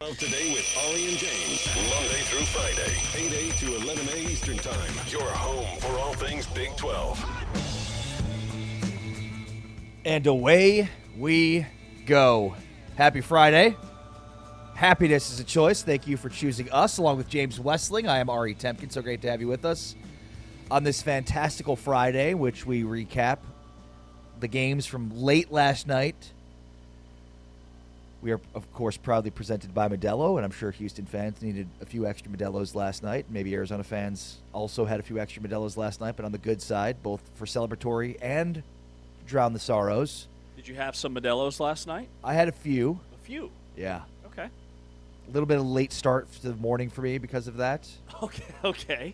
Of today with Ollie and James, Monday through Friday, 8 a to 11 a Eastern Time. Your home for all things Big 12. And away we go. Happy Friday. Happiness is a choice. Thank you for choosing us, along with James Westling. I am Ari Temkin. So great to have you with us on this fantastical Friday, which we recap the games from late last night. We are, of course, proudly presented by Modelo, and I'm sure Houston fans needed a few extra Modelos last night. Maybe Arizona fans also had a few extra Modelos last night, but on the good side, both for celebratory and to drown the sorrows. Did you have some Modelos last night? I had a few. A few? Yeah. Okay. A little bit of a late start to the morning for me because of that. Okay.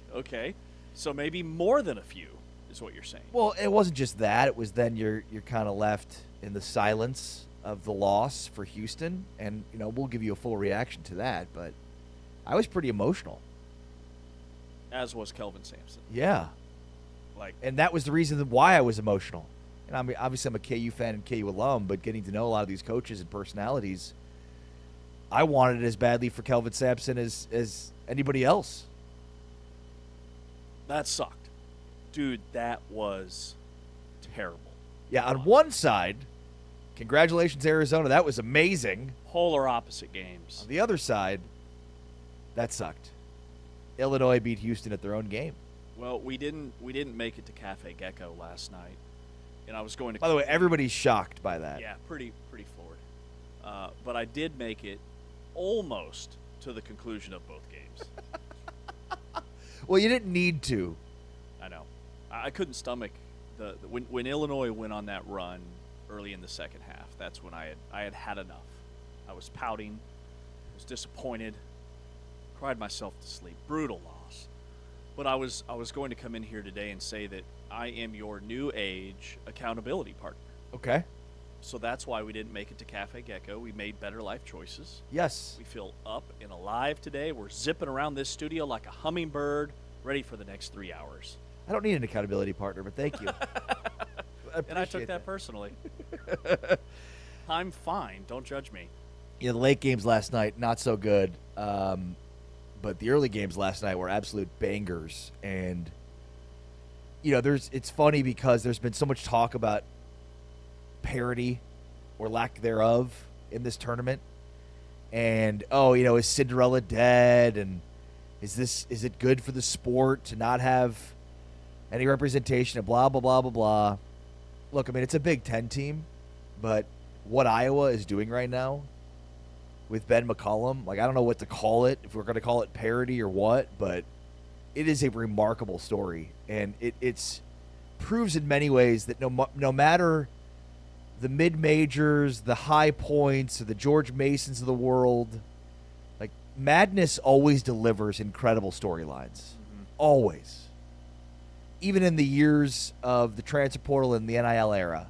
So maybe more than a few is what you're saying. Well, it wasn't just that. It was then you're kind of left in the silence of the loss for Houston, and we'll give you a full reaction to that, but I was pretty emotional. As was Kelvin Sampson. Yeah. And that was the reason why I was emotional. And I mean, obviously I'm a KU fan and KU alum, but getting to know a lot of these coaches and personalities, I wanted it as badly for Kelvin Sampson as anybody else. That sucked. Dude, that was terrible. Yeah, on one side, congratulations, Arizona. That was amazing. Polar opposite games. On the other side, that sucked. Illinois beat Houston at their own game. Well, we didn't make it to Cafe Gecko last night, and I was going to. By the way, everybody's shocked by that. Yeah, pretty floored. But I did make it almost to the conclusion of both games. Well, you didn't need to. I know. I couldn't stomach when Illinois went on that run early in the second half. That's when I had enough. I was pouting, was disappointed, cried myself to sleep. Brutal loss. But I was going to come in here today and say that I am your new age accountability partner. Okay. So that's why we didn't make it to Cafe Gecko. We made better life choices. Yes. We feel up and alive today. We're zipping around this studio like a hummingbird, ready for the next 3 hours. I don't need an accountability partner, but thank you. And I took that personally. I'm fine. Don't judge me. Yeah, the late games last night, not so good. But the early games last night were absolute bangers. And, it's funny because there's been so much talk about parity or lack thereof in this tournament. And, is Cinderella dead? And is it good for the sport to not have any representation of blah, blah, blah, blah, blah. Look, I mean, it's a Big Ten team, but what Iowa is doing right now with Ben McCollum, I don't know what to call it, if we're going to call it parody or what, but it is a remarkable story. And it's proves in many ways that no matter the mid-majors, the high points, or the George Masons of the world, Madness always delivers incredible storylines. Mm-hmm. Always. Even in the years of the transfer portal and the NIL era.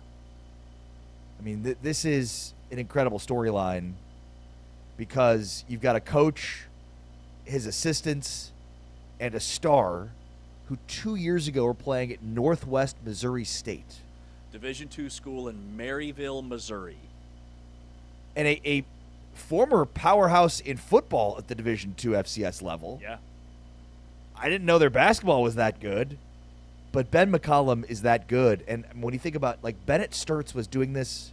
I mean, this is an incredible storyline because you've got a coach, his assistants, and a star who 2 years ago were playing at Northwest Missouri State. Division II school in Maryville, Missouri. And a former powerhouse in football at the Division II FCS level. Yeah. I didn't know their basketball was that good. But Ben McCollum is that good. And when you think about, Bennett Sturtz was doing this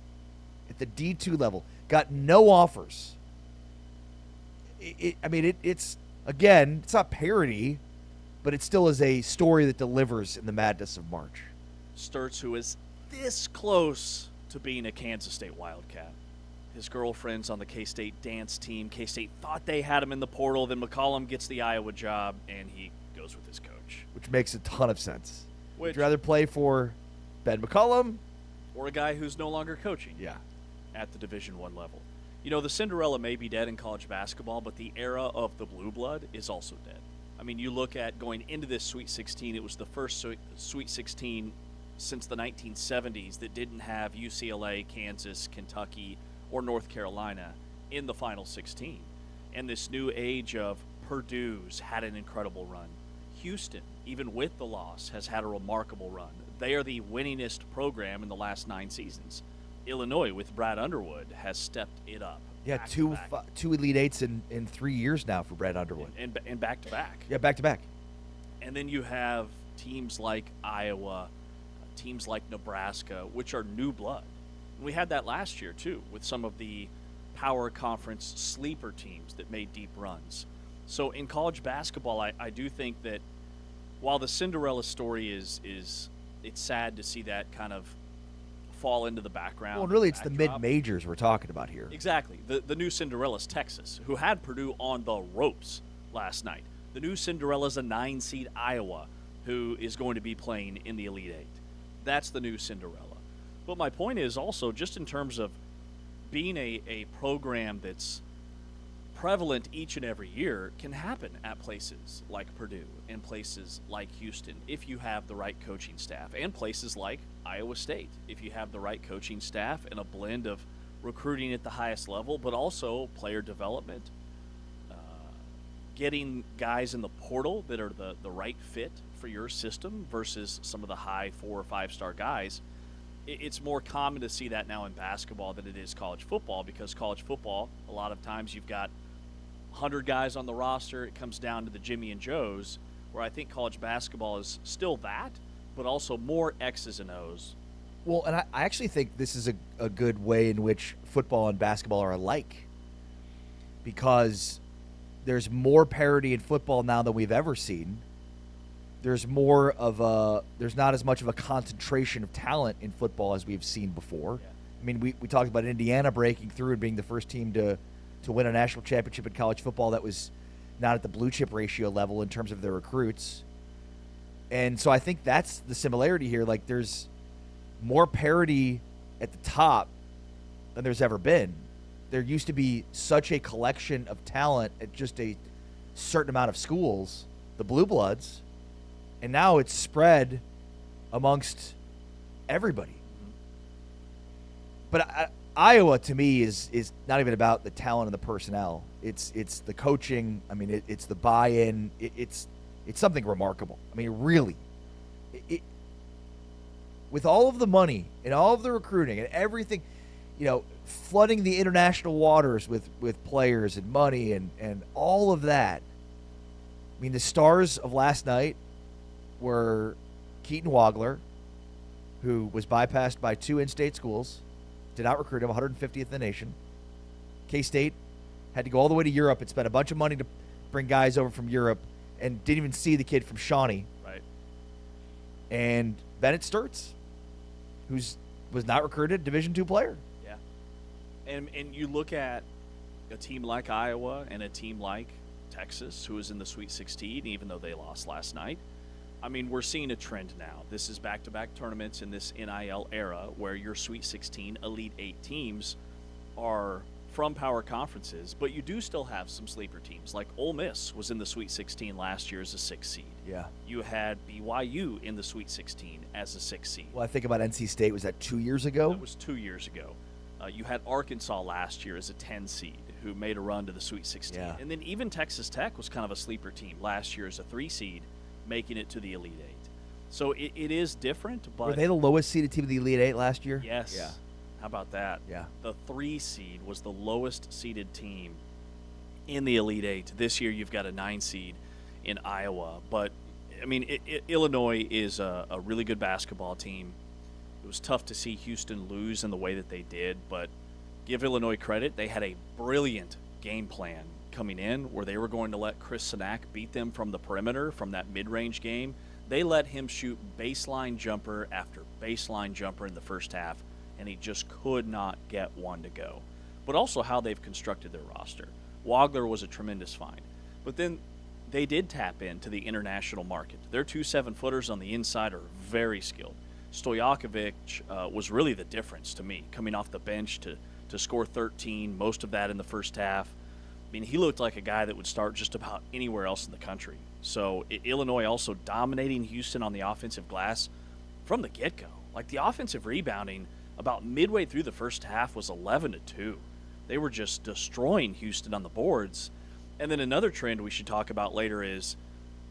at the D2 level, got no offers. It's, again, it's not parody, but it still is a story that delivers in the madness of March. Sturtz, who is this close to being a Kansas State Wildcat. His girlfriend's on the K-State dance team. K-State thought they had him in the portal. Then McCollum gets the Iowa job, and he goes with his coach. Which makes a ton of sense. Would you rather rather play for Ben McCollum? Or a guy who's no longer coaching. Yeah. At the Division I level. The Cinderella may be dead in college basketball, but the era of the blue blood is also dead. I mean, you look at going into this Sweet 16, it was the first Sweet 16 since the 1970s that didn't have UCLA, Kansas, Kentucky, or North Carolina in the Final 16. And this new age of Purdue's had an incredible run. Houston, even with the loss, has had a remarkable run. They are the winningest program in the last 9 seasons. Illinois, with Brad Underwood, has stepped it up. Yeah, back-to-back. two Elite Eights in 3 years now for Brad Underwood. And back-to-back. Yeah, back to back. And then you have teams like Iowa, teams like Nebraska, which are new blood. And we had that last year, too, with some of the power conference sleeper teams that made deep runs. So in college basketball, I do think that while the Cinderella story is it's sad to see that kind of fall into the background. Well, really, it's the backdrop. mid-majors we're talking about here. Exactly. The new Cinderella's Texas, who had Purdue on the ropes last night. The new Cinderella's a 9-seed Iowa, who is going to be playing in the Elite Eight. That's the new Cinderella. But my point is also, just in terms of being a program that's prevalent each and every year, can happen at places like Purdue and places like Houston if you have the right coaching staff, and places like Iowa State if you have the right coaching staff and a blend of recruiting at the highest level, but also player development, getting guys in the portal that are the right fit for your system versus some of the high 4 or 5 star guys. It's more common to see that now in basketball than it is college football, because college football, a lot of times you've got 100 guys on the roster. It comes down to the Jimmy and Joes, where I think college basketball is still that, but also more X's and O's. Well, and I actually think this is a good way in which football and basketball are alike, because there's more parity in football now than we've ever seen. There's not as much of a concentration of talent in football as we've seen before. Yeah. I mean, we talked about Indiana breaking through and being the first team to win a national championship in college football that was not at the blue chip ratio level in terms of their recruits. And so I think that's the similarity here. Like, there's more parity at the top than there's ever been. There used to be such a collection of talent at just a certain amount of schools, the Blue Bloods, and now it's spread amongst everybody. But Iowa, to me, is not even about the talent and the personnel. It's the coaching. I mean, it's the buy-in. It's something remarkable. I mean, really. With all of the money and all of the recruiting and everything, flooding the international waters with players and money and all of that. I mean, the stars of last night were Keaton Wagler, who was bypassed by 2 in-state schools, did not recruit him, 150th in the nation. K-State had to go all the way to Europe and spend a bunch of money to bring guys over from Europe and didn't even see the kid from Shawnee. Right. And Bennett Sturtz, was not recruited, Division II player. Yeah. And you look at a team like Iowa and a team like Texas, who is in the Sweet 16, even though they lost last night. I mean, we're seeing a trend now. This is back-to-back tournaments in this NIL era where your Sweet 16 Elite 8 teams are from power conferences, but you do still have some sleeper teams. Like Ole Miss was in the Sweet 16 last year as a 6th seed. Yeah. You had BYU in the Sweet 16 as a 6th seed. Well, I think about NC State. Was that 2 years ago? That was 2 years ago. You had Arkansas last year as a 10 seed who made a run to the Sweet 16. Yeah. And then even Texas Tech was kind of a sleeper team last year as a 3 seed, making it to the Elite 8. So it is different, but... Were they the lowest seeded team of the Elite 8 last year? Yes. Yeah. How about that? Yeah. The 3 seed was the lowest seeded team in the Elite 8. This year you've got a 9 seed in Iowa. But, I mean, Illinois is a really good basketball team. It was tough to see Houston lose in the way that they did, but give Illinois credit. They had a brilliant game plan coming in where they were going to let Chris Sinak beat them from the perimeter from that mid-range game. They let him shoot baseline jumper after baseline jumper in the first half, and he just could not get one to go. But also how they've constructed their roster. Wagler was a tremendous find. But then they did tap into the international market. Their 2 7-footers on the inside are very skilled. Stojakovic was really the difference to me, coming off the bench to score 13, most of that in the first half. I mean, he looked like a guy that would start just about anywhere else in the country. So Illinois also dominating Houston on the offensive glass from the get-go. Like, the offensive rebounding about midway through the first half was 11-2. They were just destroying Houston on the boards. And then another trend we should talk about later is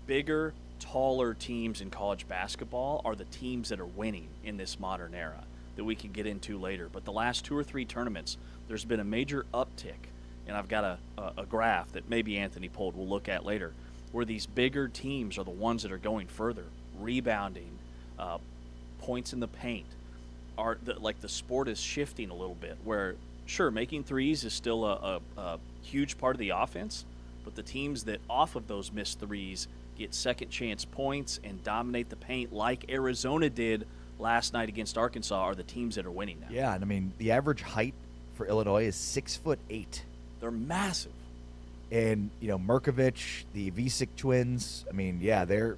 bigger, taller teams in college basketball are the teams that are winning in this modern era that we can get into later. But the last 2 or 3 tournaments, there's been a major uptick, and I've got a graph that maybe Anthony pulled we'll look at later, where these bigger teams are the ones that are going further, rebounding, points in the paint. The sport is shifting a little bit where, sure, making threes is still a huge part of the offense, but the teams that off of those missed threes get second chance points and dominate the paint like Arizona did last night against Arkansas are the teams that are winning now. Yeah, and I mean, the average height for Illinois is 6'8". They're massive. And, Merkovich, the Visick twins, I mean, yeah, they're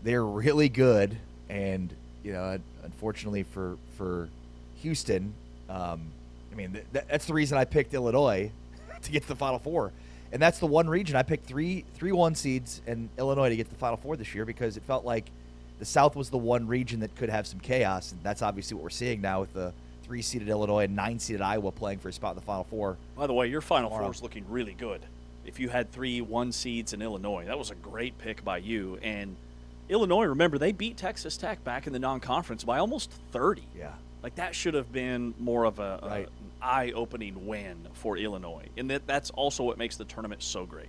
really good. And, unfortunately for Houston, that's the reason I picked Illinois to get to the Final Four. And that's the one region I picked three 1 seeds and Illinois to get to the Final Four this year because it felt like the South was the one region that could have some chaos. And that's obviously what we're seeing now with the 3-seeded Illinois and 9-seeded Iowa playing for a spot in the Final Four. By the way, your Final Four is looking really good. If you had 3 1 seeds in Illinois, that was a great pick by you. And Illinois, remember, they beat Texas Tech back in the non-conference by almost 30. Yeah. Like, that should have been more of an eye-opening win for Illinois. And that's also what makes the tournament so great.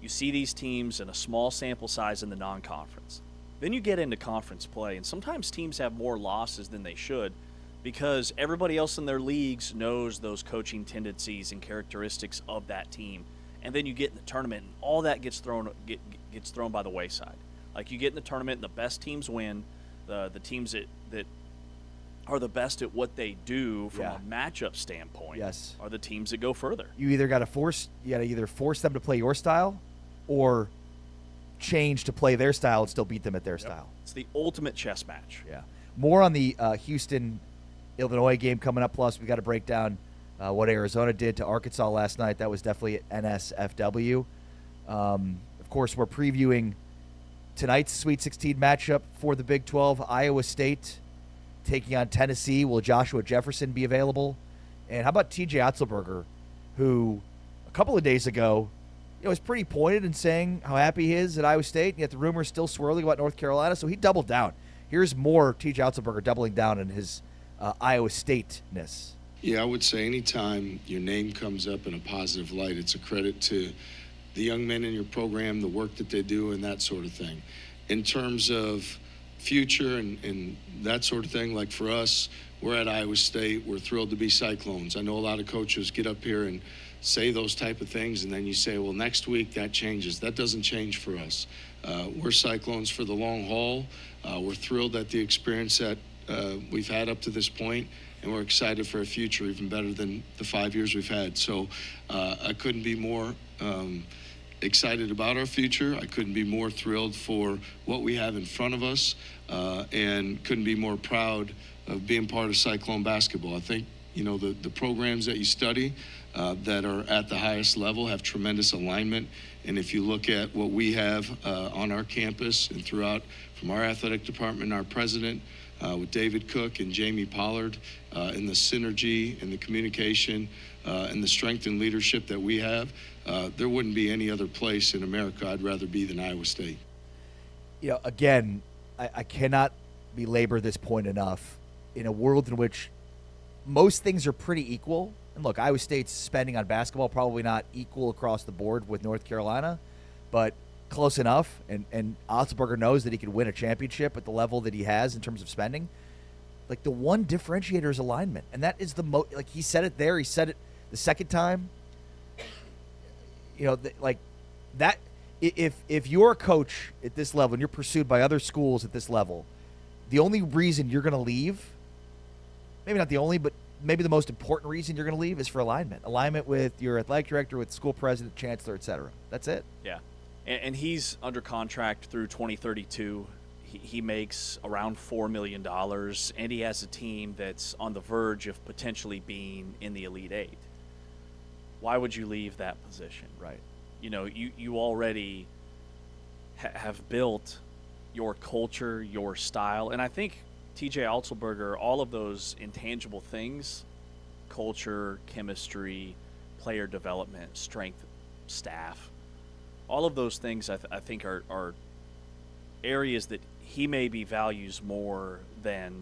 You see these teams in a small sample size in the non-conference. Then you get into conference play, and sometimes teams have more losses than they should because everybody else in their leagues knows those coaching tendencies and characteristics of that team. And then you get in the tournament, and all that gets thrown by the wayside. Like, you get in the tournament, and the best teams win. The teams that are the best at what they do from a matchup standpoint are the teams that go further. You either got to either force them to play your style or change to play their style and still beat them at their style. It's the ultimate chess match. Yeah. More on the Houston-Illinois game coming up. Plus, we got to break down what Arizona did to Arkansas last night. That was definitely NSFW. Of course, we're previewing tonight's Sweet 16 matchup for the Big 12. Iowa State taking on Tennessee. Will Joshua Jefferson be available? And how about TJ Otzelberger, who a couple of days ago was pretty pointed in saying how happy he is at Iowa State, and yet the rumors still swirling about North Carolina, so he doubled down. Here's more TJ Otzelberger doubling down in his Iowa State-ness. Yeah, I would say anytime your name comes up in a positive light, it's a credit to the young men in your program, the work that they do, and that sort of thing. In terms of future and that sort of thing, like for us, we're at Iowa State. We're thrilled to be Cyclones. I know a lot of coaches get up here and say those type of things, and then you say, well, next week that changes. That doesn't change for us. We're Cyclones for the long haul. We're thrilled at the experience that we've had up to this point, and we're excited for a future even better than the 5 years we've had. So I couldn't be more excited about our future. I couldn't be more thrilled for what we have in front of us, and couldn't be more proud of being part of Cyclone basketball. I think, the programs that you study that are at the highest level have tremendous alignment. And if you look at what we have on our campus and throughout, from our athletic department and our president, with David Cook and Jamie Pollard, and the synergy and the communication and the strength and leadership that we have, there wouldn't be any other place in America I'd rather be than Iowa State. Again, I cannot belabor this point enough. In a world in which most things are pretty equal, and look, Iowa State's spending on basketball probably not equal across the board with North Carolina, but close enough, and Otzelberger knows that he could win a championship at the level that he has in terms of spending. Like, the one differentiator is alignment, and that is like, he said it there, he said it the second time. That if you're a coach at this level and you're pursued by other schools at this level, the only reason you're going to leave, maybe not the only, but maybe the most important reason you're going to leave is for alignment. Alignment with your athletic director, with school president, chancellor, et cetera. That's it. Yeah. And he's under contract through 2032. He makes around $4 million, and he has a team that's on the verge of potentially being in the Elite Eight. Why would you leave that position? Right. You already have built your culture, your style, and I think TJ Otzelberger, all of those intangible things, culture, chemistry, player development, strength, staff, all of those things I think are areas that he maybe values more than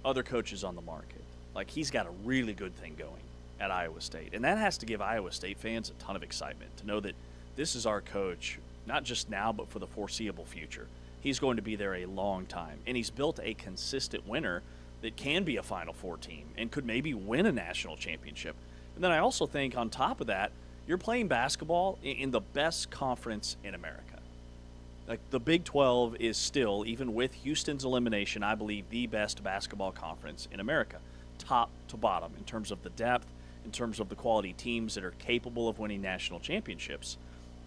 other coaches on the market. Like, he's got a really good thing going at Iowa State. And that has to give Iowa State fans a ton of excitement to know that this is our coach, not just now, but for the foreseeable future. He's going to be there a long time. And he's built a consistent winner that can be a Final Four team and could maybe win a national championship. And then I also think on top of that, you're playing basketball in the best conference in America. Like, the Big 12 is still, even with Houston's elimination, I believe the best basketball conference in America, top to bottom, in terms of the depth, in terms of the quality teams that are capable of winning national championships.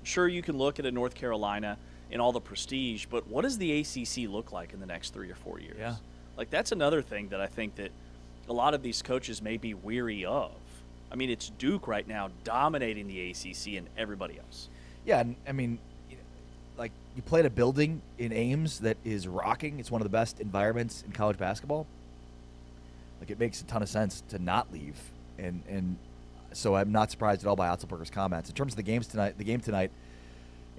Sure, you can look at a North Carolina and all the prestige, but what does the ACC look like in the next 3 or 4 years? Yeah. Like, that's another thing that I think that a lot of these coaches may be weary of. I mean, it's Duke right now dominating the ACC and everybody else. Yeah, and I mean, like, you played a building in Ames that is rocking. It's one of the best environments in college basketball. Like, it makes a ton of sense to not leave, and so I'm not surprised at all by Otzelberger's comments. In terms of the game tonight,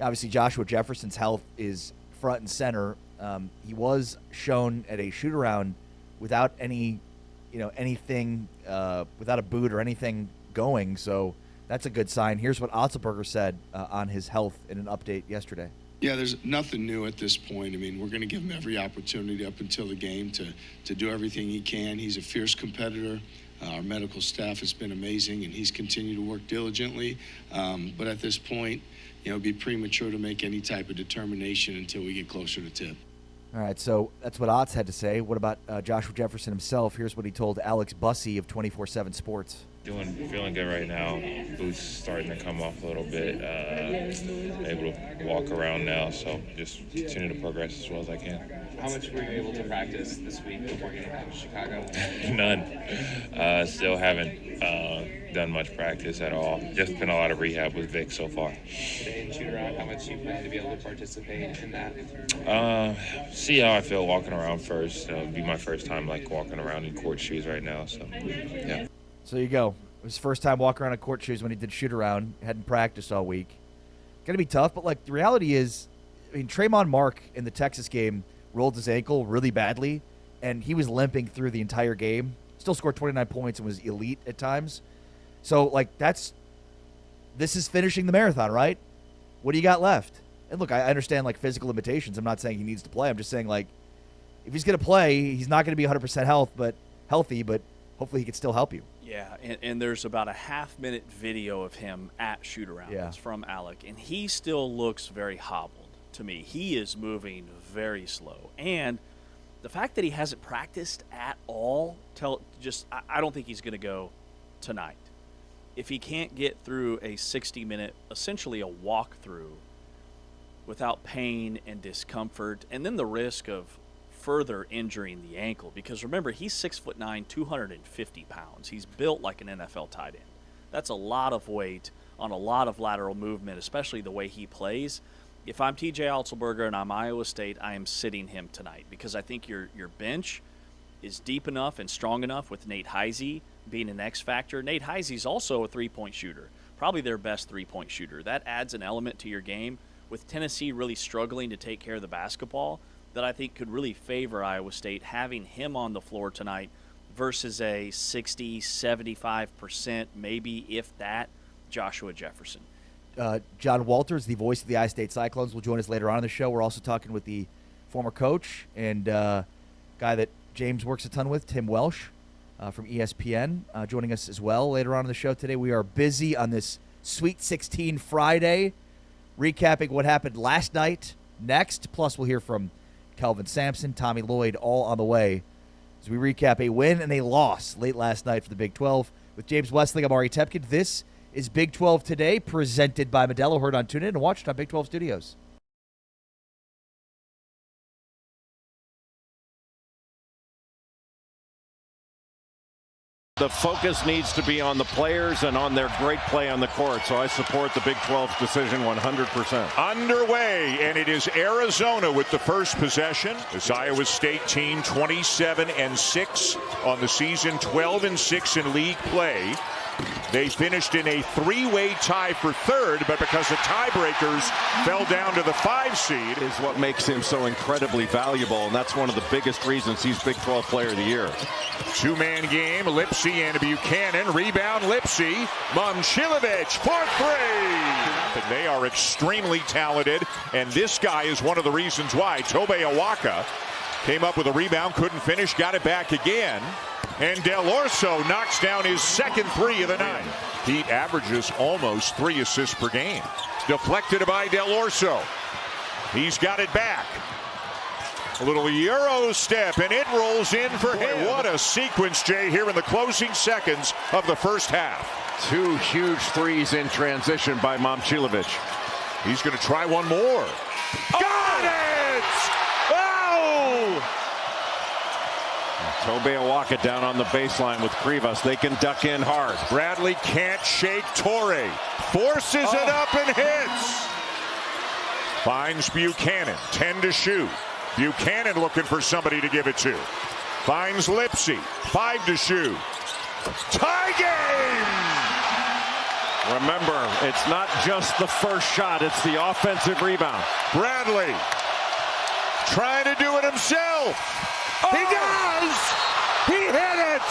obviously Joshua Jefferson's health is front and center. He was shown at a shoot-around without anything, without a boot or anything going, so that's a good sign. Here's what Otzelberger said on his health in an update yesterday. Yeah, there's nothing new at this point. I mean, we're going to give him every opportunity up until the game to do everything he can. He's a fierce competitor. Our medical staff has been amazing, and he's continued to work diligently. But at this point, it'd be premature to make any type of determination until we get closer to tip. All right, so that's what Otz had to say. What about Joshua Jefferson himself? Here's what he told Alex Bussey of 24/7 Sports. Feeling good right now. Boots starting to come off a little bit. Able to walk around now, so just continue to progress as well as I can. How much were you able to practice this week before getting back to Chicago? None. Still haven't done much practice at all. Just been a lot of rehab with Vic so far. Today in shoot-around, how much you plan to be able to participate in that? See how I feel walking around first. It'll be my first time walking around in court shoes right now, so yeah. So you go. It was his first time walking around in court shoes when he did shoot-around. Hadn't practiced all week. Going to be tough, but, the reality is, Trayvon Mark in the Texas game rolled his ankle really badly, and he was limping through the entire game. Still scored 29 points and was elite at times. So, this is finishing the marathon, right? What do you got left? And look, I understand, physical limitations. I'm not saying he needs to play. I'm just saying, if he's going to play, he's not going to be 100% healthy, but hopefully he can still help you. Yeah, and there's about a half-minute video of him at shoot-around. Yeah. It's from Alec, and he still looks very hobbled to me. He is moving very slow. And the fact that he hasn't practiced at all, I don't think he's going to go tonight. If he can't get through a 60-minute, essentially a walkthrough, without pain and discomfort, and then the risk of further injuring the ankle, because remember, he's 6'9", 250 pounds. He's built like an NFL tight end. That's a lot of weight on a lot of lateral movement, especially the way he plays. If I'm TJ Otzelberger and I'm Iowa State, I am sitting him tonight, because I think your bench is deep enough and strong enough with Nate Heisey being an X factor. Nate Heisey's also a three-point shooter, probably their best three-point shooter. That adds an element to your game. With Tennessee really struggling to take care of the basketball, that I think could really favor Iowa State, having him on the floor tonight versus a 60, 75%, maybe if that, Joshua Jefferson. John Walters, the voice of the Iowa State Cyclones, will join us later on in the show. We're also talking with the former coach and guy that James works a ton with, Tim Welsh from ESPN, joining us as well later on in the show today. We are busy on this Sweet 16 Friday, recapping what happened last night next. Plus, we'll hear from Kelvin Sampson, Tommy Lloyd, all on the way as we recap a win and a loss late last night for the Big 12. With James Westling, I'm Ari Tepkin. This is Big 12 Today, presented by Modelo. Heard on TuneIn and watched on Big 12 Studios. The focus needs to be on the players and on their great play on the court, so I support the Big 12's decision 100%. Underway, and it is Arizona with the first possession. This Iowa State team 27-6 on the season, 12-6 in league play. They finished in a three-way tie for third, but because the tiebreakers fell down to the 5 seed. Is what makes him so incredibly valuable, and that's one of the biggest reasons he's Big 12 Player of the Year. Two-man game, Lipsy and Buchanan. Rebound, Lipsy. Momcilovic for 3. And they are extremely talented, and this guy is one of the reasons why. Tobe Awaka came up with a rebound, couldn't finish, got it back again. And Del Orso knocks down his second 3 of the night. Heat averages almost 3 assists per game. Deflected by Del Orso. He's got it back. A little Euro step, and it rolls in for him. What a sequence, Jay, here in the closing seconds of the first half. 2 huge threes in transition by Momcilovic. He's going to try one more. Got it! Oh! Tobe Awaka down on the baseline with Krivas. They can duck in hard. Bradley can't shake Torrey. Forces it up and hits. Finds Buchanan. 10 to shoot. Buchanan looking for somebody to give it to. Finds Lipsy. 5 to shoot. Tie game! Remember, it's not just the first shot. It's the offensive rebound. Bradley trying to do it himself. He does! He hit it!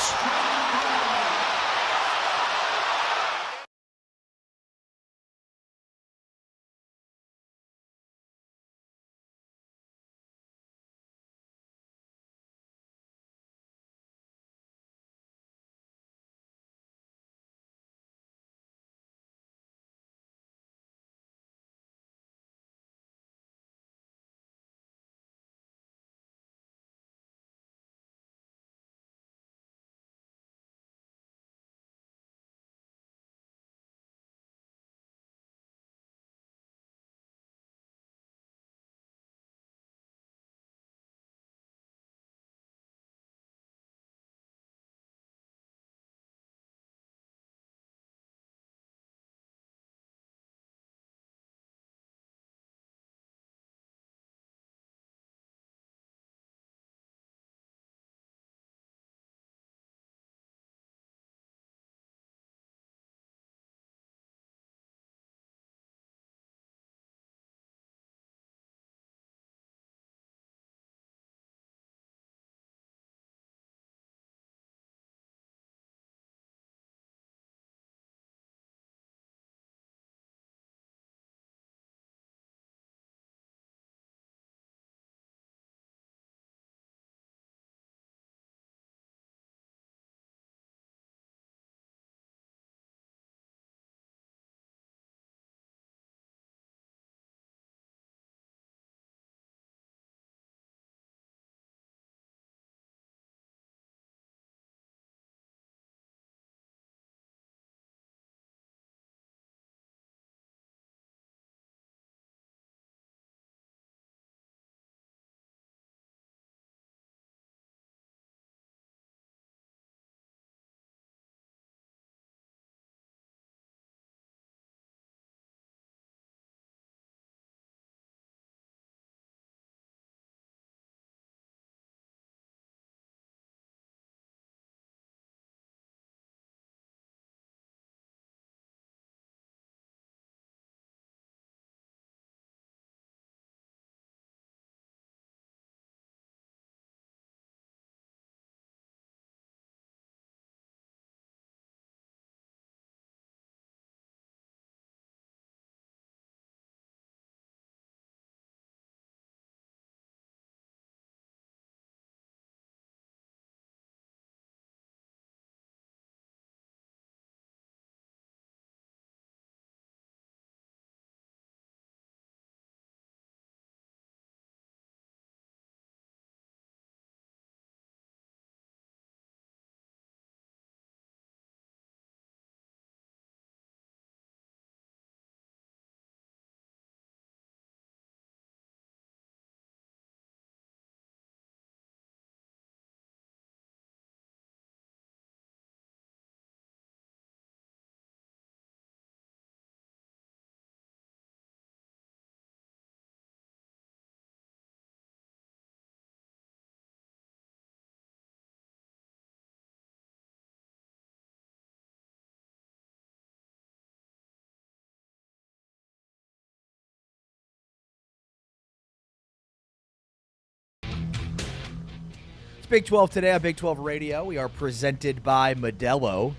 Big 12 today on Big 12 Radio. We are presented by Modelo.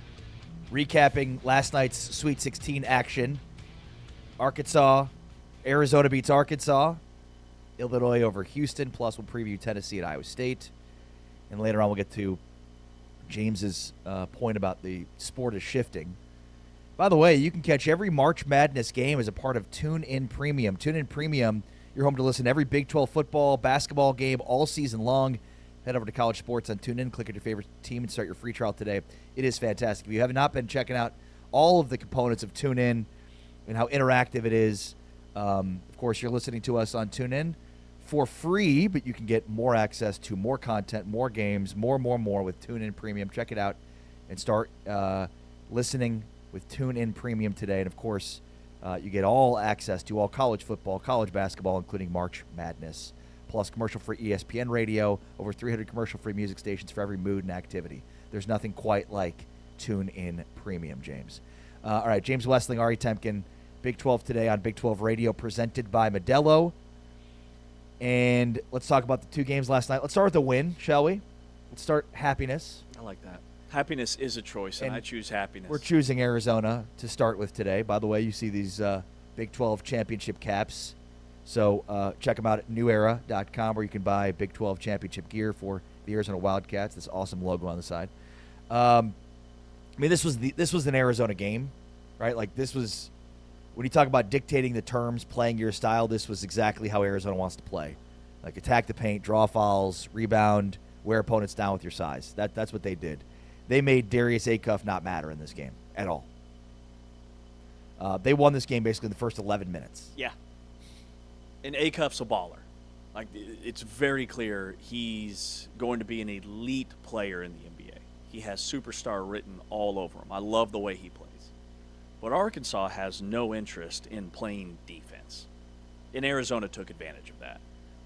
Recapping last night's Sweet 16 action. Arizona beats Arkansas. Illinois over Houston. Plus, we'll preview Tennessee and Iowa State. And later on, we'll get to James's point about the sport is shifting. By the way, you can catch every March Madness game as a part of TuneIn Premium. TuneIn Premium, you're home to listen to every Big 12 football, basketball game all season long. Head over to College Sports on TuneIn, click at your favorite team, and start your free trial today. It is fantastic. If you have not been checking out all of the components of TuneIn and how interactive it is, of course, you're listening to us on TuneIn for free, but you can get more access to more content, more games, more with TuneIn Premium. Check it out and start listening with TuneIn Premium today. And, of course, you get all access to all college football, college basketball, including March Madness. Plus commercial-free ESPN radio, over 300 commercial-free music stations for every mood and activity. There's nothing quite like TuneIn Premium, James. All right, James Westling, Ari Temkin, Big 12 today on Big 12 Radio, presented by Modelo. And let's talk about the two games last night. Let's start with the win, shall we? Let's start happiness. I like that. Happiness is a choice, and I choose happiness. We're choosing Arizona to start with today. By the way, you see these Big 12 championship caps. So check them out at newera.com, where you can buy Big 12 championship gear for the Arizona Wildcats. This awesome logo on the side. I mean, this was an Arizona game, right? Like, this was, when you talk about dictating the terms, playing your style, this was exactly how Arizona wants to play. Like, attack the paint, draw fouls, rebound, wear opponents down with your size. That's what they did. They made Darius Acuff not matter in this game at all. They won this game basically in the first 11 minutes. Yeah. And Acuff's a baller. Like, it's very clear he's going to be an elite player in the NBA. He has superstar written all over him. I love the way he plays. But Arkansas has no interest in playing defense. And Arizona took advantage of that.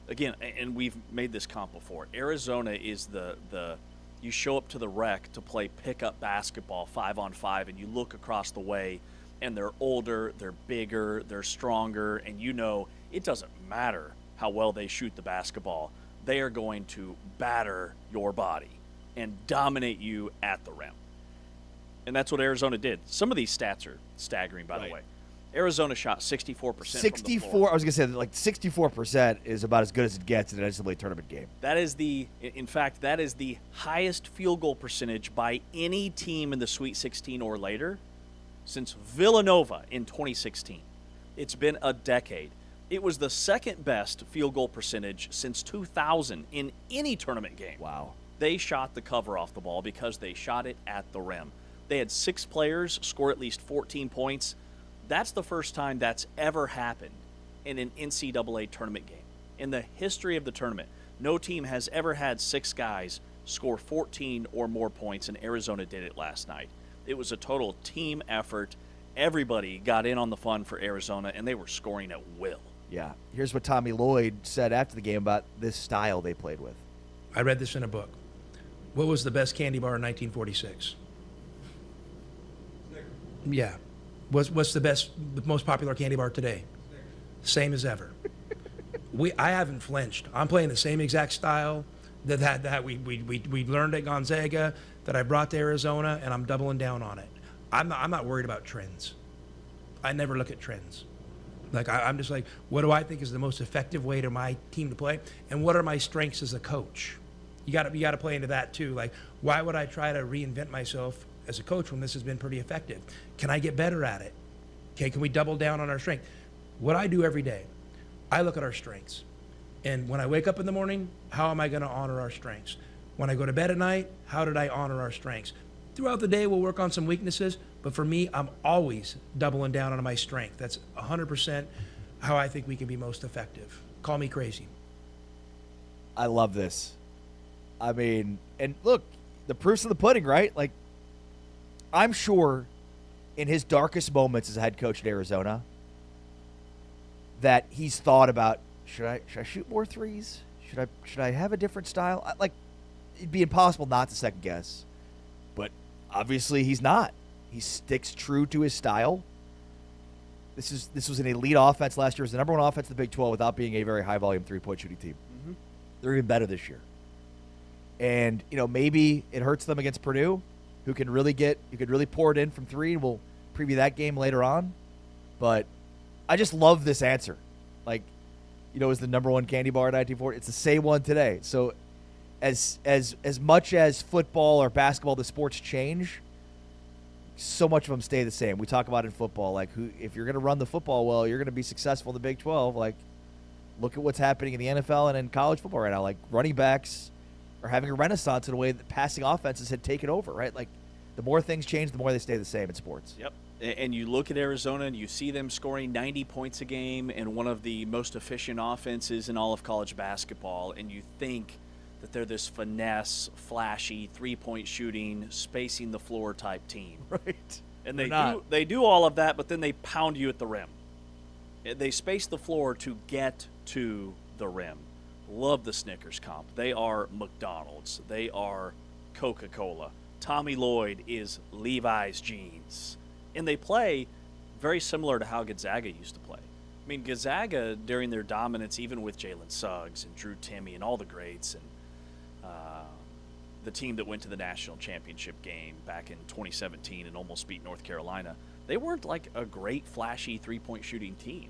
Again, and we've made this comp before, Arizona is the you show up to the rec to play pickup basketball 5-on-5, and you look across the way, and they're older, they're bigger, they're stronger, and you know it doesn't matter how well they shoot the basketball. They are going to batter your body and dominate you at the rim. And that's what Arizona did. Some of these stats are staggering, by the way. Arizona shot 64% 64, from the floor. I was going to say, like, 64% is about as good as it gets in an NCAA tournament game. That is in fact, that is the highest field goal percentage by any team in the Sweet 16 or later since Villanova in 2016. It's been a decade. It was the second best field goal percentage since 2000 in any tournament game. Wow. They shot the cover off the ball because they shot it at the rim. They had 6 players score at least 14 points. That's the first time that's ever happened in an NCAA tournament game. In the history of the tournament, no team has ever had 6 guys score 14 or more points, and Arizona did it last night. It was a total team effort. Everybody got in on the fun for Arizona, and they were scoring at will. Yeah. Here's what Tommy Lloyd said after the game about this style they played with. I read this in a book. What was the best candy bar in 1946? Yeah. What's the most popular candy bar today? Same as ever. I haven't flinched. I'm playing the same exact style that we learned at Gonzaga, that I brought to Arizona, and I'm doubling down on it. I'm not worried about trends. I never look at trends. Like, I'm just like, what do I think is the most effective way to my team to play, and what are my strengths as a coach? You got to play into that too. Like, why would I try to reinvent myself as a coach when this has been pretty effective? Can I get better at it? Okay, can we double down on our strength? What I do every day, I look at our strengths. And when I wake up in the morning, how am I going to honor our strengths? When I go to bed at night, how did I honor our strengths? Throughout the day, we'll work on some weaknesses, but for me, I'm always doubling down on my strength. That's 100% how I think we can be most effective. Call me crazy. I love this. I mean, and look, the proof's in the pudding, right? Like, I'm sure in his darkest moments as a head coach at Arizona that he's thought about, should I shoot more threes? Should I have a different style? Like, it'd be impossible not to second guess. But obviously he's not. He sticks true to his style. This was an elite offense last year. It was the number 1 offense in the Big 12 without being a very high-volume three-point shooting team. Mm-hmm. They're even better this year. And, maybe it hurts them against Purdue, who could really pour it in from three, and we'll preview that game later on. But I just love this answer. Like, it was the number one candy bar in 1940. It's the same one today. So as much as football or basketball, the sports change, so much of them stay the same. We talk about in football, like if you're going to run the football well, you're going to be successful in the Big 12. Like, look at what's happening in the NFL and in college football right now. Like, running backs are having a renaissance in a way that passing offenses had taken over, right? Like, the more things change, the more they stay the same in sports. Yep. And you look at Arizona and you see them scoring 90 points a game and one of the most efficient offenses in all of college basketball, and you think that they're this finesse, flashy, three-point shooting, spacing the floor type team. Right. And they do all of that, but then they pound you at the rim. They space the floor to get to the rim. Love the Snickers comp. They are McDonald's. They are Coca-Cola. Tommy Lloyd is Levi's jeans. And they play very similar to how Gonzaga used to play. I mean, Gonzaga, during their dominance, even with Jalen Suggs and Drew Timme and all the greats, and the team that went to the national championship game back in 2017 and almost beat North Carolina, they weren't like a great, flashy three-point shooting team.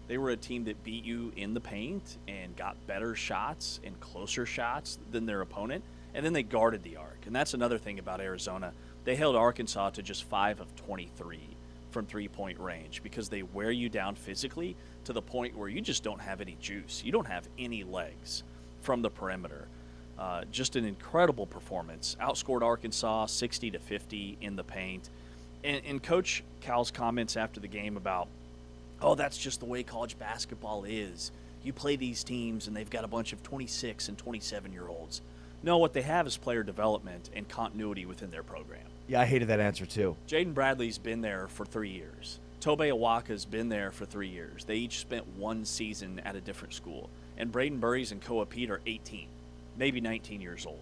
They were a team that beat you in the paint and got better shots and closer shots than their opponent, and then they guarded the arc. And that's another thing about Arizona. They held Arkansas to just 5 of 23 from three-point range because they wear you down physically to the point where you just don't have any juice. You don't have any legs from the perimeter. Just an incredible performance. Outscored Arkansas 60-50 in the paint. And Coach Cal's comments after the game about, that's just the way college basketball is. You play these teams and they've got a bunch of 26 and 27-year-olds. No, what they have is player development and continuity within their program. Yeah, I hated that answer too. Jaden Bradley's been there for 3 years. Tobe Awaka's been there for 3 years. They each spent one season at a different school. And Braden Burries and Koa Pete are 18, maybe 19 years old.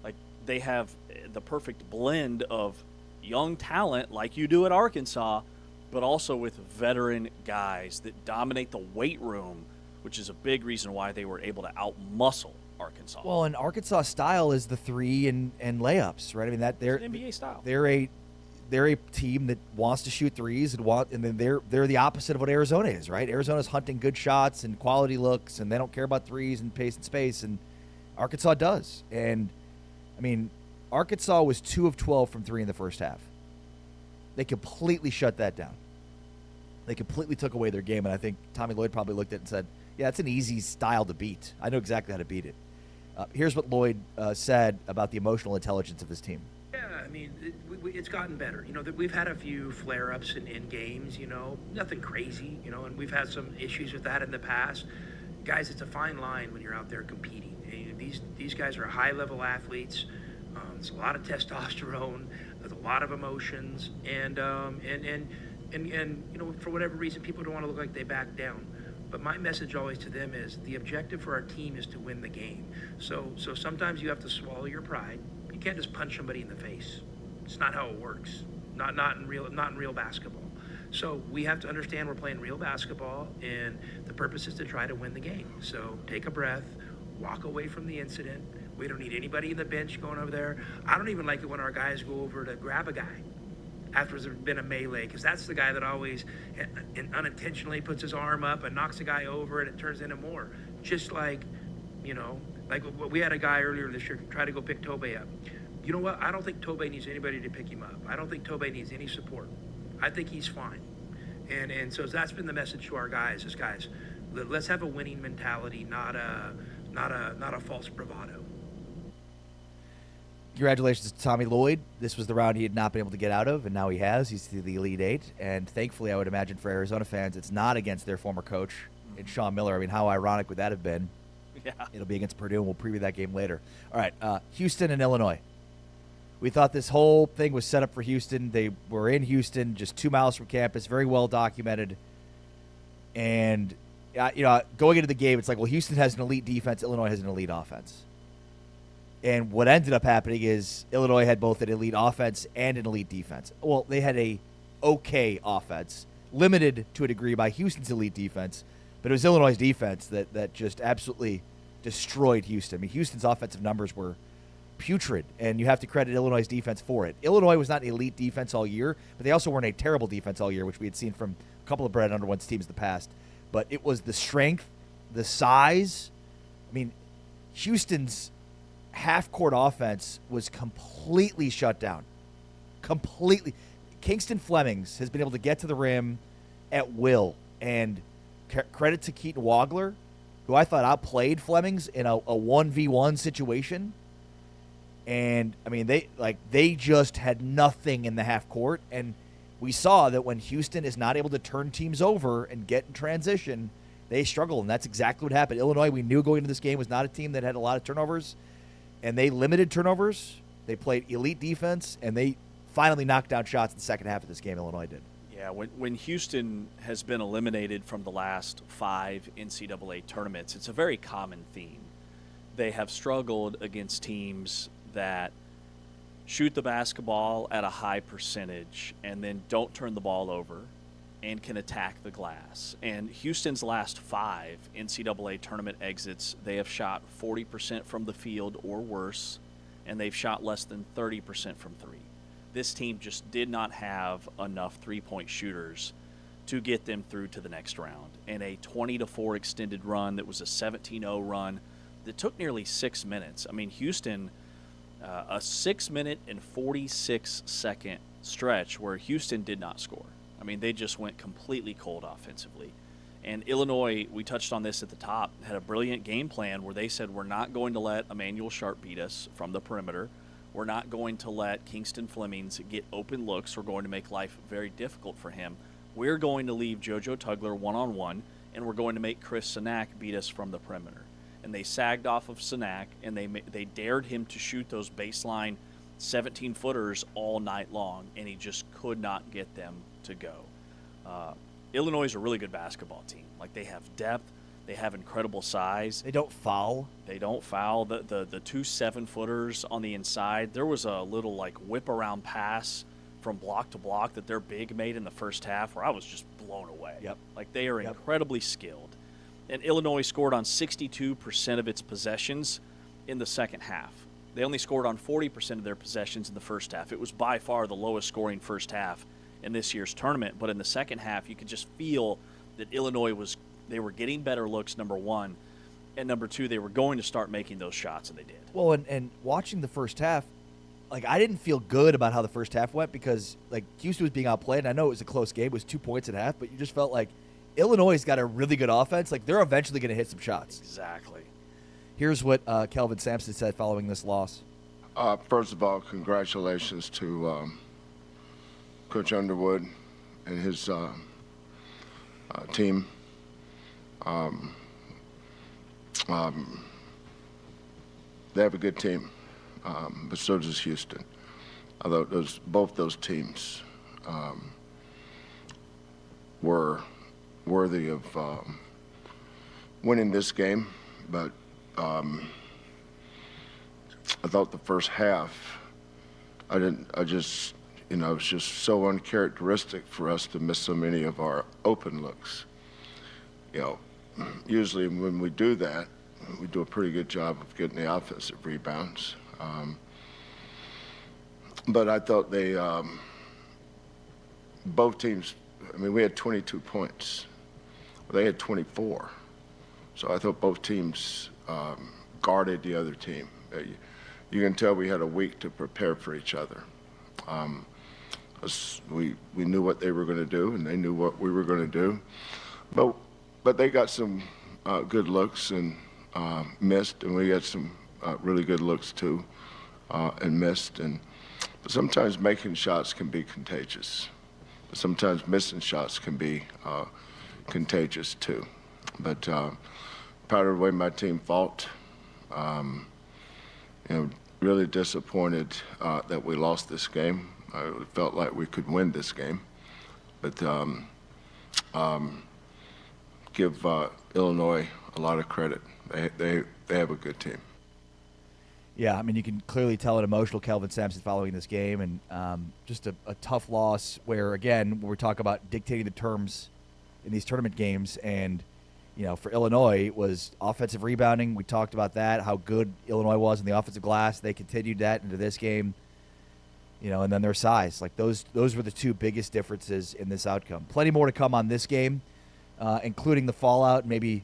Like, they have the perfect blend of young talent like you do at Arkansas, but also with veteran guys that dominate the weight room, which is a big reason why they were able to out-muscle Arkansas. Well, and Arkansas style is the three and layups, right? I mean, that they're it's an NBA style. They're a team that wants to shoot threes and then they're the opposite of what Arizona is, right? Arizona's hunting good shots and quality looks, and they don't care about threes and pace and space, and Arkansas does. And I mean, Arkansas was 2 of 12 from three in the first half. They completely shut that down. They completely took away their game, and I think Tommy Lloyd probably looked at it and said, yeah, it's an easy style to beat. I know exactly how to beat it. Here's what Lloyd said about the emotional intelligence of his team. Yeah, I mean, it's gotten better. We've had a few flare-ups in games, nothing crazy, and we've had some issues with that in the past. Guys, it's a fine line when you're out there competing. These guys are high-level athletes. There's a lot of testosterone. There's a lot of emotions, and for whatever reason, people don't want to look like they back down. But my message always to them is the objective for our team is to win the game. So sometimes you have to swallow your pride. You can't just punch somebody in the face. It's not how it works. Not in real basketball. So we have to understand we're playing real basketball, and the purpose is to try to win the game. So take a breath, walk away from the incident. We don't need anybody in the bench going over there. I don't even like it when our guys go over to grab a guy after there's been a melee, because that's the guy that always unintentionally puts his arm up and knocks a guy over, and it turns into more. Just like we had a guy earlier this year try to go pick Tobe up. You know what? I don't think Tobe needs anybody to pick him up. I don't think Tobe needs any support. I think he's fine. And so that's been the message to our guys is, guys, let's have a winning mentality, not a false bravado. Congratulations to Tommy Lloyd. This was the round he had not been able to get out of, and now he has. He's to the Elite Eight. And thankfully, I would imagine for Arizona fans, it's not against their former coach, and Sean Miller. I mean, how ironic would that have been? Yeah. It'll be against Purdue, and we'll preview that game later. All right, Houston and Illinois. We thought this whole thing was set up for Houston. They were in Houston, just 2 miles from campus, very well documented. And, going into the game, it's like, well, Houston has an elite defense. Illinois has an elite offense. And what ended up happening is Illinois had both an elite offense and an elite defense. Well, they had a okay offense, limited to a degree by Houston's elite defense, but it was Illinois' defense that just absolutely destroyed Houston. I mean, Houston's offensive numbers were putrid, and you have to credit Illinois' defense for it. Illinois was not an elite defense all year, but they also weren't a terrible defense all year, which we had seen from a couple of Brad Underwood's teams in the past. But it was the strength, the size. I mean, Houston's half-court offense was completely shut down. Completely. Kingston Flemings has been able to get to the rim at will, and credit to Keaton Wagler, who I thought outplayed Flemings in a 1v1 situation. And, I mean, they just had nothing in the half court. And we saw that when Houston is not able to turn teams over and get in transition, they struggle. And that's exactly what happened. Illinois, we knew going into this game, was not a team that had a lot of turnovers. And they limited turnovers. They played elite defense. And they finally knocked down shots in the second half of this game, Illinois did. Yeah, when Houston has been eliminated from the last 5 NCAA tournaments, it's a very common theme. They have struggled against teams that shoot the basketball at a high percentage and then don't turn the ball over and can attack the glass. And Houston's last 5 NCAA tournament exits, they have shot 40% from the field or worse, and they've shot less than 30% from 3. This team just did not have enough three-point shooters to get them through to the next round. And a 20-4 extended run that was a 17-0 run that took nearly 6 minutes. I mean, Houston, a 6-minute and 46-second stretch where Houston did not score. I mean, they just went completely cold offensively. And Illinois, we touched on this at the top, had a brilliant game plan where they said, we're not going to let Emmanuel Sharp beat us from the perimeter. We're not going to let Kingston Flemings get open looks. We're going to make life very difficult for him. We're going to leave JoJo Tugler one-on-one, and we're going to make Chris Sanak beat us from the perimeter. And they sagged off of Sanak, and they dared him to shoot those baseline 17-footers all night long, and he just could not get them to go. Illinois is a really good basketball team. Like, they have depth. They have incredible size. They don't foul. They don't foul. The 2 7-footers on the inside, there was a little, like, whip-around pass from block to block that their big made in the first half where I was just blown away. Yep. Like, they are incredibly skilled. And Illinois scored on 62% of its possessions in the second half. They only scored on 40% of their possessions in the first half. It was by far the lowest scoring first half in this year's tournament. But in the second half, you could just feel that Illinois they were getting better looks, number one. And number two, they were going to start making those shots, and they did. Well, and watching the first half, like, I didn't feel good about how the first half went because, like, Houston was being outplayed. And I know it was a close game. It was 2 points at half. But you just felt like Illinois has got a really good offense. Like, they're eventually going to hit some shots. Exactly. Here's what Kelvin Sampson said following this loss. First of all, congratulations to Coach Underwood and his team. They have a good team, but so does Houston. Although both those teams were worthy of winning this game, but I thought the first half, it was just so uncharacteristic for us to miss so many of our open looks. Usually when we do that, we do a pretty good job of getting the offensive rebounds. But I thought both teams, we had 22 points. They had 24. So I thought both teams guarded the other team. You can tell we had a week to prepare for each other. We knew what they were going to do, and they knew what we were going to do. But they got some good looks and missed, and we got some really good looks too and missed. But sometimes making shots can be contagious. But sometimes missing shots can be contagious too. But proud of the way my team fought. Really disappointed that we lost this game. I felt like we could win this game. But give Illinois a lot of credit. They have a good team. Yeah, you can clearly tell an emotional Kelvin Sampson following this game, and just a tough loss where, again, we're talking about dictating the terms in these tournament games, and for Illinois was offensive rebounding. We talked about that, how good Illinois was in the offensive glass. They continued that into this game, and then their size. Like those were the two biggest differences in this outcome. Plenty more to come on this game, including the fallout. Maybe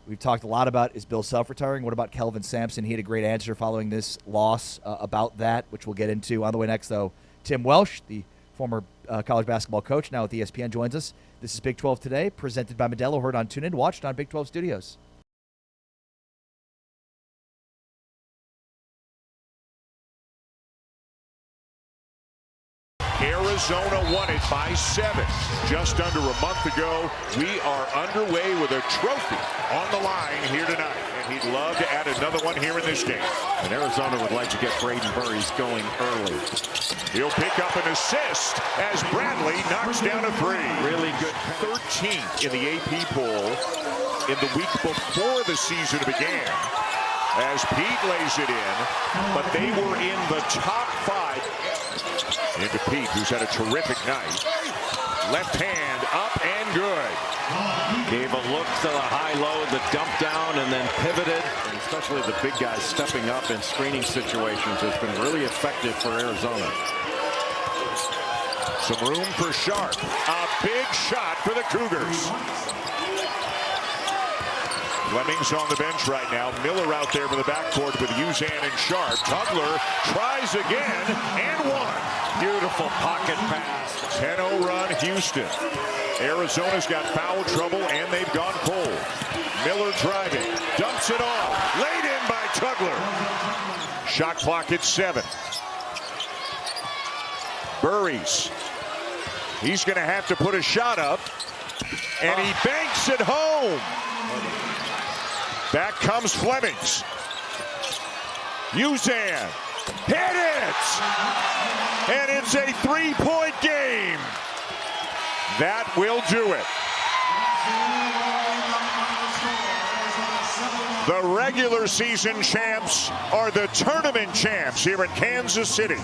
we've talked a lot about, is Bill Self retiring? What about Kelvin Sampson? He had a great answer following this loss about that, which we'll get into. On the way next, though, Tim Welsh, the former college basketball coach, now with ESPN, joins us. This is Big 12 Today, presented by Modelo, heard on TuneIn, watched on Big 12 Studios. Arizona won it by 7. Just under a month ago, we are underway with a trophy on the line here tonight. And he'd love to add another one here in this game. And Arizona would like to get Braden Burries going early. He'll pick up an assist as Bradley knocks down a 3. Really good. 13th in the AP poll in the week before the season began, as Pete lays it in, but they were in the top 5. Into Pete, who's had a terrific night. Left hand up and good. Gave a look to the high-low, the dump down, and then pivoted. And especially the big guys stepping up in screening situations has been really effective for Arizona. Some room for Sharp. A big shot for the Cougars. Fleming's on the bench right now. Miller out there for the backcourt with Uzan and Sharp. Tugler tries again and one. Beautiful pocket pass. 10-0 run, Houston. Arizona's got foul trouble, and they've gone cold. Miller driving, dumps it off. Laid in by Tugler. Shot clock at 7. Burries. He's going to have to put a shot up, and he banks it home. Back comes Flemings. Uzan. Hit it! And it's a 3-point game. That will do it. The regular season champs are the tournament champs here in Kansas City.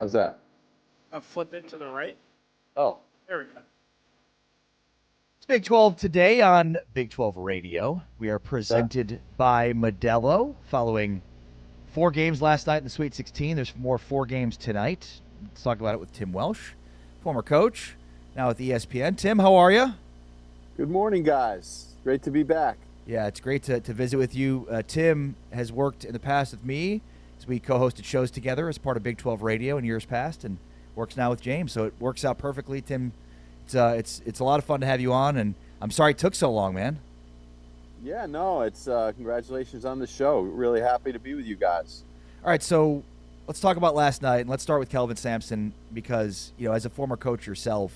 How's that? Flip it to the right. Oh. There we go. It's Big 12 today on Big 12 Radio. We are presented by Modelo following 4 games last night in the Sweet 16. There's more 4 games tonight. Let's talk about it with Tim Welsh, former coach, now with ESPN. Tim, how are you? Good morning, guys. Great to be back. Yeah, it's great to visit with you. Tim has worked in the past with me as we co-hosted shows together as part of Big 12 Radio in years past, and works now with James. So it works out perfectly, Tim. It's a lot of fun to have you on, and I'm sorry it took so long, man. Yeah, no, it's congratulations on the show. Really happy to be with you guys. All right, so let's talk about last night, and let's start with Kelvin Sampson because, as a former coach yourself,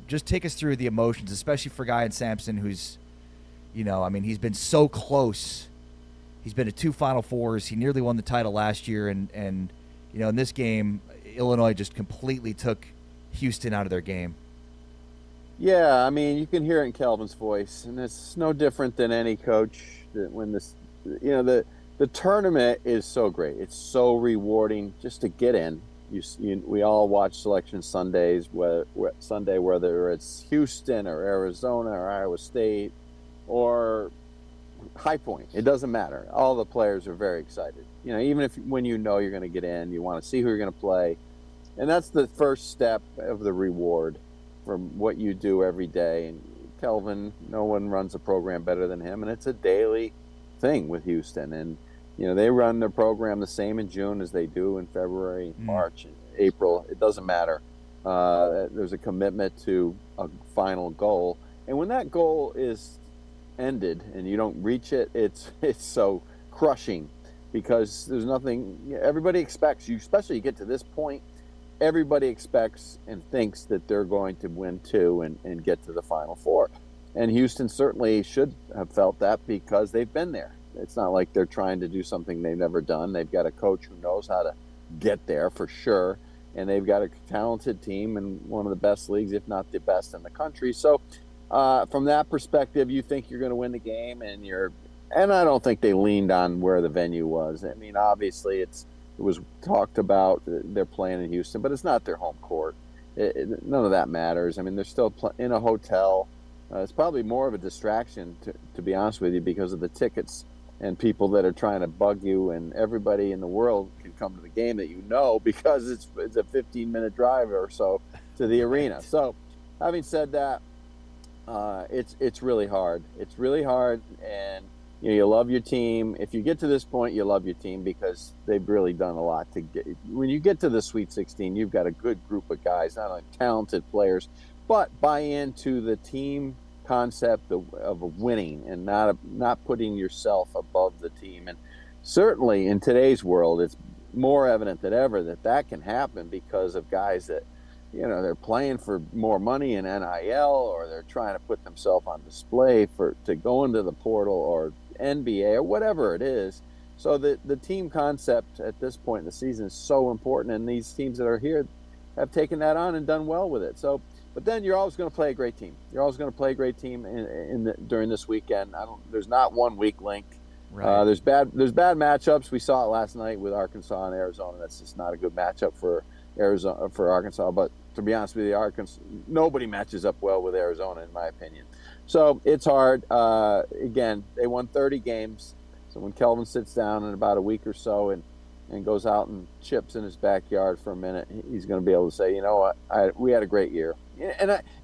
just take us through the emotions, especially for a guy in Sampson who's, he's been so close. He's been to 2 Final Fours. He nearly won the title last year, and in this game, Illinois just completely took Houston out of their game. Yeah, you can hear it in Kelvin's voice, and it's no different than any coach. When the tournament is so great, it's so rewarding just to get in. We all watch Selection Sundays, whether it's Houston or Arizona or Iowa State or High Point. It doesn't matter. All the players are very excited. Even when you're going to get in, you want to see who you're going to play. And that's the first step of the reward from what you do every day. And Kelvin, no one runs a program better than him, and it's a daily thing with Houston. And they run their program the same in June as they do in February, March, and April. It doesn't matter. There's a commitment to a final goal, and when that goal is ended and you don't reach it, it's so crushing because there's nothing. Everybody expects you, especially you get to this point. Everybody expects and thinks that they're going to win 2 and get to the Final Four. And Houston certainly should have felt that because they've been there. It's not like they're trying to do something they've never done. They've got a coach who knows how to get there for sure. And they've got a talented team in one of the best leagues, if not the best in the country. So from that perspective, you think you're going to win the game, and I don't think they leaned on where the venue was. Obviously it was talked about they're playing in Houston, but it's not their home court. None of that matters. They're still in a hotel. It's probably more of a distraction, to be honest with you, because of the tickets and people that are trying to bug you, and everybody in the world can come to the game that because it's a 15-minute drive or so to the arena. So having said that, it's really hard. It's really hard, and you love your team. If you get to this point, you love your team because they've really done a lot to get. When you get to the Sweet 16, you've got a good group of guys, not only talented players, but buy into the team concept of winning and not putting yourself above the team. And certainly in today's world, it's more evident than ever that can happen because of guys that they're playing for more money in NIL, or they're trying to put themselves on display to go into the portal or NBA or whatever it is. So the team concept at this point in the season is so important, and these teams that are here have taken that on and done well with it. So, but then you're always going to play a great team. You're always going to play a great team during this weekend. There's not one weak link. Right. There's bad matchups. We saw it last night with Arkansas and Arizona. That's just not a good matchup for Arkansas. But to be honest with you, nobody matches up well with Arizona, in my opinion. So it's hard. Again, they won 30 games. So when Kelvin sits down in about a week or so and goes out and chips in his backyard for a minute, he's going to be able to say, we had a great year.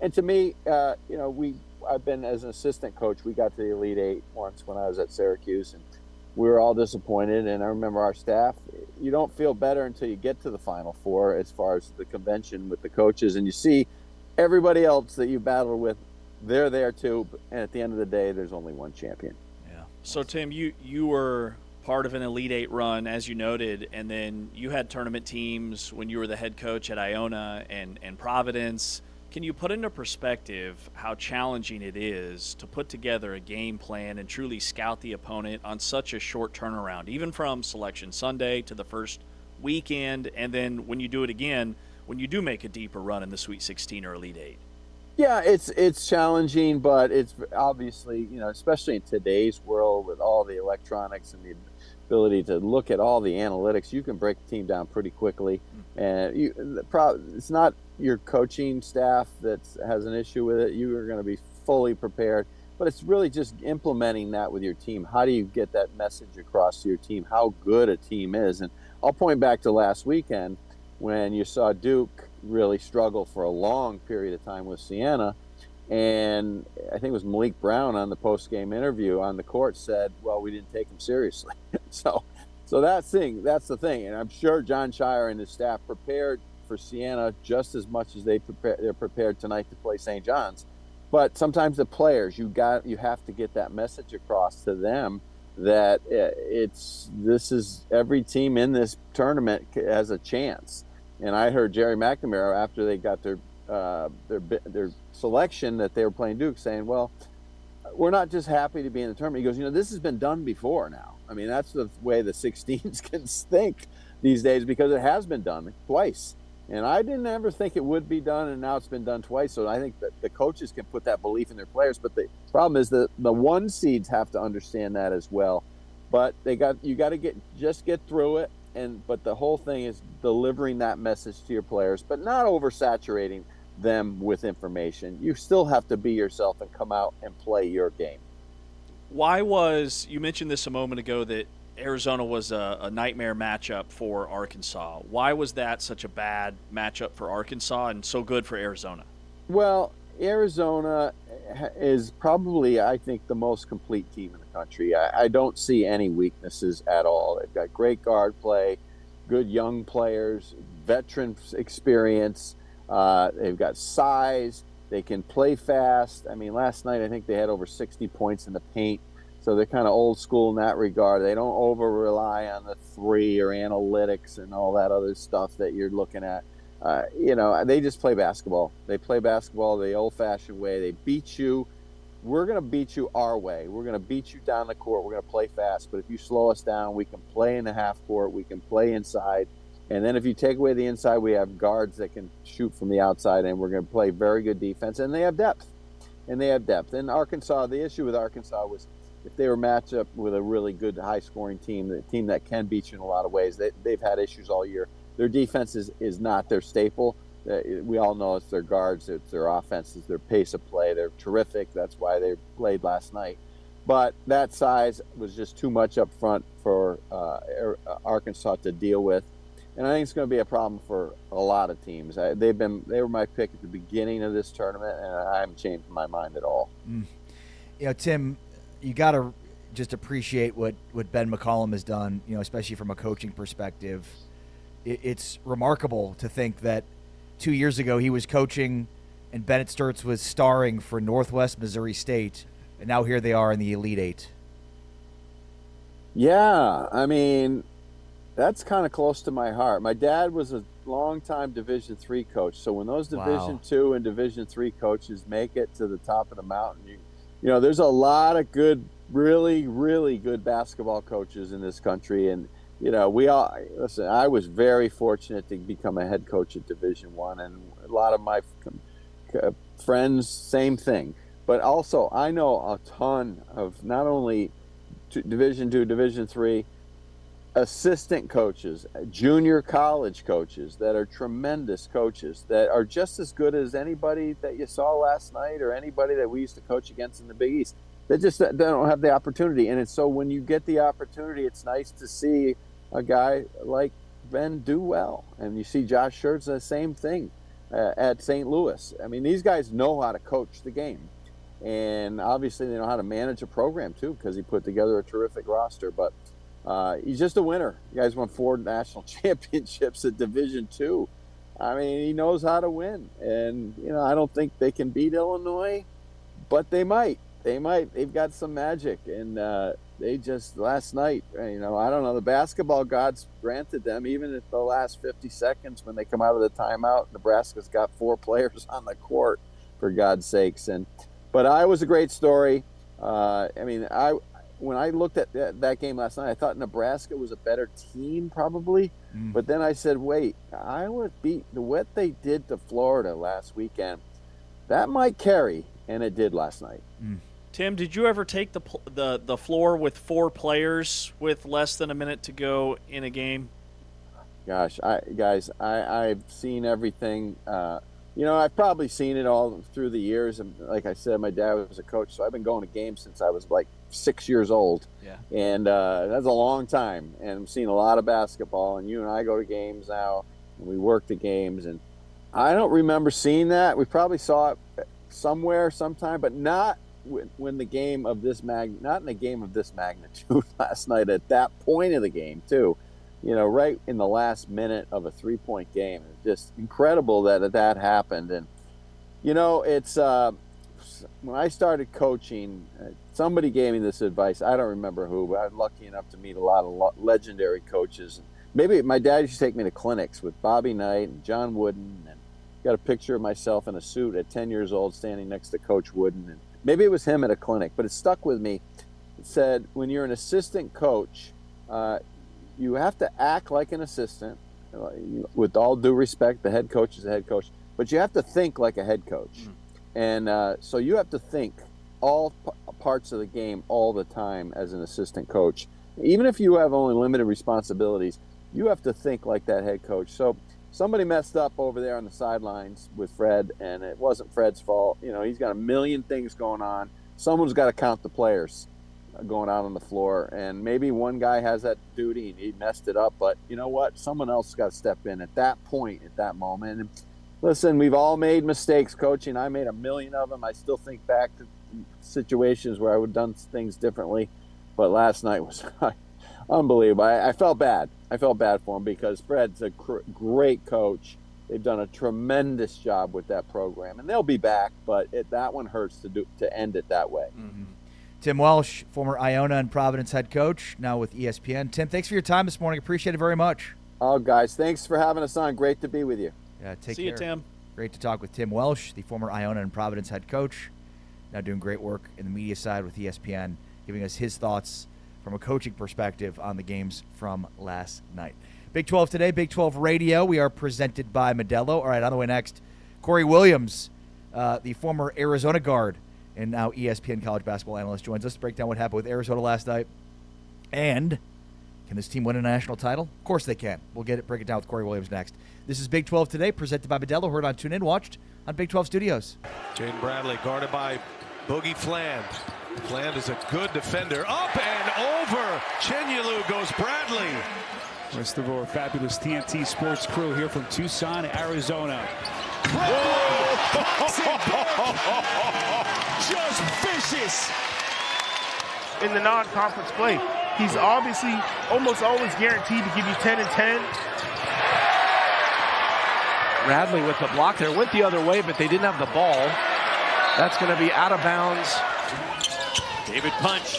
And to me, I've been as an assistant coach. We got to the Elite Eight once when I was at Syracuse, and we were all disappointed. And I remember our staff. You don't feel better until you get to the Final Four, as far as the convention with the coaches, and you see everybody else that you battled with. They're there too, and at the end of the day, there's only one champion. Yeah. So Tim, you were part of an Elite Eight run, as you noted, and then you had tournament teams when you were the head coach at Iona and Providence. Can you put into perspective how challenging it is to put together a game plan and truly scout the opponent on such a short turnaround, even from Selection Sunday to the first weekend, and then when you do it again, when you do make a deeper run in the Sweet 16 or Elite Eight? Yeah, it's challenging, but it's obviously, especially in today's world with all the electronics and ability to look at all the analytics, you can break a team down pretty quickly. And it's not your coaching staff that has an issue with it. You are going to be fully prepared. But it's really just implementing that with your team. How do you get that message across to your team, how good a team is? And I'll point back to last weekend when you saw Duke really struggle for a long period of time with Siena. And I think it was Malik Brown on the post-game interview on the court said, well, we didn't take him seriously. So that's the thing. And I'm sure John Shire and his staff prepared for Siena just as much as they're prepared tonight to play St. John's. But sometimes the players, you have to get that message across to them that this is every team in this tournament has a chance. And I heard Jerry McNamara after they got their selection that they were playing Duke saying, well, we're not just happy to be in the tournament. He goes, this has been done before now. I mean, that's the way the 16s can think these days because it has been done twice. And I didn't ever think it would be done, and now it's been done twice. So I think that the coaches can put that belief in their players. But the problem is that the one seeds have to understand that as well. But you got to get through it. But the whole thing is delivering that message to your players, but not oversaturating them with information. You still have to be yourself and come out and play your game. You mentioned this a moment ago that Arizona was a nightmare matchup for Arkansas. Why was that such a bad matchup for Arkansas and so good for Arizona? Well, Arizona is probably, I think, the most complete team in the country. I don't see any weaknesses at all. They've got great guard play, good young players, veteran experience. They've got size. They can play fast. I mean, last night I think they had over 60 points in the paint. So they're kind of old school in that regard. They don't over rely on the three or analytics and all that other stuff that you're looking at. They just play basketball. They play basketball the old-fashioned way. They beat you. We're going to beat you our way. We're going to beat you down the court. We're going to play fast. But if you slow us down, we can play in the half court. We can play inside. And then if you take away the inside, we have guards that can shoot from the outside, and we're going to play very good defense. And they have depth. And Arkansas, the issue with Arkansas was if they were matched up with a really good high-scoring team, the team that can beat you in a lot of ways, they've had issues all year. Their defense is not their staple. We all know it's their guards, it's their offense, it's their pace of play. They're terrific. That's why they played last night. But that size was just too much up front for Arkansas to deal with. And I think it's going to be a problem for a lot of teams. They were my pick at the beginning of this tournament, and I haven't changed my mind at all. Tim, you got to just appreciate what Ben McCollum has done, especially from a coaching perspective. It's remarkable to think that 2 years ago he was coaching and Bennett Sturtz was starring for Northwest Missouri State, and now here they are in the Elite Eight. Yeah, I mean, that's kind of close to my heart. My dad was a longtime Division III coach, so when those Division II and Division III coaches make it to the top of the mountain, there's a lot of good, really, really good basketball coaches in this country, and I was very fortunate to become a head coach at Division I, and a lot of my friends, same thing. But also, I know a ton of not only Division II, Division III, assistant coaches, junior college coaches that are tremendous coaches that are just as good as anybody that you saw last night or anybody that we used to coach against in the Big East. They don't have the opportunity. And it's so when you get the opportunity, it's nice to see a guy like Ben do well. And you see Josh Schertz, the same thing at St. Louis. I mean, these guys know how to coach the game. And obviously they know how to manage a program too, because he put together a terrific roster. But he's just a winner. You guys won 4 national championships at Division II. I mean, he knows how to win. And, I don't think they can beat Illinois, but they might. They've got some magic. And they just, last night, I don't know, the basketball gods granted them, even at the last 50 seconds when they come out of the timeout, Nebraska's got 4 players on the court, for God's sakes. But I was a great story. When I looked at that game last night, I thought Nebraska was a better team probably. But then I said, wait, Iowa beat what they did to Florida last weekend. That might carry, and it did last night. Tim, did you ever take the floor with 4 players with less than a minute to go in a game? Gosh, I've seen everything. I've probably seen it all through the years. And like I said, my dad was a coach, so I've been going to games since I was like 6 years old. Yeah. And that's a long time. And I've seen a lot of basketball. And you and I go to games now, and we work the games. And I don't remember seeing that. We probably saw it somewhere, sometime, but not when the game of this not in a game of this magnitude last night. At that point of the game, too. Right in the last minute of a 3-point game. It's just incredible that happened. And, it's when I started coaching, somebody gave me this advice. I don't remember who, but I was lucky enough to meet a lot of legendary coaches. Maybe my dad used to take me to clinics with Bobby Knight and John Wooden, and got a picture of myself in a suit at 10 years old standing next to Coach Wooden. And maybe it was him at a clinic, but it stuck with me. It said, when you're an assistant coach, you have to act like an assistant. With all due respect, the head coach is the head coach, but you have to think like a head coach. And so you have to think all parts of the game all the time as an assistant coach. Even if you have only limited responsibilities, you have to think like that head coach. So somebody messed up over there on the sidelines with Fred, and it wasn't Fred's fault. He's got a million things going on. Someone's got to count the players going out on the floor, and maybe one guy has that duty and he messed it up, but you know what, someone else got to step in at that point, at that moment. And listen, we've all made mistakes coaching. I made a million of them. I still think back to situations where I would have done things differently, but last night was unbelievable. I felt bad. I felt bad for him because Fred's a great coach. They've done a tremendous job with that program, and they'll be back, but that one hurts to end it that way. Mm-hmm. Tim Welsh, former Iona and Providence head coach, now with ESPN. Tim, thanks for your time this morning. Appreciate it very much. Oh, guys, thanks for having us on. Great to be with you. Yeah, take care. See you, Tim. Great to talk with Tim Welsh, the former Iona and Providence head coach, now doing great work in the media side with ESPN, giving us his thoughts from a coaching perspective on the games from last night. Big 12 today, Big 12 Radio. We are presented by Modelo. All right, on the way next, Corey Williams, the former Arizona guard, and now ESPN college basketball analyst, joins us to break down what happened with Arizona last night. And can this team win a national title? Of course they can. We'll break it down with Corey Williams next. This is Big 12 Today, presented by Modelo. Heard on TuneIn, watched on Big 12 Studios. Jaden Bradley guarded by Boogie Fland. Fland is a good defender. Up and over. Chenyelu goes Bradley. Rest of our fabulous TNT Sports crew here from Tucson, Arizona. Just vicious in the non-conference play. He's obviously almost always guaranteed to give you 10 and 10. Bradley with the block there, went the other way, but they didn't have the ball. That's going to be out of bounds. David Punch.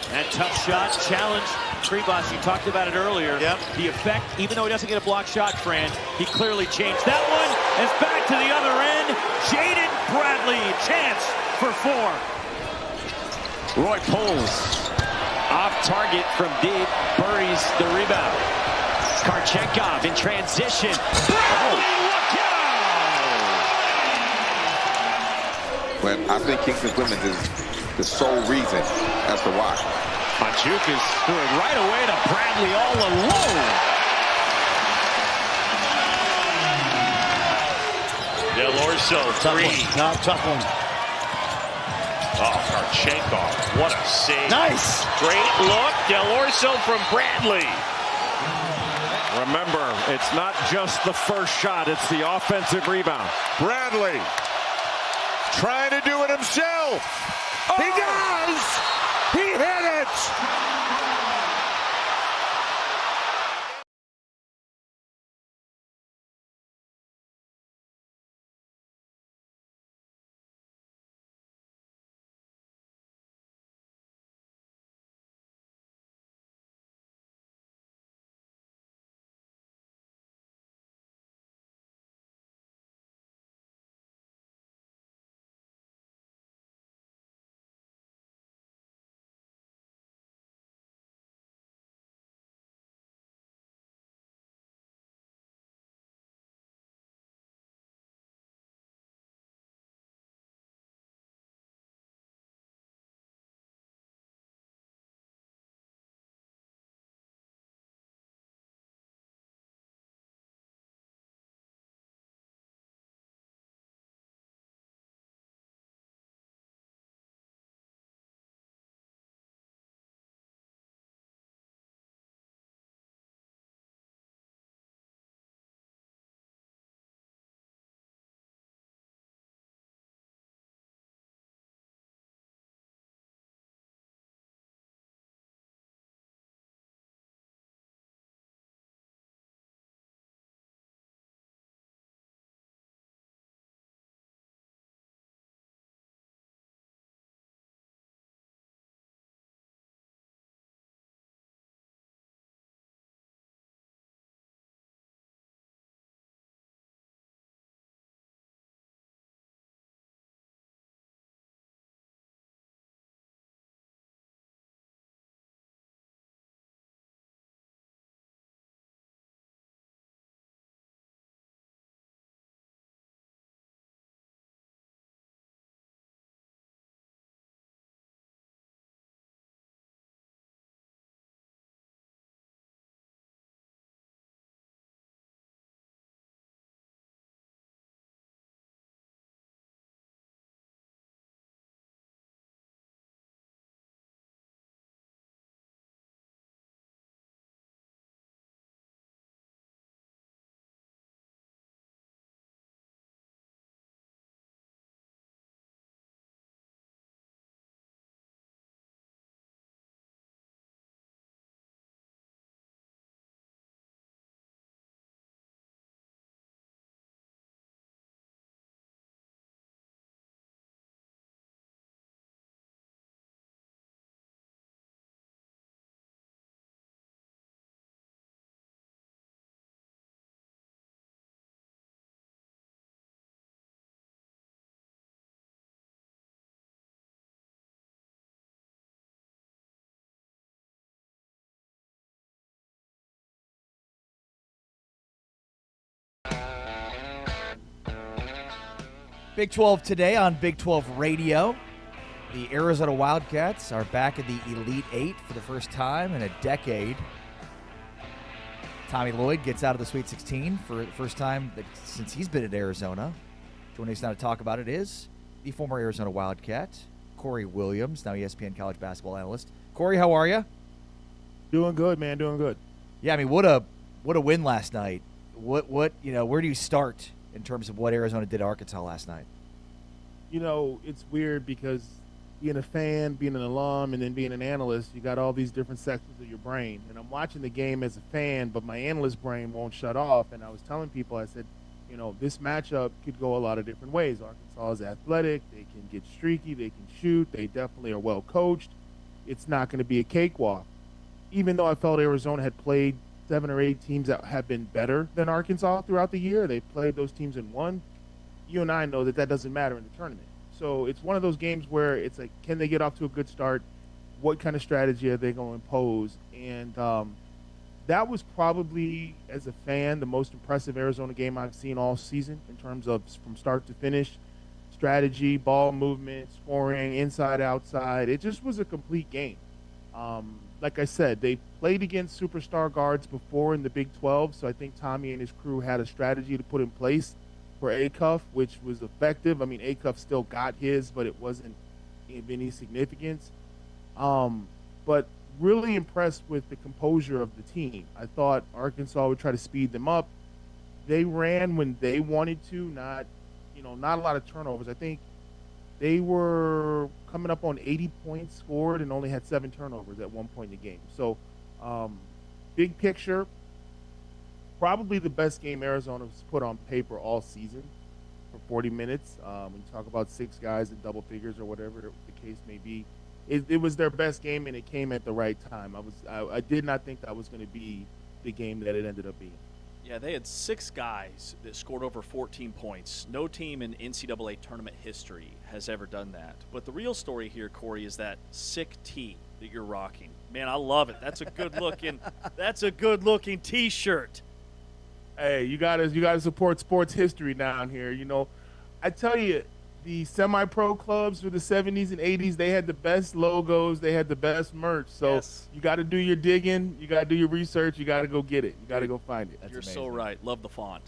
That tough shot, challenge. Kribas, you talked about it earlier. Yep. The effect, even though he doesn't get a block shot, Fran, he clearly changed that one. It's back to the other end. Jaden Bradley, chance for 4. Roy pulls off target from deep, buries the rebound. Karchenkov in transition. Bradley, look out! But I think Kingston Clemens is the sole reason as to why. Pachucas threw it right away to Bradley all alone. Del Orso, three. Tough one. Oh, Karchenkov, what a save. Nice. Great look. Del Orso from Bradley. Remember, it's not just the first shot, it's the offensive rebound. Bradley trying to do it himself. He does. He hit it. Big 12 today on Big 12 Radio. The Arizona Wildcats are back in the Elite Eight for the first time in a decade. Tommy Lloyd gets out of the Sweet 16 for the first time since he's been at Arizona. Joining us now to talk about it is the former Arizona Wildcat, Corey Williams, now ESPN college basketball analyst. Corey, how are you? Doing good, man. Doing good. Yeah, I mean, what a win last night. What where do you start in terms of what Arizona did to Arkansas last night? It's weird because being a fan, being an alum, and then being an analyst, you got all these different sections of your brain. And I'm watching the game as a fan, but my analyst brain won't shut off. And I was telling people, I said, this matchup could go a lot of different ways. Arkansas is athletic. They can get streaky. They can shoot. They definitely are well coached. It's not going to be a cakewalk. Even though I felt Arizona had played 7 or 8 teams that have been better than Arkansas throughout the year, they played those teams and won. You and I know that doesn't matter in the tournament. So it's one of those games where it's like, can they get off to a good start? What kind of strategy are they going to impose? And that was probably, as a fan, the most impressive Arizona game I've seen all season in terms of from start to finish, strategy, ball movement, scoring, inside, outside. It just was a complete game. Like I said, they played against superstar guards before in the Big 12, so I think Tommy and his crew had a strategy to put in place for Acuff, which was effective. I mean, Acuff still got his, but it wasn't of any significance. But really impressed with the composure of the team. I thought Arkansas would try to speed them up. They ran when they wanted to, not a lot of turnovers. I think they were coming up on 80 points scored and only had 7 turnovers at one point in the game. So, big picture, probably the best game Arizona's put on paper all season for 40 minutes. When you talk about 6 guys in double figures or whatever the case may be, it was their best game, and it came at the right time. I did not think that was going to be the game that it ended up being. Yeah, they had 6 guys that scored over 14 points. No team in NCAA tournament history has ever done that. But the real story here, Corey, is that sick tee that you're rocking. Man, I love it. That's a good looking T-shirt. Hey, you gotta support sports history down here. I tell you, the semi-pro clubs for the 70s and 80s, they had the best logos, they had the best merch. So yes. You got to do your digging, you got to do your research, you got to go get it, you got to go find it. You're amazing. So right. Love the font.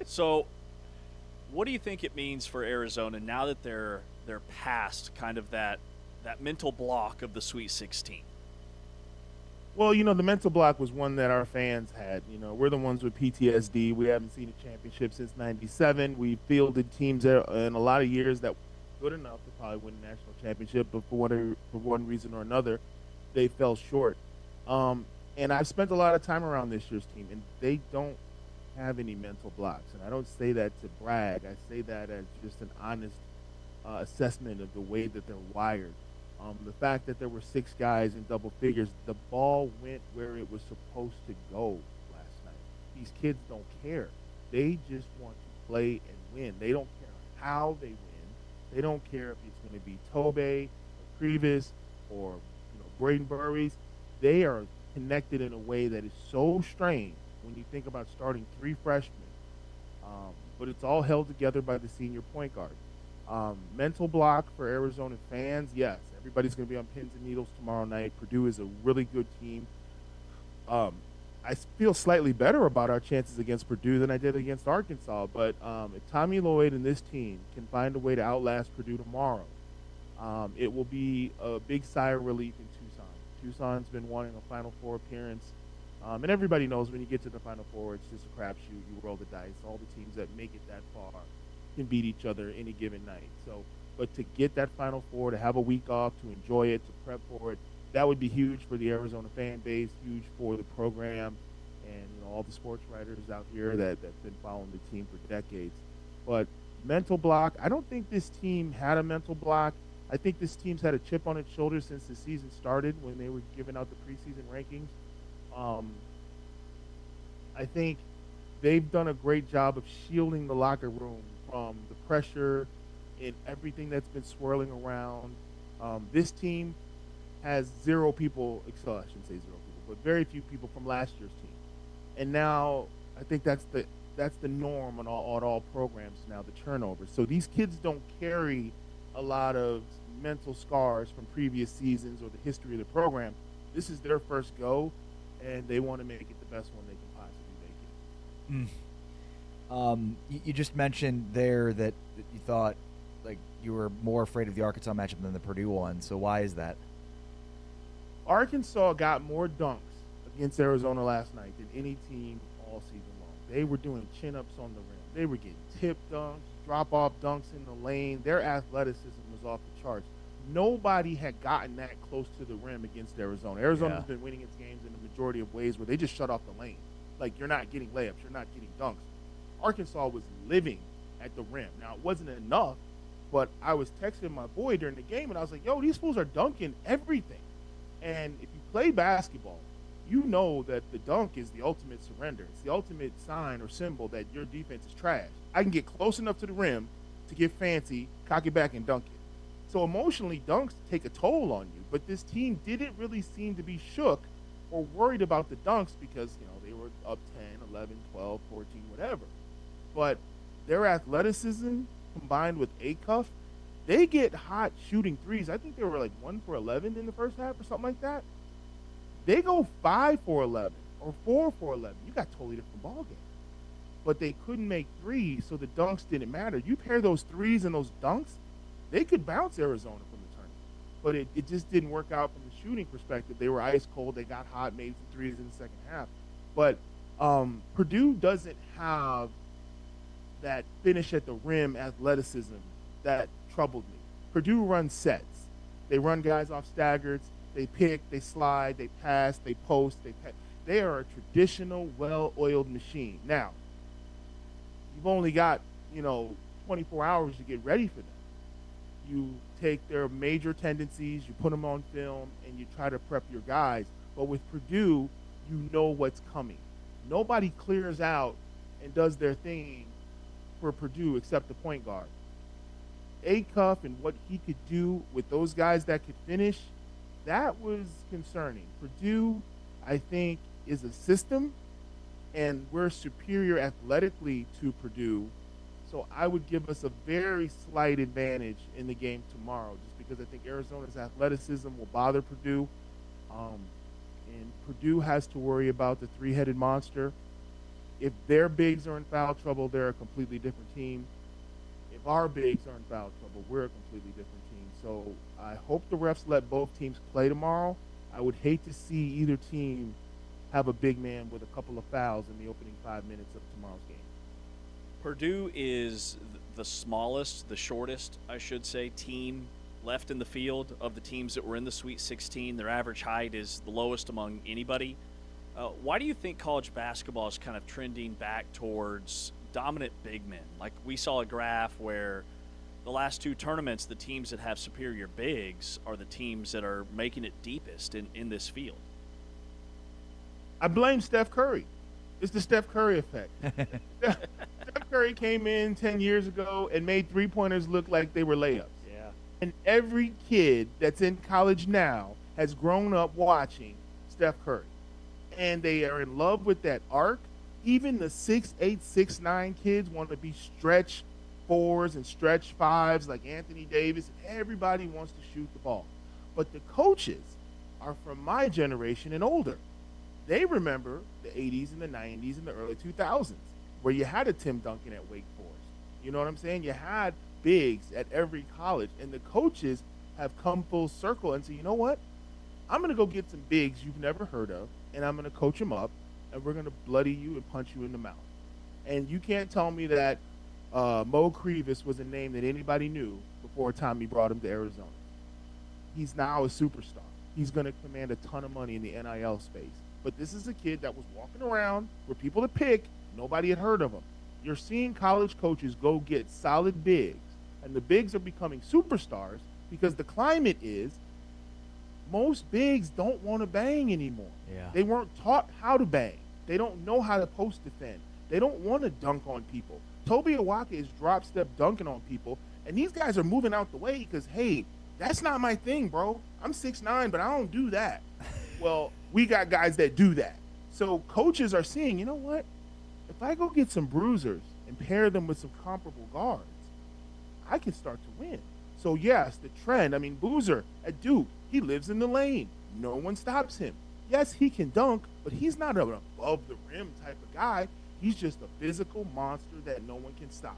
So, what do you think it means for Arizona now that they're past kind of that mental block of the Sweet 16? Well, the mental block was one that our fans had. We're the ones with PTSD. We haven't seen a championship since '97. We fielded teams in a lot of years that were good enough to probably win a national championship, but for one reason or another, they fell short. And I've spent a lot of time around this year's team, and they don't have any mental blocks. And I don't say that to brag. I say that as just an honest assessment of the way that they're wired. The fact that there were 6 guys in double figures, the ball went where it was supposed to go last night. These kids don't care. They just want to play and win. They don't care how they win. They don't care if it's going to be Tobe or Krevis or Braden Burries. They are connected in a way that is so strange when you think about starting 3 freshmen. But it's all held together by the senior point guard. Mental block for Arizona fans, yes. Everybody's going to be on pins and needles tomorrow night. Purdue is a really good team. I feel slightly better about our chances against Purdue than I did against Arkansas. But if Tommy Lloyd and this team can find a way to outlast Purdue tomorrow, it will be a big sigh of relief in Tucson. Tucson's been wanting a Final Four appearance. And everybody knows when you get to the Final Four, it's just a crapshoot. You roll the dice. All the teams that make it that far can beat each other any given night. But to get that Final Four, to have a week off, to enjoy it, to prep for it, that would be huge for the Arizona fan base, huge for the program, and all the sports writers out here that's been following the team for decades. But mental block, I don't think this team had a mental block. I think this team's had a chip on its shoulder since the season started when they were giving out the preseason rankings. I think they've done a great job of shielding the locker room from the pressure and everything that's been swirling around. This team has 0 people, I shouldn't say 0 people, but very few people from last year's team. And now I think that's that's the norm on all programs now, the turnover. So these kids don't carry a lot of mental scars from previous seasons or the history of the program. This is their first go, and they want to make it the best one they can possibly make it. You just mentioned there that you thought like you were more afraid of the Arkansas matchup than the Purdue one. So why is that? Arkansas got more dunks against Arizona last night than any team all season long. They were doing chin-ups on the rim. They were getting tip dunks, drop-off dunks in the lane. Their athleticism was off the charts. Nobody had gotten that close to the rim against Arizona. Arizona's been winning its games in the majority of ways where they just shut off the lane. Like, you're not getting layups. You're not getting dunks. Arkansas was living at the rim. Now, it wasn't enough, but I was texting my boy during the game, and I was like, yo, these fools are dunking everything. And if you play basketball, you know that the dunk is the ultimate surrender. It's the ultimate sign or symbol that your defense is trash. I can get close enough to the rim to get fancy, cock it back, and dunk it. So emotionally, dunks take a toll on you. But this team didn't really seem to be shook or worried about the dunks because, you know, they were up 10, 11, 12, 14, whatever. But their athleticism combined with Acuff, they get hot shooting threes. I think they were like 1 for 11 in the first half or something like that. They go 5 for 11 or 4 for 11. You got totally different ball game. But they couldn't make threes, so the dunks didn't matter. You pair those threes and those dunks, they could bounce Arizona from the tournament. But it just didn't work out from the shooting perspective. They were ice cold. They got hot, made some threes in the second half. But Purdue doesn't have that finish at the rim athleticism that troubled me. Purdue runs sets. They run guys off staggered. They pick, they slide, they pass, they post, they are a traditional, well-oiled machine. Now, you've only got, 24 hours to get ready for them. You take their major tendencies, you put them on film, and you try to prep your guys. But with Purdue, you know what's coming. Nobody clears out and does their thing for Purdue except the point guard. Acuff and what he could do with those guys that could finish, that was concerning. Purdue, I think, is a system, and we're superior athletically to Purdue. So I would give us a very slight advantage in the game tomorrow, just because I think Arizona's athleticism will bother Purdue. And Purdue has to worry about the three-headed monster. If their bigs are in foul trouble, they're a completely different team. If our bigs are in foul trouble, we're a completely different team. So I hope the refs let both teams play tomorrow. I would hate to see either team have a big man with a couple of fouls in the opening 5 minutes of tomorrow's game. Purdue is the smallest, the shortest, I should say, team left in the field of the teams that were in the Sweet 16. Their average height is the lowest among anybody. Why do you think college basketball is kind of trending back towards dominant big men? Like, we saw a graph where the last two tournaments, the teams that have superior bigs are the teams that are making it deepest in this field. I blame Steph Curry. It's the Steph Curry effect. Steph Curry came in 10 years ago and made three-pointers look like they were layups. Yeah. And every kid that's in college now has grown up watching Steph Curry. And they are in love with that arc. Even the 6'8", 6'9" kids want to be stretch fours and stretch fives like Anthony Davis. Everybody wants to shoot the ball. But the coaches are from my generation and older. They remember the 80s and the 90s and the early 2000s where you had a Tim Duncan at Wake Forest. You know what I'm saying? You had bigs at every college. And the coaches have come full circle and say, you know what? I'm going to go get some bigs you've never heard of, and I'm going to coach them up, and we're going to bloody you and punch you in the mouth. And you can't tell me that Mo Crevis was a name that anybody knew before Tommy brought him to Arizona. He's now a superstar. He's going to command a ton of money in the NIL space. But this is a kid that was walking around for people to pick. Nobody had heard of him. You're seeing college coaches go get solid bigs, and the bigs are becoming superstars because the climate is most bigs don't want to bang anymore. Yeah. They weren't taught how to bang. They don't know how to post defend. They don't want to dunk on people. Toby Awaka is drop step dunking on people, and these guys are moving out the way because, hey, that's not my thing, bro. I'm 6'9", but I don't do that. Well, we got guys that do that. So coaches are seeing, you know what? if I go get some bruisers and pair them with some comparable guards, I can start to win. So, yes, the trend, I mean, Boozer at Duke, he lives in the lane. No one stops him. Yes, he can dunk, but he's not an above-the-rim type of guy. He's just a physical monster that no one can stop.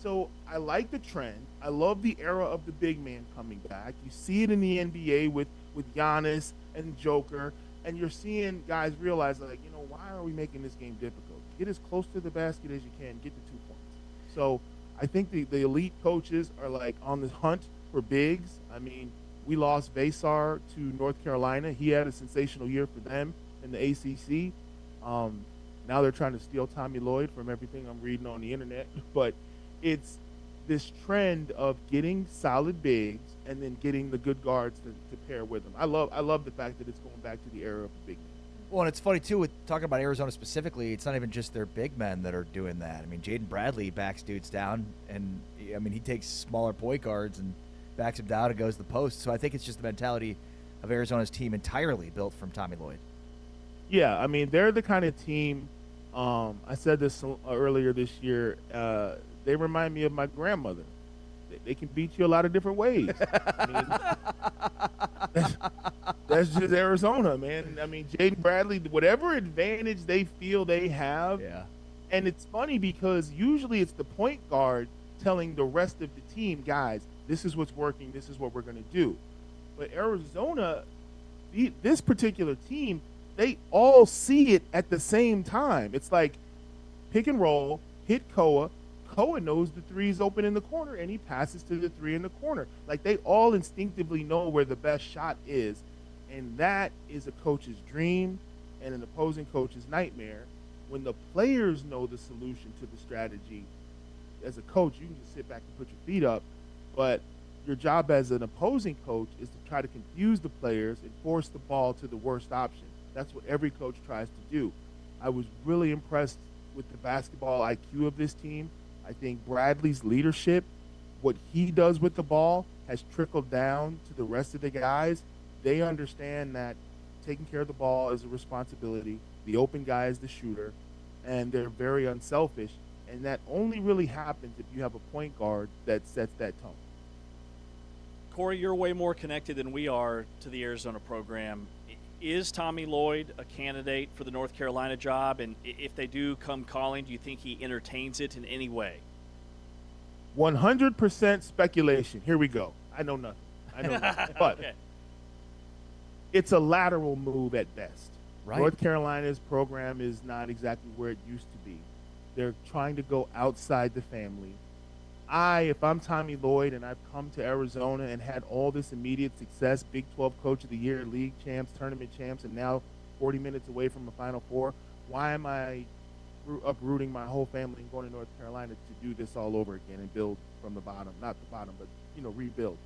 So I like the trend. I love the era of the big man coming back. You see it in the NBA with Giannis and Joker, and you're seeing guys realize, like, you know, why are we making this game difficult? Get as close to the basket as you can, get the 2 points. So I think the elite coaches are, like, on the hunt for bigs. I mean, we lost Vasar to North Carolina. He had a sensational year for them in the ACC. Now they're trying to steal Tommy Lloyd from everything I'm reading on the internet. But it's this trend of getting solid bigs and then getting the good guards to pair with them. I love the fact that it's going back to the era of the big men. Well, and it's funny, too, with talking about Arizona specifically, it's not even just their big men that are doing that. I mean, Jaden Bradley backs dudes down, and, I mean, he takes smaller point guards and backs him down and goes to the post. So I think it's just the mentality of Arizona's team entirely built from Tommy Lloyd. Yeah, I mean, they're the kind of team, I said this earlier this year, they remind me of my grandmother. They can beat you a lot of different ways. I mean, that's just Arizona, man. I mean, Jaden Bradley, whatever advantage they feel they have. Yeah. And it's funny because usually it's the point guard telling the rest of the team, guys, this is what's working, this is what we're going to do. But Arizona, this particular team, they all see it at the same time. It's like pick and roll, hit Koa. Koa knows the three is open in the corner, and he passes to the three in the corner. Like, they all instinctively know where the best shot is, and that is a coach's dream and an opposing coach's nightmare. When the players know the solution to the strategy, as a coach, you can just sit back and put your feet up, but your job as an opposing coach is to try to confuse the players and force the ball to the worst option. That's what every coach tries to do. I was really impressed with the basketball IQ of this team. I think Bradley's leadership, what he does with the ball, has trickled down to the rest of the guys. They understand that taking care of the ball is a responsibility. The open guy is the shooter, and they're very unselfish. And that only really happens if you have a point guard that sets that tone. Corey, you're way more connected than we are to the Arizona program. Is Tommy Lloyd a candidate for the North Carolina job? And if they do come calling, do you think he entertains it in any way? 100% speculation. Here we go. I know nothing. But okay. It's a lateral move at best. Right. North Carolina's program is not exactly where it used to be. They're trying to go outside the family. If I'm Tommy Lloyd and I've come to Arizona and had all this immediate success, Big 12 Coach of the Year, league champs, tournament champs, and now 40 minutes away from a Final Four, why am I uprooting my whole family and going to North Carolina to do this all over again and build from the bottom? Not the bottom, but, rebuild.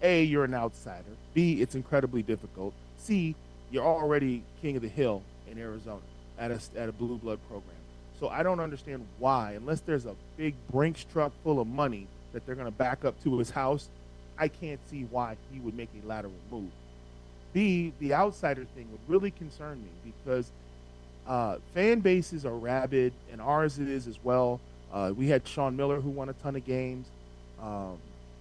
A, you're an outsider. B, it's incredibly difficult. C, you're already king of the hill in Arizona at a blue blood program. So I don't understand why, unless there's a big Brinks truck full of money that they're going to back up to his house, I can't see why he would make a lateral move. B, the outsider thing would really concern me because fan bases are rabid, and ours is as well. We had Sean Miller, who won a ton of games.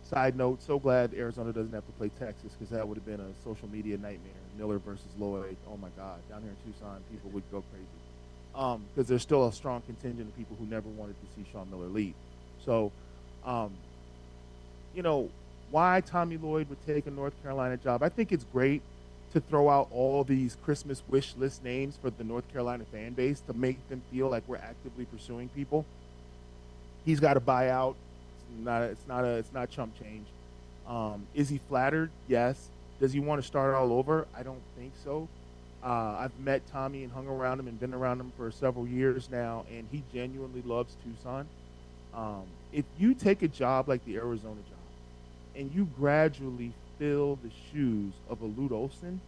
Side note, so glad Arizona doesn't have to play Texas because that would have been a social media nightmare. Miller versus Lloyd. Oh, my God. Down here in Tucson, people would go crazy. Because there's still a strong contingent of people who never wanted to see Sean Miller leave. So, why Tommy Lloyd would take a North Carolina job, I think it's great to throw out all these Christmas wish list names for the North Carolina fan base to make them feel like we're actively pursuing people. He's got to buy out. It's not chump change. Is he flattered? Yes. Does he want to start all over? I don't think so. I've met Tommy and hung around him and been around him for several years now, and he genuinely loves Tucson. If you take a job like the Arizona job and you gradually fill the shoes of a Lute Olson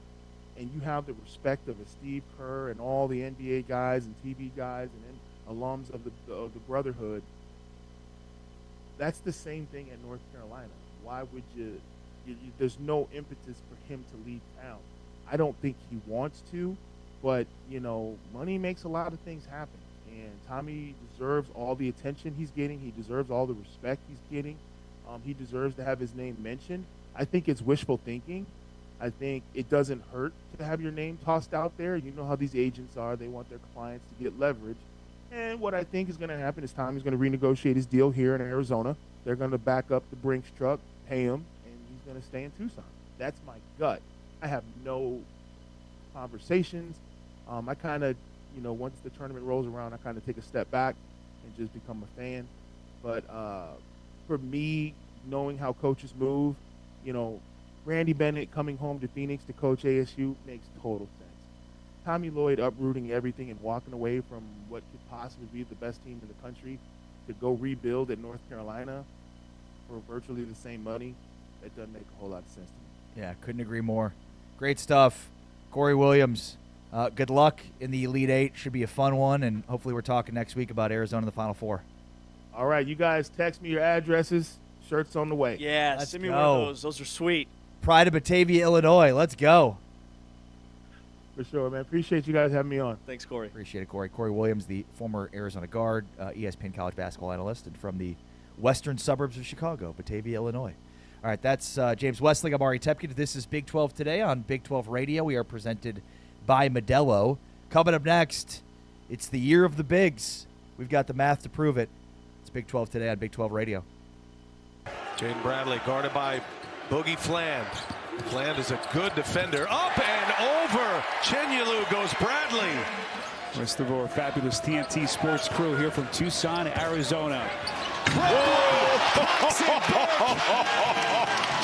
and you have the respect of a Steve Kerr and all the NBA guys and TV guys and alums of the Brotherhood, that's the same thing at North Carolina. Why would you there's no impetus for him to leave town. I don't think he wants to, but, money makes a lot of things happen. And Tommy deserves all the attention he's getting. He deserves all the respect he's getting. He deserves to have his name mentioned. I think it's wishful thinking. I think it doesn't hurt to have your name tossed out there. You know how these agents are. They want their clients to get leverage. And what I think is going to happen is Tommy's going to renegotiate his deal here in Arizona. They're going to back up the Brinks truck, pay him, and he's going to stay in Tucson. That's my gut. I have no conversations. I kind of, once the tournament rolls around, I kind of take a step back and just become a fan. But for me, knowing how coaches move, Randy Bennett coming home to Phoenix to coach ASU makes total sense. Tommy Lloyd uprooting everything and walking away from what could possibly be the best team in the country to go rebuild at North Carolina for virtually the same money, that doesn't make a whole lot of sense to me. Yeah, couldn't agree more. Great stuff. Corey Williams, good luck in the Elite Eight. Should be a fun one, and hopefully we're talking next week about Arizona in the Final Four. All right, you guys text me your addresses. Shirts on the way. Yeah, Let's send me go. one of those. Those are sweet. Pride of Batavia, Illinois. Let's go. For sure, man. Appreciate you guys having me on. Thanks, Corey. Appreciate it, Corey. Corey Williams, the former Arizona guard, ESPN college basketball analyst, and from the western suburbs of Chicago, Batavia, Illinois. All right, that's James Westling. I'm Ari Tepke. This is Big 12 Today on Big 12 Radio. We are presented by Modelo. Coming up next, it's the year of the bigs. We've got the math to prove it. It's Big 12 Today on Big 12 Radio. Jaden Bradley guarded by Boogie Fland. Fland is a good defender. Up and over. Chenyelu goes Bradley. Rest of our fabulous TNT sports crew here from Tucson, Arizona.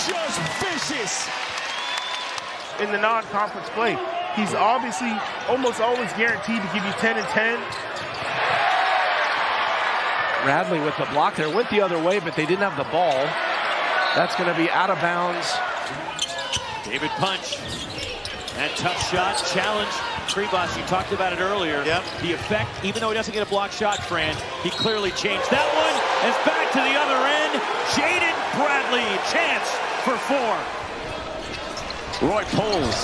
Just vicious. In the non-conference play, he's obviously almost always guaranteed to give you 10 and 10. Bradley with the block there. Went the other way, but they didn't have the ball. That's going to be out of bounds. David Punch. That tough shot, challenge. Kribas, you talked about it earlier. Yep. The effect, even though he doesn't get a block shot, Fran, he clearly changed that one. It's back to the other end. Jaden Bradley, chance for 4. Roy pulls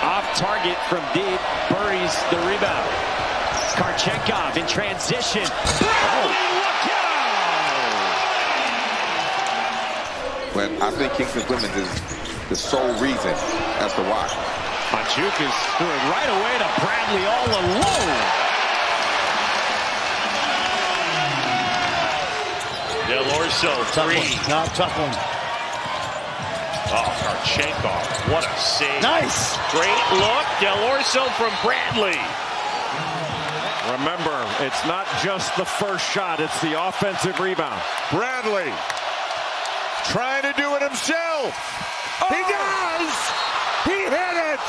off target from deep, buries the rebound. Karchenkov in transition. Bradley, look out! But I think Kingston Clemens is the sole reason as to why. Machukas threw it right away to Bradley all alone. Del Orso, three. Tough one. Oh, Karchenkov, what a save. Nice. Great look. Del Orso from Bradley. Remember, it's not just the first shot, it's the offensive rebound. Bradley trying to do it himself. He does. He hit it.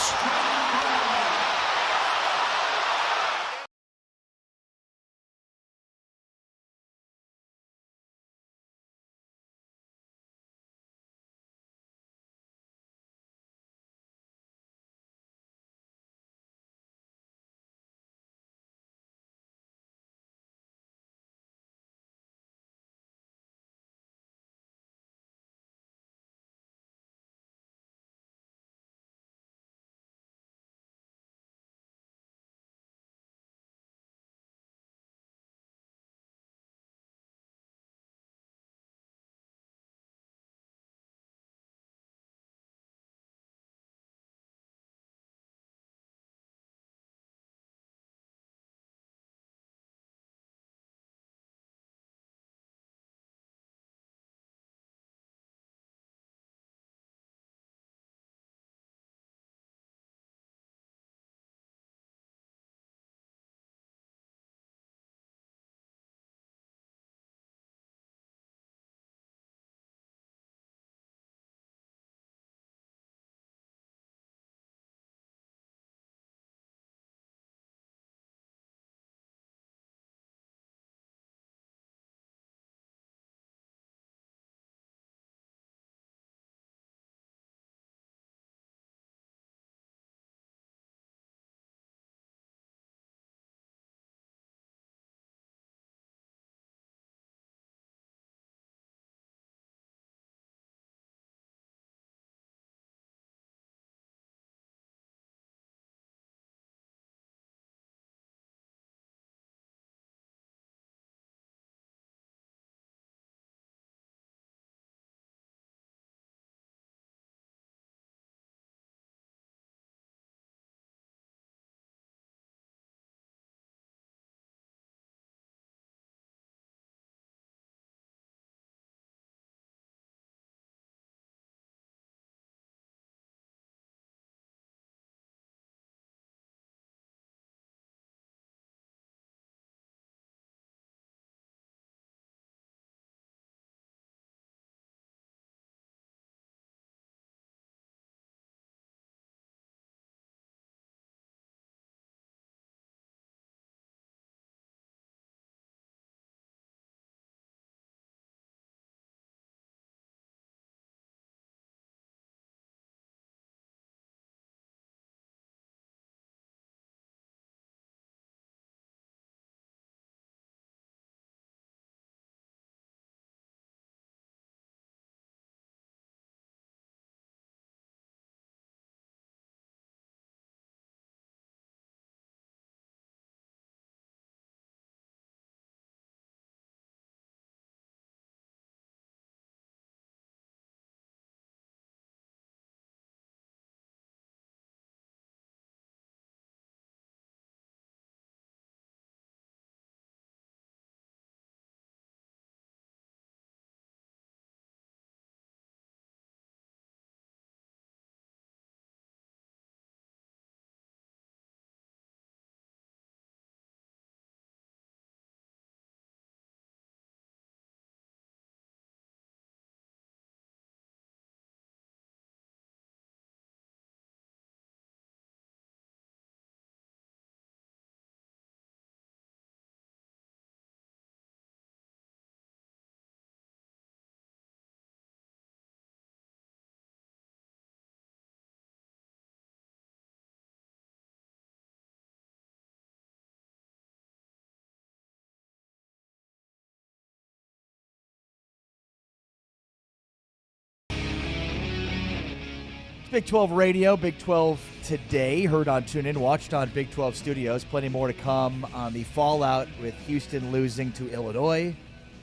Big 12 Radio, Big 12 Today, heard on TuneIn, watched on Big 12 Studios. Plenty more to come on the fallout with Houston losing to Illinois,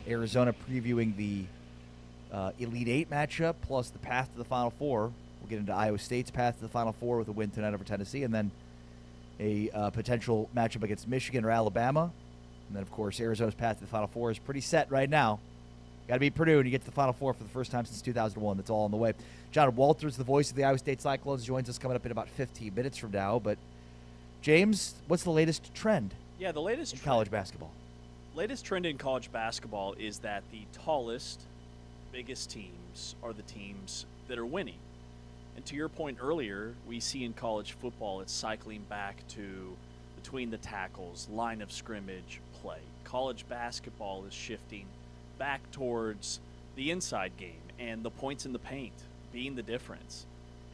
Arizona previewing the Elite Eight matchup, plus the path to the Final Four. We'll get into Iowa State's path to the Final Four with a win tonight over Tennessee, and then a potential matchup against Michigan or Alabama. And then, of course, Arizona's path to the Final Four is pretty set right now. Got to beat Purdue, and you get to the Final Four for the first time since 2001. That's all on the way. John Walters, the voice of the Iowa State Cyclones, joins us coming up in about 15 minutes from now. But, James, what's the latest trend the latest in college basketball? Latest trend in college basketball is that the tallest, biggest teams are the teams that are winning. And to your point earlier, we see in college football it's cycling back to between the tackles, line of scrimmage play. College basketball is shifting back towards the inside game and the points in the paint being the difference.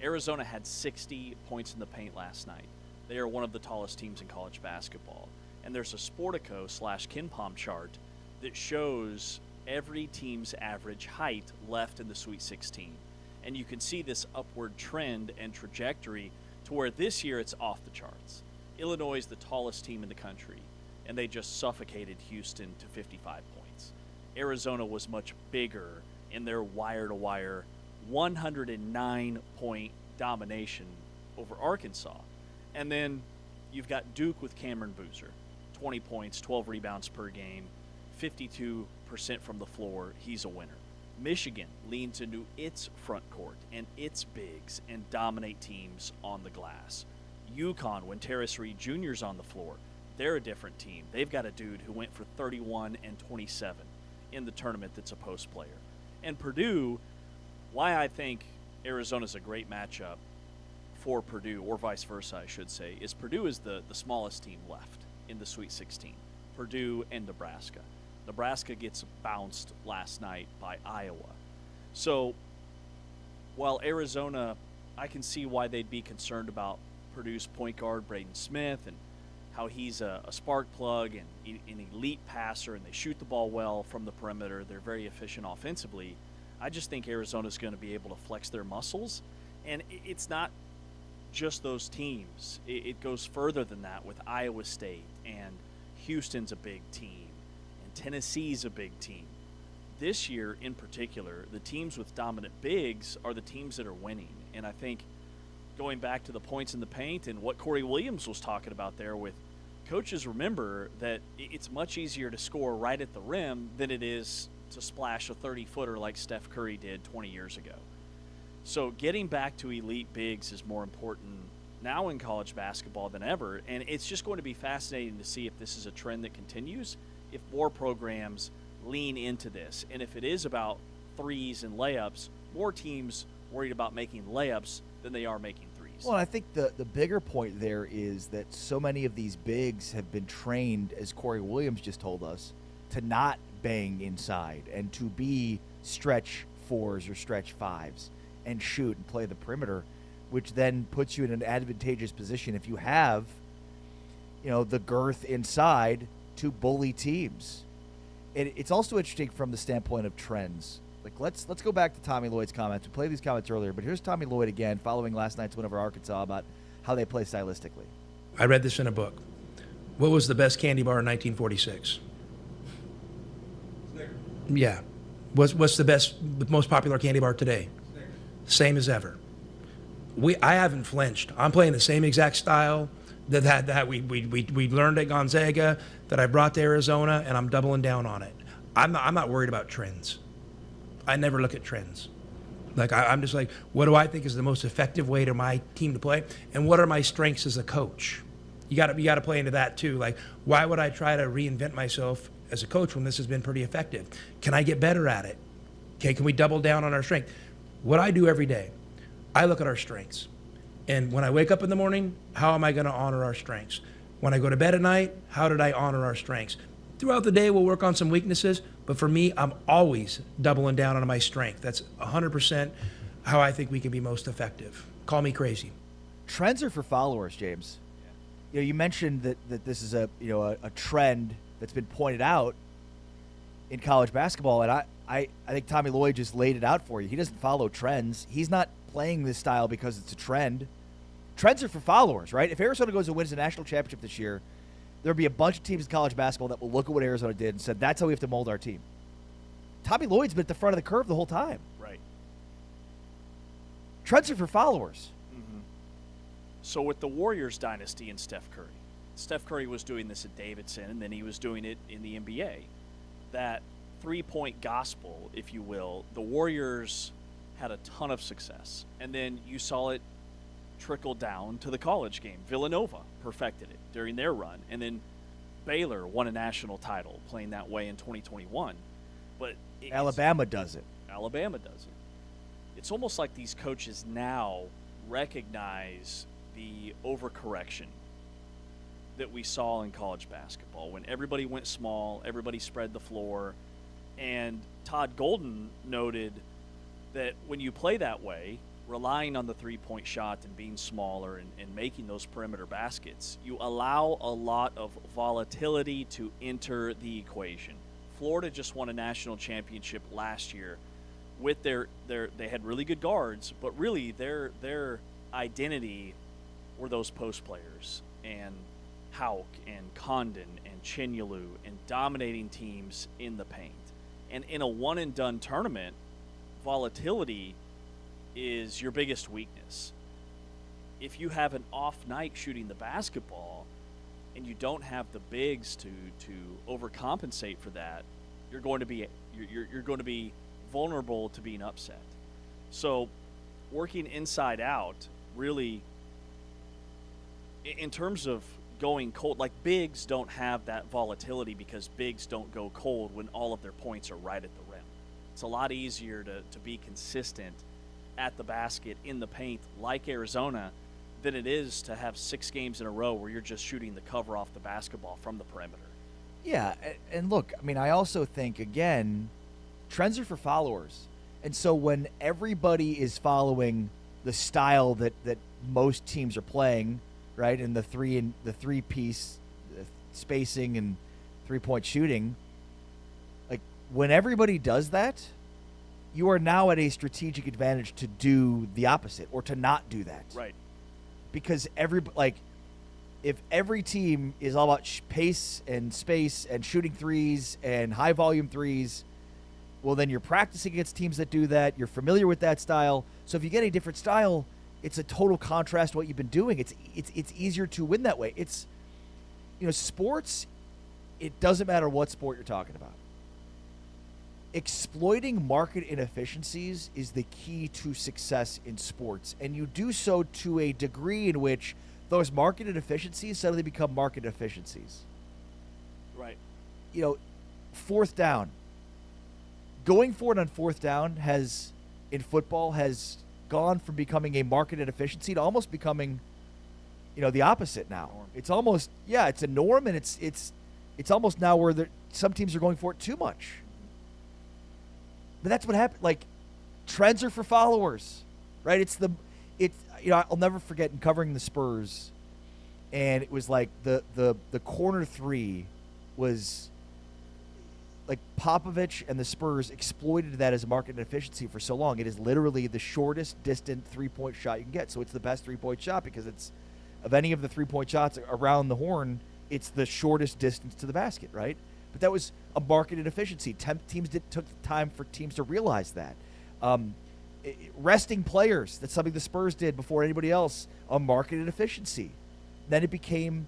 Arizona had 60 points in the paint last night. They are one of the tallest teams in college basketball. And there's a Sportico/KenPom chart that shows every team's average height left in the Sweet 16. And you can see this upward trend and trajectory to where this year it's off the charts. Illinois is the tallest team in the country, and they just suffocated Houston to 55 points. Arizona was much bigger in their wire-to-wire 109-point domination over Arkansas. And then you've got Duke with Cameron Boozer, 20 points, 12 rebounds per game, 52% from the floor. He's a winner. Michigan leans into its front court and its bigs and dominate teams on the glass. UConn, when Terrace Reed Jr.'s on the floor, they're a different team. They've got a dude who went for 31 and 27 in the tournament that's a post player. And Purdue, why I think Arizona's a great matchup for Purdue, or vice versa, I should say, is Purdue is the smallest team left in the Sweet 16. Purdue and Nebraska. Nebraska gets bounced last night by Iowa. So while Arizona, I can see why they'd be concerned about Purdue's point guard, Braden Smith, and how he's a spark plug and an elite passer, and they shoot the ball well from the perimeter. They're very efficient offensively. I just think Arizona's going to be able to flex their muscles. And it's not just those teams. It goes further than that with Iowa State, and Houston's a big team, and Tennessee's a big team. This year in particular, the teams with dominant bigs are the teams that are winning. And I think going back to the points in the paint and what Corey Williams was talking about there with coaches, remember that it's much easier to score right at the rim than it is to splash a 30-footer like Steph Curry did 20 years ago. So getting back to elite bigs is more important now in college basketball than ever, and it's just going to be fascinating to see if this is a trend that continues, if more programs lean into this. And if it is about threes and layups, more teams worried about making layups than they are making threes. Well, I think the bigger point there is that so many of these bigs have been trained, as Corey Williams just told us, to not bang inside and to be stretch fours or stretch fives and shoot and play the perimeter, which then puts you in an advantageous position if you have, the girth inside to bully teams. It's also interesting from the standpoint of trends. Like let's go back to Tommy Lloyd's comments. We played these comments earlier, but here's Tommy Lloyd again following last night's win over Arkansas about how they play stylistically. I read this in a book. What was the best candy bar in 1946? Snickers. Yeah. What's the most popular candy bar today? Snickers. Same as ever. I haven't flinched. I'm playing the same exact style that we learned at Gonzaga, that I brought to Arizona, and I'm doubling down on it. I'm not worried about trends. I never look at trends. I'm just like, what do I think is the most effective way to my team to play, and what are my strengths as a coach? You got to play into that too. Like, why would I try to reinvent myself as a coach when this has been pretty effective? Can I get better at it? Okay, can we double down on our strength? What I do every day, I look at our strengths. And when I wake up in the morning, how am I going to honor our strengths? When I go to bed at night, how did I honor our strengths? Throughout the day, we'll work on some weaknesses, but for me, I'm always doubling down on my strength. That's 100% how I think we can be most effective. Call me crazy. Trends are for followers, James. You mentioned that this is a trend that's been pointed out in college basketball, and I think Tommy Lloyd just laid it out for you. He doesn't follow trends. He's not playing this style because it's a trend. Trends are for followers, right? If Arizona goes and wins the national championship this year, there'll be a bunch of teams in college basketball that will look at what Arizona did and said, that's how we have to mold our team. Tommy Lloyd's been at the front of the curve the whole time. Right. Trends are for followers. Mm-hmm. So with the Warriors dynasty and Steph Curry was doing this at Davidson, and then he was doing it in the NBA. That three-point gospel, if you will, the Warriors had a ton of success. And then you saw it trickle down to the college game. Villanova perfected it during their run. And then Baylor won a national title playing that way in 2021. But Alabama does it. Alabama does it. It's almost like these coaches now recognize the overcorrection that we saw in college basketball when everybody went small, everybody spread the floor. And Todd Golden noted that when you play that way, relying on the three-point shot and being smaller and making those perimeter baskets, you allow a lot of volatility to enter the equation. Florida just won a national championship last year with they had really good guards, but really their identity were those post players, and Hauk and Condon and Chinyelu and dominating teams in the paint. And in a one-and-done tournament, volatility is your biggest weakness. If you have an off night shooting the basketball and you don't have the bigs to overcompensate for that, you're going to be vulnerable to being upset. So working inside out, really, in terms of going cold, like bigs don't have that volatility because bigs don't go cold when all of their points are right at the rim. It's a lot easier to be consistent at the basket in the paint like Arizona than it is to have 6 games in a row where you're just shooting the cover off the basketball from the perimeter. Yeah, and look, I mean, I also think, again, trends are for followers. And so when everybody is following the style that most teams are playing, right, and the three-piece spacing and three-point shooting, like when everybody does that, you are now at a strategic advantage to do the opposite or to not do that. Right. Because if every team is all about pace and space and shooting threes and high volume threes, well, then you're practicing against teams that do that. You're familiar with that style. So if you get a different style, it's a total contrast to what you've been doing. It's easier to win that way. It's, sports, it doesn't matter what sport you're talking about. Exploiting market inefficiencies is the key to success in sports. And you do so to a degree in which those market inefficiencies suddenly become market efficiencies. Right. Fourth down. Going for it on fourth down in football has gone from becoming a market inefficiency to almost becoming, the opposite now. It's almost, it's a norm, and it's almost now where some teams are going for it too much. But that's what happened. Like, trends are for followers, right? I'll never forget in covering the Spurs, and it was like the corner three was like Popovich and the Spurs exploited that as a market inefficiency for so long. It is literally the shortest distant three-point shot you can get. So it's the best three-point shot because it's, of any of the three-point shots around the horn, it's the shortest distance to the basket, right? But that was a market inefficiency. Teams took the time for teams to realize that. Resting players, that's something the Spurs did before anybody else, a market inefficiency. Then it became,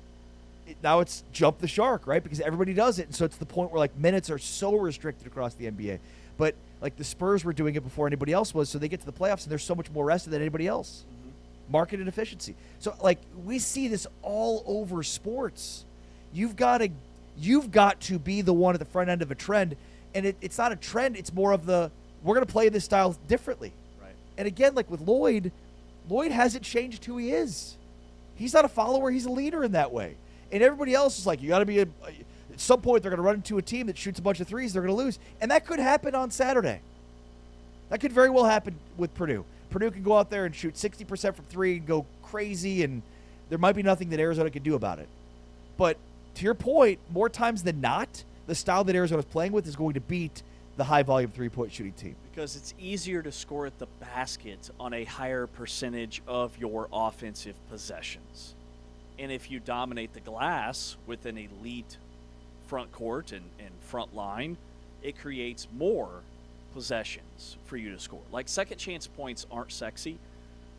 now it's jump the shark, right? Because everybody does it. And so it's the point where like minutes are so restricted across the NBA. But like the Spurs were doing it before anybody else was, so they get to the playoffs and they're so much more rested than anybody else. Mm-hmm. Market inefficiency. So like we see this all over sports. You've got to be the one at the front end of a trend, and it's not a trend. It's more of we're going to play this style differently. Right. And again, like with Lloyd hasn't changed who he is. He's not a follower. He's a leader in that way. And everybody else is like, you got to be at some point they're going to run into a team that shoots a bunch of threes. They're going to lose, and that could happen on Saturday. That could very well happen with Purdue. Purdue can go out there and shoot 60% from three and go crazy, and there might be nothing that Arizona can do about it. But to your point, more times than not, the style that Arizona's playing with is going to beat the high-volume three-point shooting team? Because it's easier to score at the basket on a higher percentage of your offensive possessions. And if you dominate the glass with an elite front court and front line, it creates more possessions for you to score. Like, second chance points aren't sexy,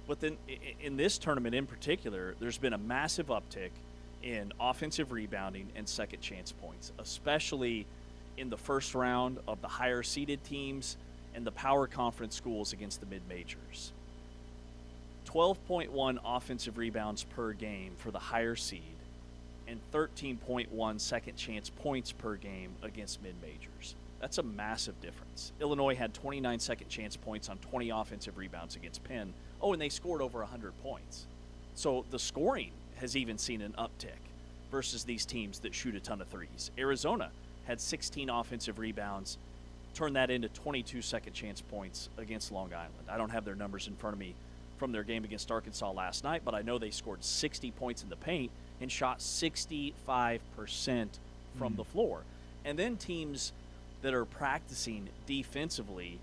but then in this tournament in particular, there's been a massive uptick in offensive rebounding and second chance points, especially in the first round of the higher seeded teams and the power conference schools against the mid-majors. 12.1 offensive rebounds per game for the higher seed and 13.1 second chance points per game against mid-majors. That's a massive difference. Illinois had 29 second chance points on 20 offensive rebounds against Penn. Oh, and they scored over 100 points. So the scoring has even seen an uptick versus these teams that shoot a ton of threes. Arizona had 16 offensive rebounds, turned that into 22 second chance points against Long Island. I don't have their numbers in front of me from their game against Arkansas last night, but I know they scored 60 points in the paint and shot 65% from the floor. And then teams that are practicing defensively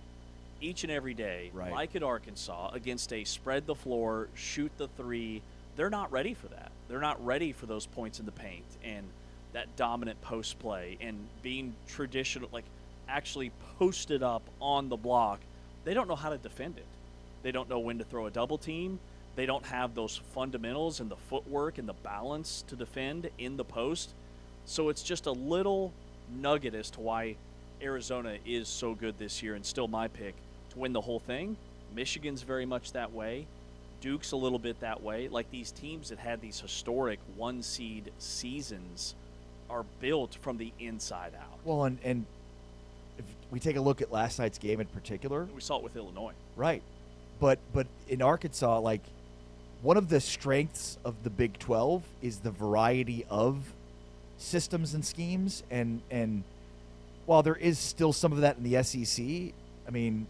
each and every day, like at Arkansas, against a spread the floor, shoot the three, they're not ready for that. They're not ready for those points in the paint and that dominant post play and being traditional, like actually posted up on the block. They don't know how to defend it. They don't know when to throw a double team. They don't have those fundamentals and the footwork and the balance to defend in the post. So it's just a little nugget as to why Arizona is so good this year and still my pick to win the whole thing. Michigan's very much that way. Duke's a little bit that way. Like, these teams that had these historic one-seed seasons are built from the inside out. Well, and if we take a look at last night's game in particular. We saw it with Illinois. Right. But in Arkansas, like, one of the strengths of the Big 12 is the variety of systems and schemes. And while there is still some of that in the SEC, I mean,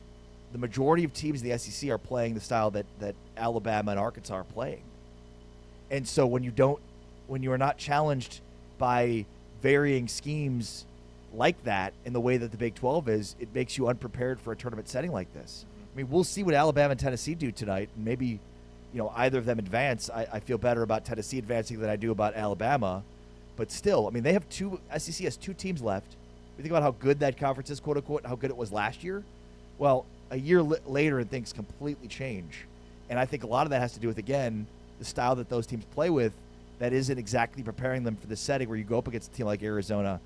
the majority of teams in the SEC are playing the style that Alabama and Arkansas are playing. And so when you are not challenged by varying schemes like that in the way that the Big 12 is, it makes you unprepared for a tournament setting like this. I mean, we'll see what Alabama and Tennessee do tonight, and maybe, either of them advance. I feel better about Tennessee advancing than I do about Alabama, but still, I mean, they have SEC has two teams left. We think about how good that conference is, quote unquote, and how good it was last year. Well, a year later, and things completely change, and I think a lot of that has to do with, again, the style that those teams play with. That isn't exactly preparing them for the setting where you go up against a team like Arizona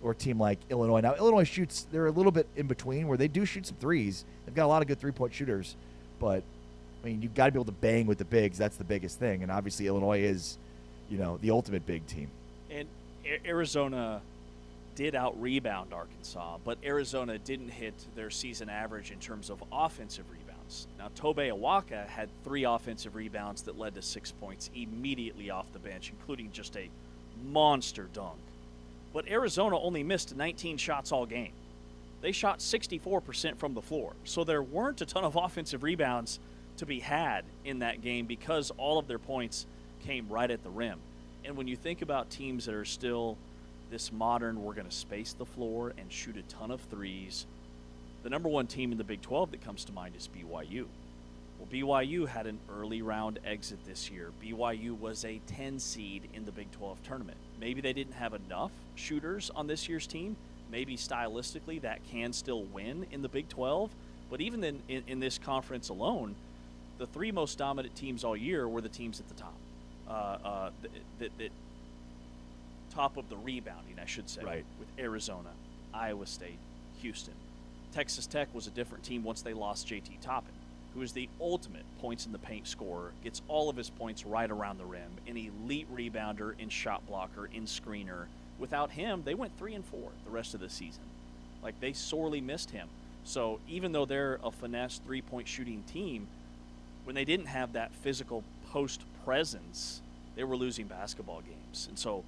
or a team like Illinois. Now, Illinois shoots, they're a little bit in between where they do shoot some threes. They've got a lot of good three-point shooters, but, I mean, you've got to be able to bang with the bigs. That's the biggest thing, and obviously Illinois is, the ultimate big team. And Arizona did out-rebound Arkansas, but Arizona didn't hit their season average in terms of offensive rebounds. Now, Tobe Awaka had 3 offensive rebounds that led to 6 points immediately off the bench, including just a monster dunk. But Arizona only missed 19 shots all game. They shot 64% from the floor. So there weren't a ton of offensive rebounds to be had in that game because all of their points came right at the rim. And when you think about teams that are still this modern, we're going to space the floor and shoot a ton of threes, the number one team in the Big 12 that comes to mind is BYU. Well, BYU had an early round exit this year. BYU was a 10 seed in the Big 12 tournament. Maybe they didn't have enough shooters on this year's team. Maybe stylistically that can still win in the Big 12. But even in this conference alone, the 3 most dominant teams all year were the teams at the top. Top of the rebounding, I should say, right, with Arizona, Iowa State, Houston. Texas Tech was a different team once they lost J.T. Toppin, who is the ultimate points in the paint scorer, gets all of his points right around the rim, an elite rebounder and shot blocker and screener. Without him, they went 3-4 the rest of the season. Like, they sorely missed him. So even though they're a finesse three-point shooting team, when they didn't have that physical post presence, they were losing basketball games. And so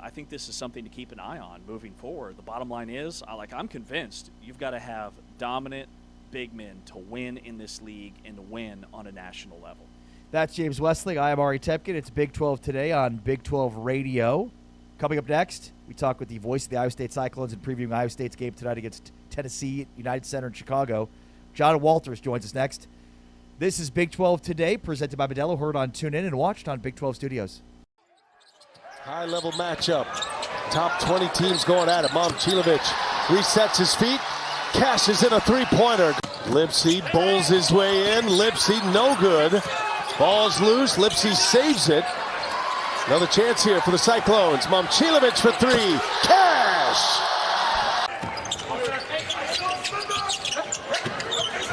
I think this is something to keep an eye on moving forward. The bottom line is, I'm convinced you've got to have dominant big men to win in this league and to win on a national level. That's James Westling. I am Ari Tepkin. It's Big 12 today on Big 12 Radio. Coming up next, we talk with the voice of the Iowa State Cyclones and previewing Iowa State's game tonight against Tennessee United Center in Chicago. John Walters joins us next. This is Big 12 Today, presented by Modelo, heard on TuneIn and watched on Big 12 Studios. High-level matchup. Top 20 teams going at it. Momcilovic resets his feet, cashes in a three-pointer. Lipsy bowls his way in. Lipsy no good. Ball's loose. Lipsy saves it. Another chance here for the Cyclones. Momcilovic for three. Cash!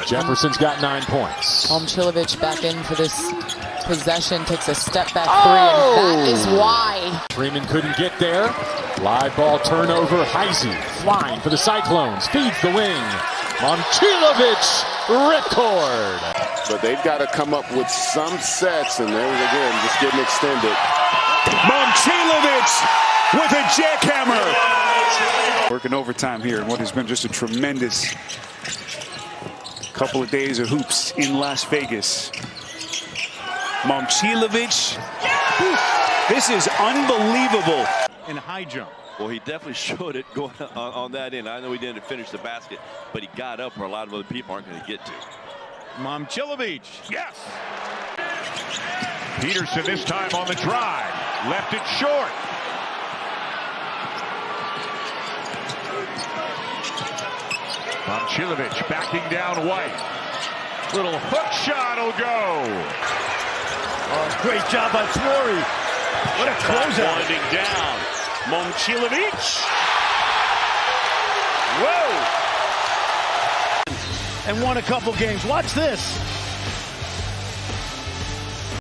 Jefferson's got 9 points. Momcilovic back in for this possession, takes a step back three, and that is why. Freeman couldn't get there. Live ball turnover. Heisey flying for the Cyclones. Feeds the wing. Momcilovic ripcord. But they've got to come up with some sets, and there again, just getting extended. Momcilovic with a jackhammer. Working overtime here in what has been just a tremendous couple of days of hoops in Las Vegas. Momcilovic, this is unbelievable. And high jump. Well, he definitely showed it going on that end. I know he didn't finish the basket, but he got up where a lot of other people aren't going to get to. Momcilovic, yes. Peterson this time on the drive. Left it short. Momcilovic backing down White. Little hook shot will go. Oh, great job by Flory. What a closeout. Winding down. Momcilovic. Whoa. And won a couple games. Watch this.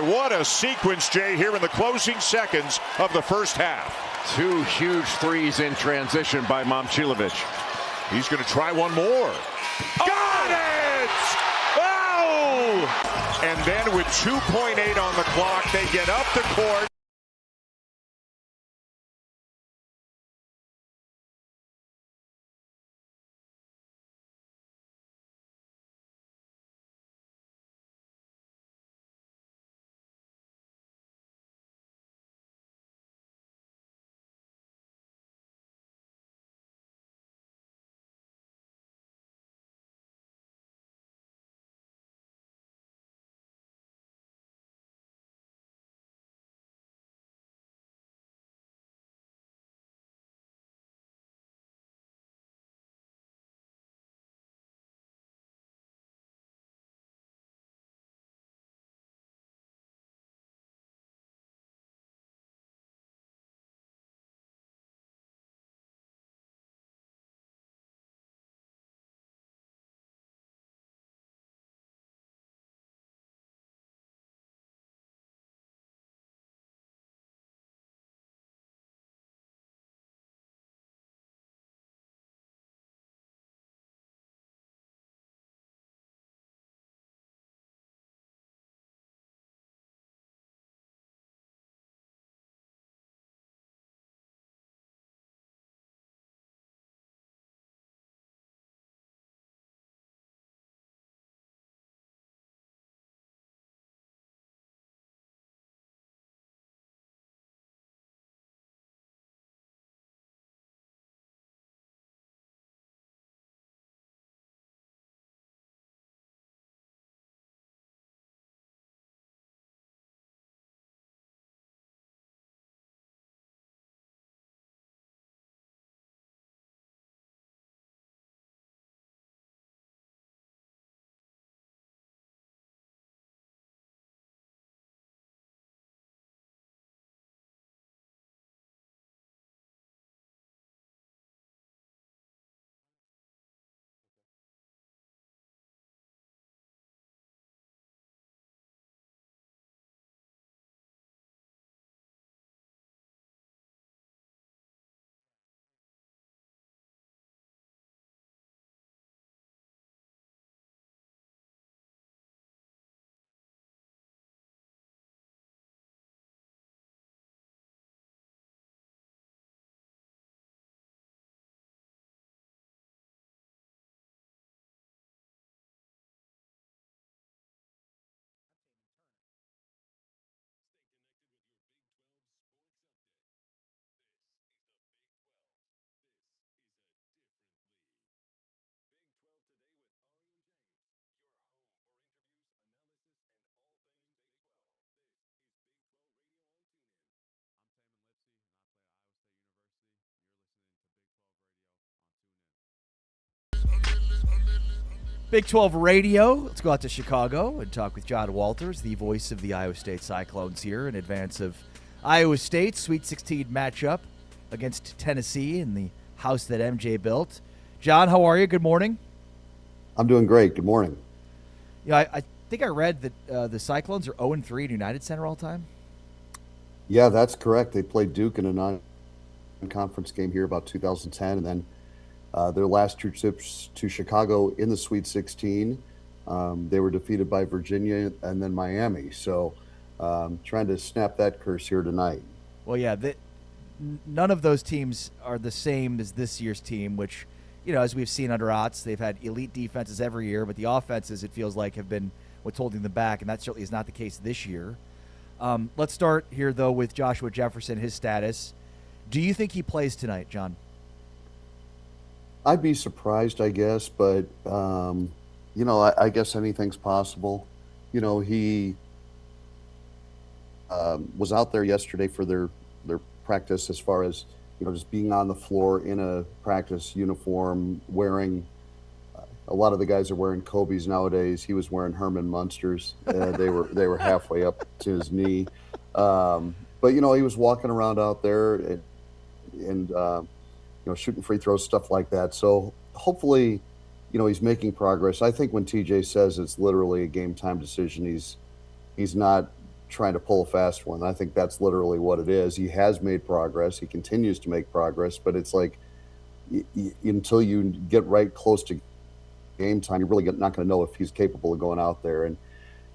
What a sequence, Jay, here in the closing seconds of the first half. 2 huge threes in transition by Momcilovic. He's going to try one more. Got it! Oh! And then with 2.8 on the clock, they get up the court. Big 12 Radio. Let's go out to Chicago and talk with John Walters, the voice of the Iowa State Cyclones here in advance of Iowa State's Sweet 16 matchup against Tennessee in the house that MJ built. John, how are you? Good morning. I'm doing great. Good morning. Yeah, I think I read that the Cyclones are 0-3 in United Center all time. Yeah, that's correct. They played Duke in a non-conference game here about 2010, and then their last two trips to Chicago in the Sweet 16, they were defeated by Virginia and then Miami. So trying to snap that curse here tonight. Well, yeah, none of those teams are the same as this year's team, which, as we've seen under Otts, they've had elite defenses every year, but the offenses, it feels like, have been what's holding them back, and that certainly is not the case this year. Let's start here, though, with Joshua Jefferson, his status. Do you think he plays tonight, John? I'd be surprised, I guess, but, I guess anything's possible. He was out there yesterday for their practice as far as, just being on the floor in a practice uniform, wearing a lot of the guys are wearing Kobe's nowadays. He was wearing Herman Munsters. They were halfway up to his knee. But, he was walking around out there and shooting free throws, stuff like that. So hopefully, he's making progress. I think when TJ says it's literally a game time decision, he's not trying to pull a fast one. I think that's literally what it is. He has made progress. He continues to make progress, but it's like until you get right close to game time, you're really not going to know if he's capable of going out there. And,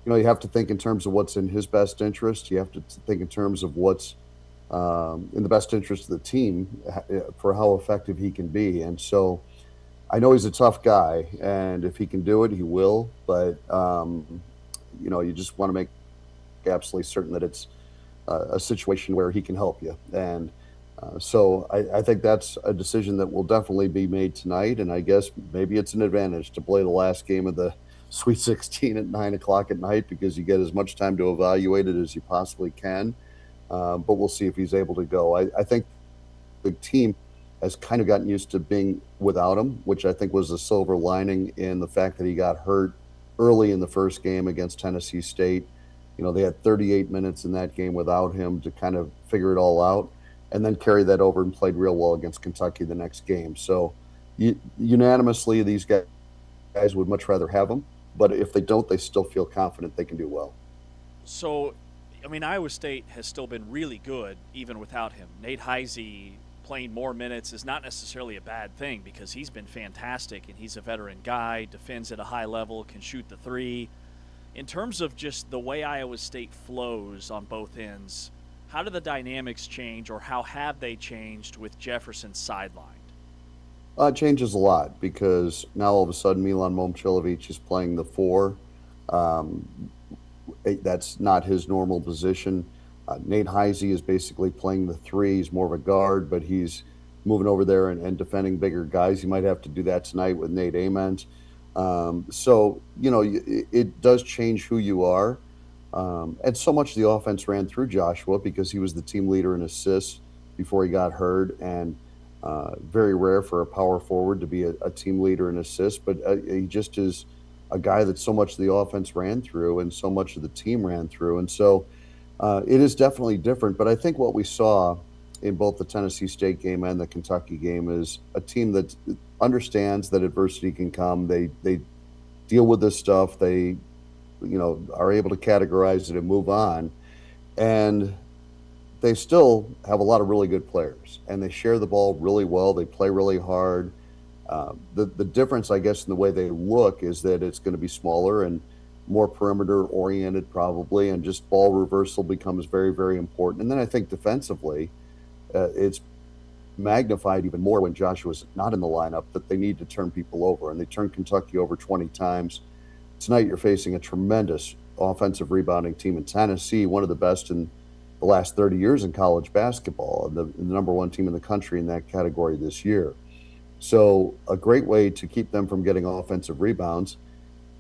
you have to think in terms of what's in his best interest. You have to think in terms of what's in the best interest of the team for how effective he can be. And so I know he's a tough guy, and if he can do it, he will. But, you just want to make absolutely certain that it's a situation where he can help you. And so I think that's a decision that will definitely be made tonight. And I guess maybe it's an advantage to play the last game of the Sweet 16 at 9 o'clock at night, because you get as much time to evaluate it as you possibly can. But we'll see if he's able to go. I think the team has kind of gotten used to being without him, which I think was a silver lining in the fact that he got hurt early in the first game against Tennessee State. They had 38 minutes in that game without him to kind of figure it all out, and then carried that over and played real well against Kentucky the next game. So unanimously, these guys would much rather have him, but if they don't, they still feel confident they can do well. So, Iowa State has still been really good even without him. Nate Heise playing more minutes is not necessarily a bad thing, because he's been fantastic, and he's a veteran guy, defends at a high level, can shoot the three. In terms of just the way Iowa State flows on both ends, how do the dynamics change, or how have they changed with Jefferson sidelined? It changes a lot, because now all of a sudden Milan Momcilovic is playing the 4. That's not his normal position. Nate Heise is basically playing the 3. He's more of a guard, but he's moving over there and defending bigger guys. He might have to do that tonight with Nate Ament. So, it does change who you are. And so much of the offense ran through Joshua because he was the team leader in assists before he got hurt, and very rare for a power forward to be a team leader in assists, but he just is a guy that so much of the offense ran through and so much of the team ran through. And so it is definitely different. But I think what we saw in both the Tennessee State game and the Kentucky game is a team that understands that adversity can come. They deal with this stuff. They, are able to categorize it and move on. And they still have a lot of really good players, and they share the ball really well. They play really hard. The difference, I guess, in the way they look is that it's going to be smaller and more perimeter oriented probably, and just ball reversal becomes very, very important. And then I think defensively, it's magnified even more when Joshua's not in the lineup, that they need to turn people over, and they turned Kentucky over 20 times. Tonight you're facing a tremendous offensive rebounding team in Tennessee, one of the best in the last 30 years in college basketball, the number one team in the country in that category this year. So a great way to keep them from getting offensive rebounds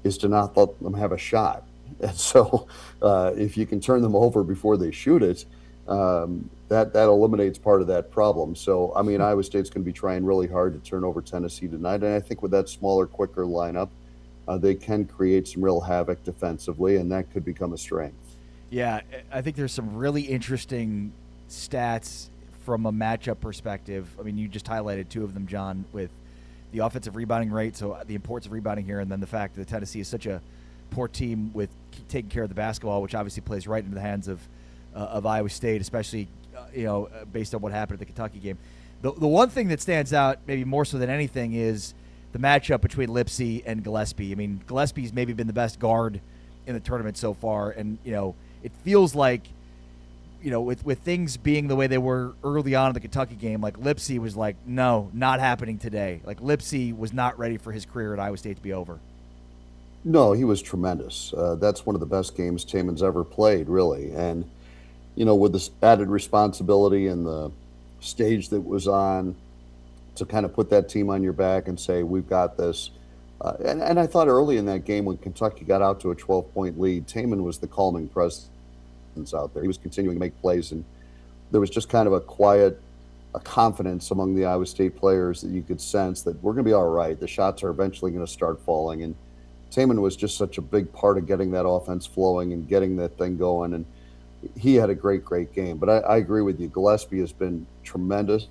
is to not let them have a shot. And so if you can turn them over before they shoot it, that eliminates part of that problem. So, Iowa State's going to be trying really hard to turn over Tennessee tonight. And I think with that smaller, quicker lineup, they can create some real havoc defensively, and that could become a strength. Yeah, I think there's some really interesting stats from a matchup perspective. I mean, you just highlighted two of them, John, with the offensive rebounding rate, so the importance of rebounding here, and then the fact that Tennessee is such a poor team with taking care of the basketball, which obviously plays right into the hands of Iowa State, especially based on what happened at the Kentucky game. The one thing that stands out, maybe more so than anything, is the matchup between Lipsey and Gillespie. I mean, Gillespie's maybe been the best guard in the tournament so far, and it feels like, with things being the way they were early on in the Kentucky game, like Lipsey was like, no, not happening today. Like Lipsey was not ready for his career at Iowa State to be over. No, he was tremendous. That's one of the best games Taman's ever played, really. And, with this added responsibility and the stage that was on, to kind of put that team on your back and say, we've got this. And I thought early in that game when Kentucky got out to a 12-point lead, Taman was the calming presence out there. He was continuing to make plays, and there was just kind of a confidence among the Iowa State players that you could sense that we're going to be all right. The shots are eventually going to start falling, and Taman was just such a big part of getting that offense flowing and getting that thing going, and he had a great game. But I agree with you. Gillespie has been tremendous.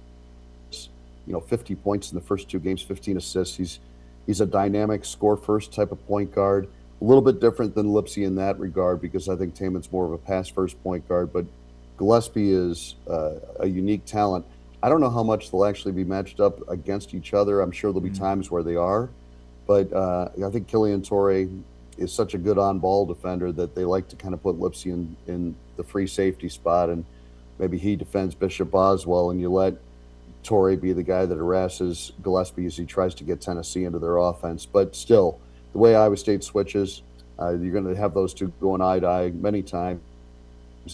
50 points in the first two games, 15 assists. He's a dynamic score-first type of point guard. A little bit different than Lipsey in that regard, because I think Taman's more of a pass-first point guard, but Gillespie is a unique talent. I don't know how much they'll actually be matched up against each other. I'm sure there'll be times where they are, but I think Killian Torrey is such a good on-ball defender that they like to kind of put Lipsey in the free safety spot, and maybe he defends Bishop Boswell, and you let Torrey be the guy that harasses Gillespie as he tries to get Tennessee into their offense. But still, the way Iowa State switches, you're going to have those two going eye to eye many times.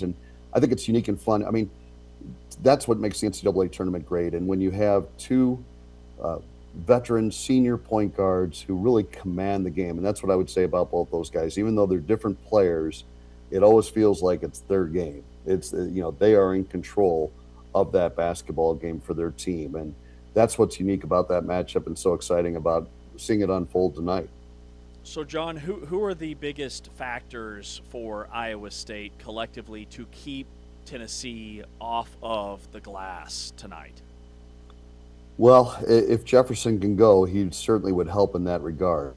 And I think it's unique and fun. I mean, that's what makes the NCAA tournament great. And when you have two veteran senior point guards who really command the game, and that's what I would say about both those guys. Even though they're different players, it always feels like it's their game. It's, they are in control of that basketball game for their team. And that's what's unique about that matchup and so exciting about seeing it unfold tonight. So, John, who are the biggest factors for Iowa State collectively to keep Tennessee off of the glass tonight? Well, if Jefferson can go, he certainly would help in that regard.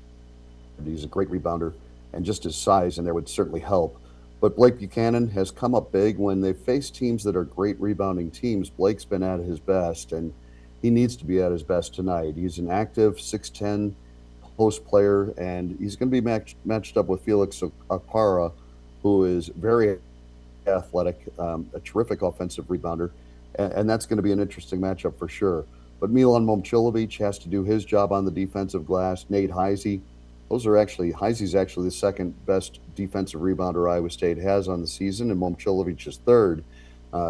He's a great rebounder, and just his size in there would certainly help. But Blake Buchanan has come up big when they face teams that are great rebounding teams. Blake's been at his best, and he needs to be at his best tonight. He's an active 6'10" post player, and he's going to be matched up with Felix Okpara, who is very athletic, a terrific offensive rebounder, and that's going to be an interesting matchup for sure. But Milan Momcilovic has to do his job on the defensive glass. Nate Heisey, Heisey's actually the second best defensive rebounder Iowa State has on the season, and Momcilovic is third.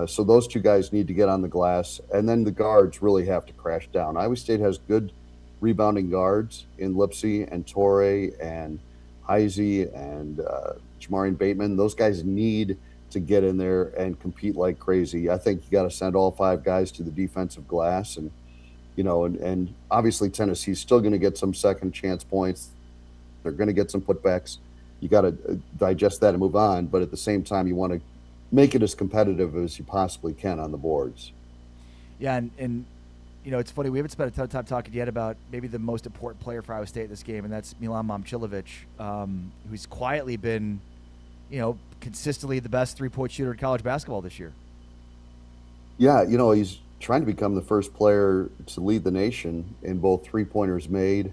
So those two guys need to get on the glass, and then the guards really have to crash down. Iowa State has good rebounding guards in Lipsey and Torrey and Heisey and Jamarian Bateman. Those guys need to get in there and compete like crazy. I think you got to send all five guys to the defensive glass, and and obviously Tennessee's still going to get some second chance points. They're going to get some putbacks. You got to digest that and move on, but at the same time, you want to make it as competitive as you possibly can on the boards. Yeah, and it's funny, we haven't spent a ton of time talking yet about maybe the most important player for Iowa State in this game, and that's Milan Momcilovic, who's quietly been, consistently the best three-point shooter in college basketball this year. Yeah, he's trying to become the first player to lead the nation in both three-pointers made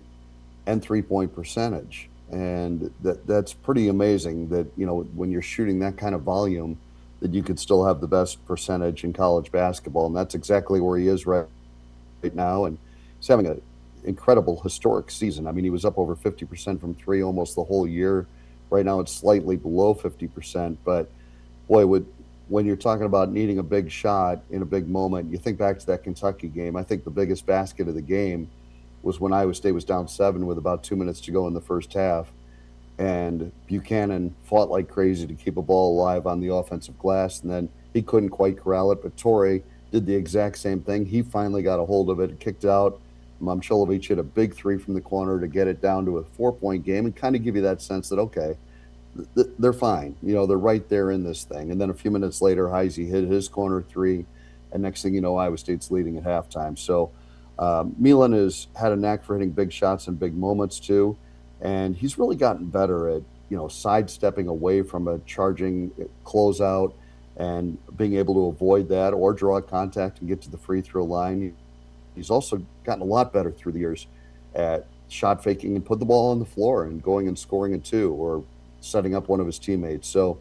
and three-point percentage. And that's pretty amazing that, when you're shooting that kind of volume, that you could still have the best percentage in college basketball. And that's exactly where he is right now. And he's having an incredible historic season. I mean, he was up over 50% from three almost the whole year. Right now it's slightly below 50%. But, boy, when you're talking about needing a big shot in a big moment, you think back to that Kentucky game. I think the biggest basket of the game was when Iowa State was down 7 with about 2 minutes to go in the first half. And Buchanan fought like crazy to keep a ball alive on the offensive glass, and then he couldn't quite corral it. But Torrey did the exact same thing. He finally got a hold of it and kicked it out Momcilovic hit a big three from the corner to get it down to a 4-point game and kind of give you that sense that, okay, they're fine. You know, they're right there in this thing. And then a few minutes later, Heisey hit his corner three. And next thing you know, Iowa State's leading at halftime. So Milan has had a knack for hitting big shots in big moments too. And he's really gotten better at, you know, sidestepping away from a charging closeout and being able to avoid that or draw contact and get to the free throw line. He's also gotten a lot better through the years at shot faking and put the ball on the floor and going and scoring a two or setting up one of his teammates. So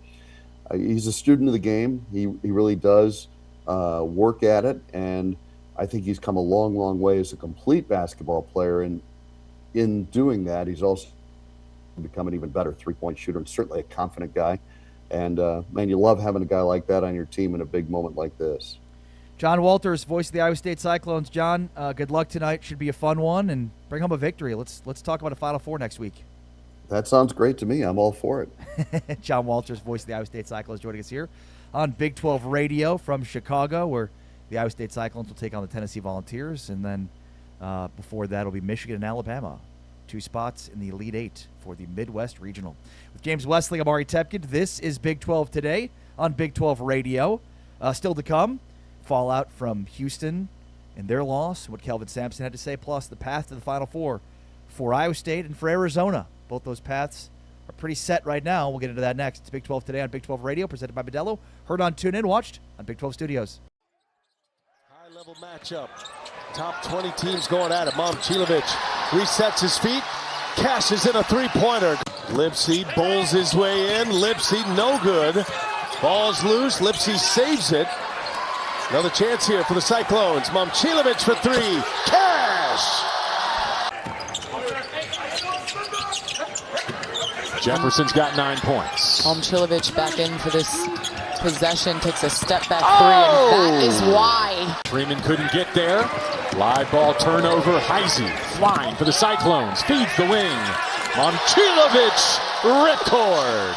he's a student of the game. He really does work at it. And I think he's come a long, long way as a complete basketball player. And in doing that, he's also become an even better three-point shooter and certainly a confident guy. And, man, you love having a guy like that on your team in a big moment like this. John Walters, voice of the Iowa State Cyclones. John, good luck tonight. Should be a fun one, and bring home a victory. Let's talk about a Final Four next week. That sounds great to me. I'm all for it. John Walters, voice of the Iowa State Cyclones, joining us here on Big 12 Radio from Chicago, where the Iowa State Cyclones will take on the Tennessee Volunteers, and then before that will be Michigan and Alabama. 2 spots in the Elite Eight for the Midwest Regional. With James Wesley, I'm Ari Tepkin. This is Big 12 Today on Big 12 Radio. Still to come, fallout from Houston and their loss, what Kelvin Sampson had to say, plus the path to the Final Four for Iowa State and for Arizona. Both those paths are pretty set right now. We'll get into that next. It's Big 12 Today on Big 12 Radio, presented by Modelo. Heard on TuneIn, watched on Big 12 Studios. High-level matchup. Top 20 teams going at it. Momcilovic resets his feet, cashes in a three-pointer. Lipsy bowls his way in. Lipsy no good. Ball's loose. Lipsy saves it. Another chance here for the Cyclones. Momcilovic for three. Cash! Jefferson's got 9 points. Momcilovic back in for this possession, takes a step back three, and that is wide. Freeman couldn't get there. Live ball turnover. Heisey flying for the Cyclones. Feeds the wing. Momcilovic, ripcord.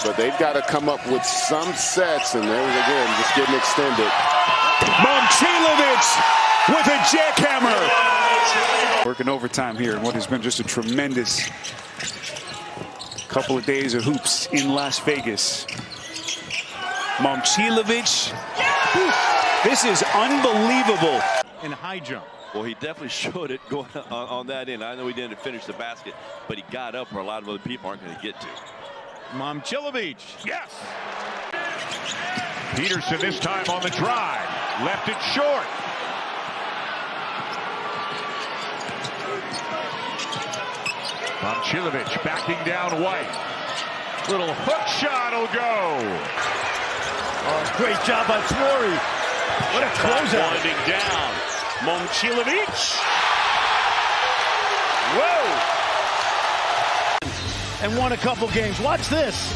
But they've got to come up with some sets, and there again, just getting extended. Momcilovic with a jackhammer. Working overtime here in what has been just a tremendous couple of days of hoops in Las Vegas. Momcilovic. This is unbelievable. And high jump. Well, he definitely showed it going on that end. I know he didn't finish the basket, but he got up where a lot of other people aren't going to get to. Momcilovic. Yes. Peterson this time on the drive. Left it short. Momcilovic backing down White. Little hook shot will go. Oh, great job by Flory. What a closeout. Winding down. Momcilovic. Whoa. And won a couple games. Watch this.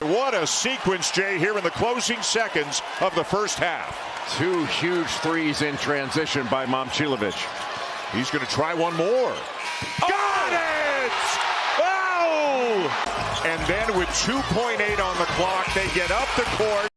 What a sequence, Jay, here in the closing seconds of the first half. 2 huge threes in transition by Momcilovic. He's going to try one more. Got it! Oh! And then with 2.8 on the clock, they get up the court.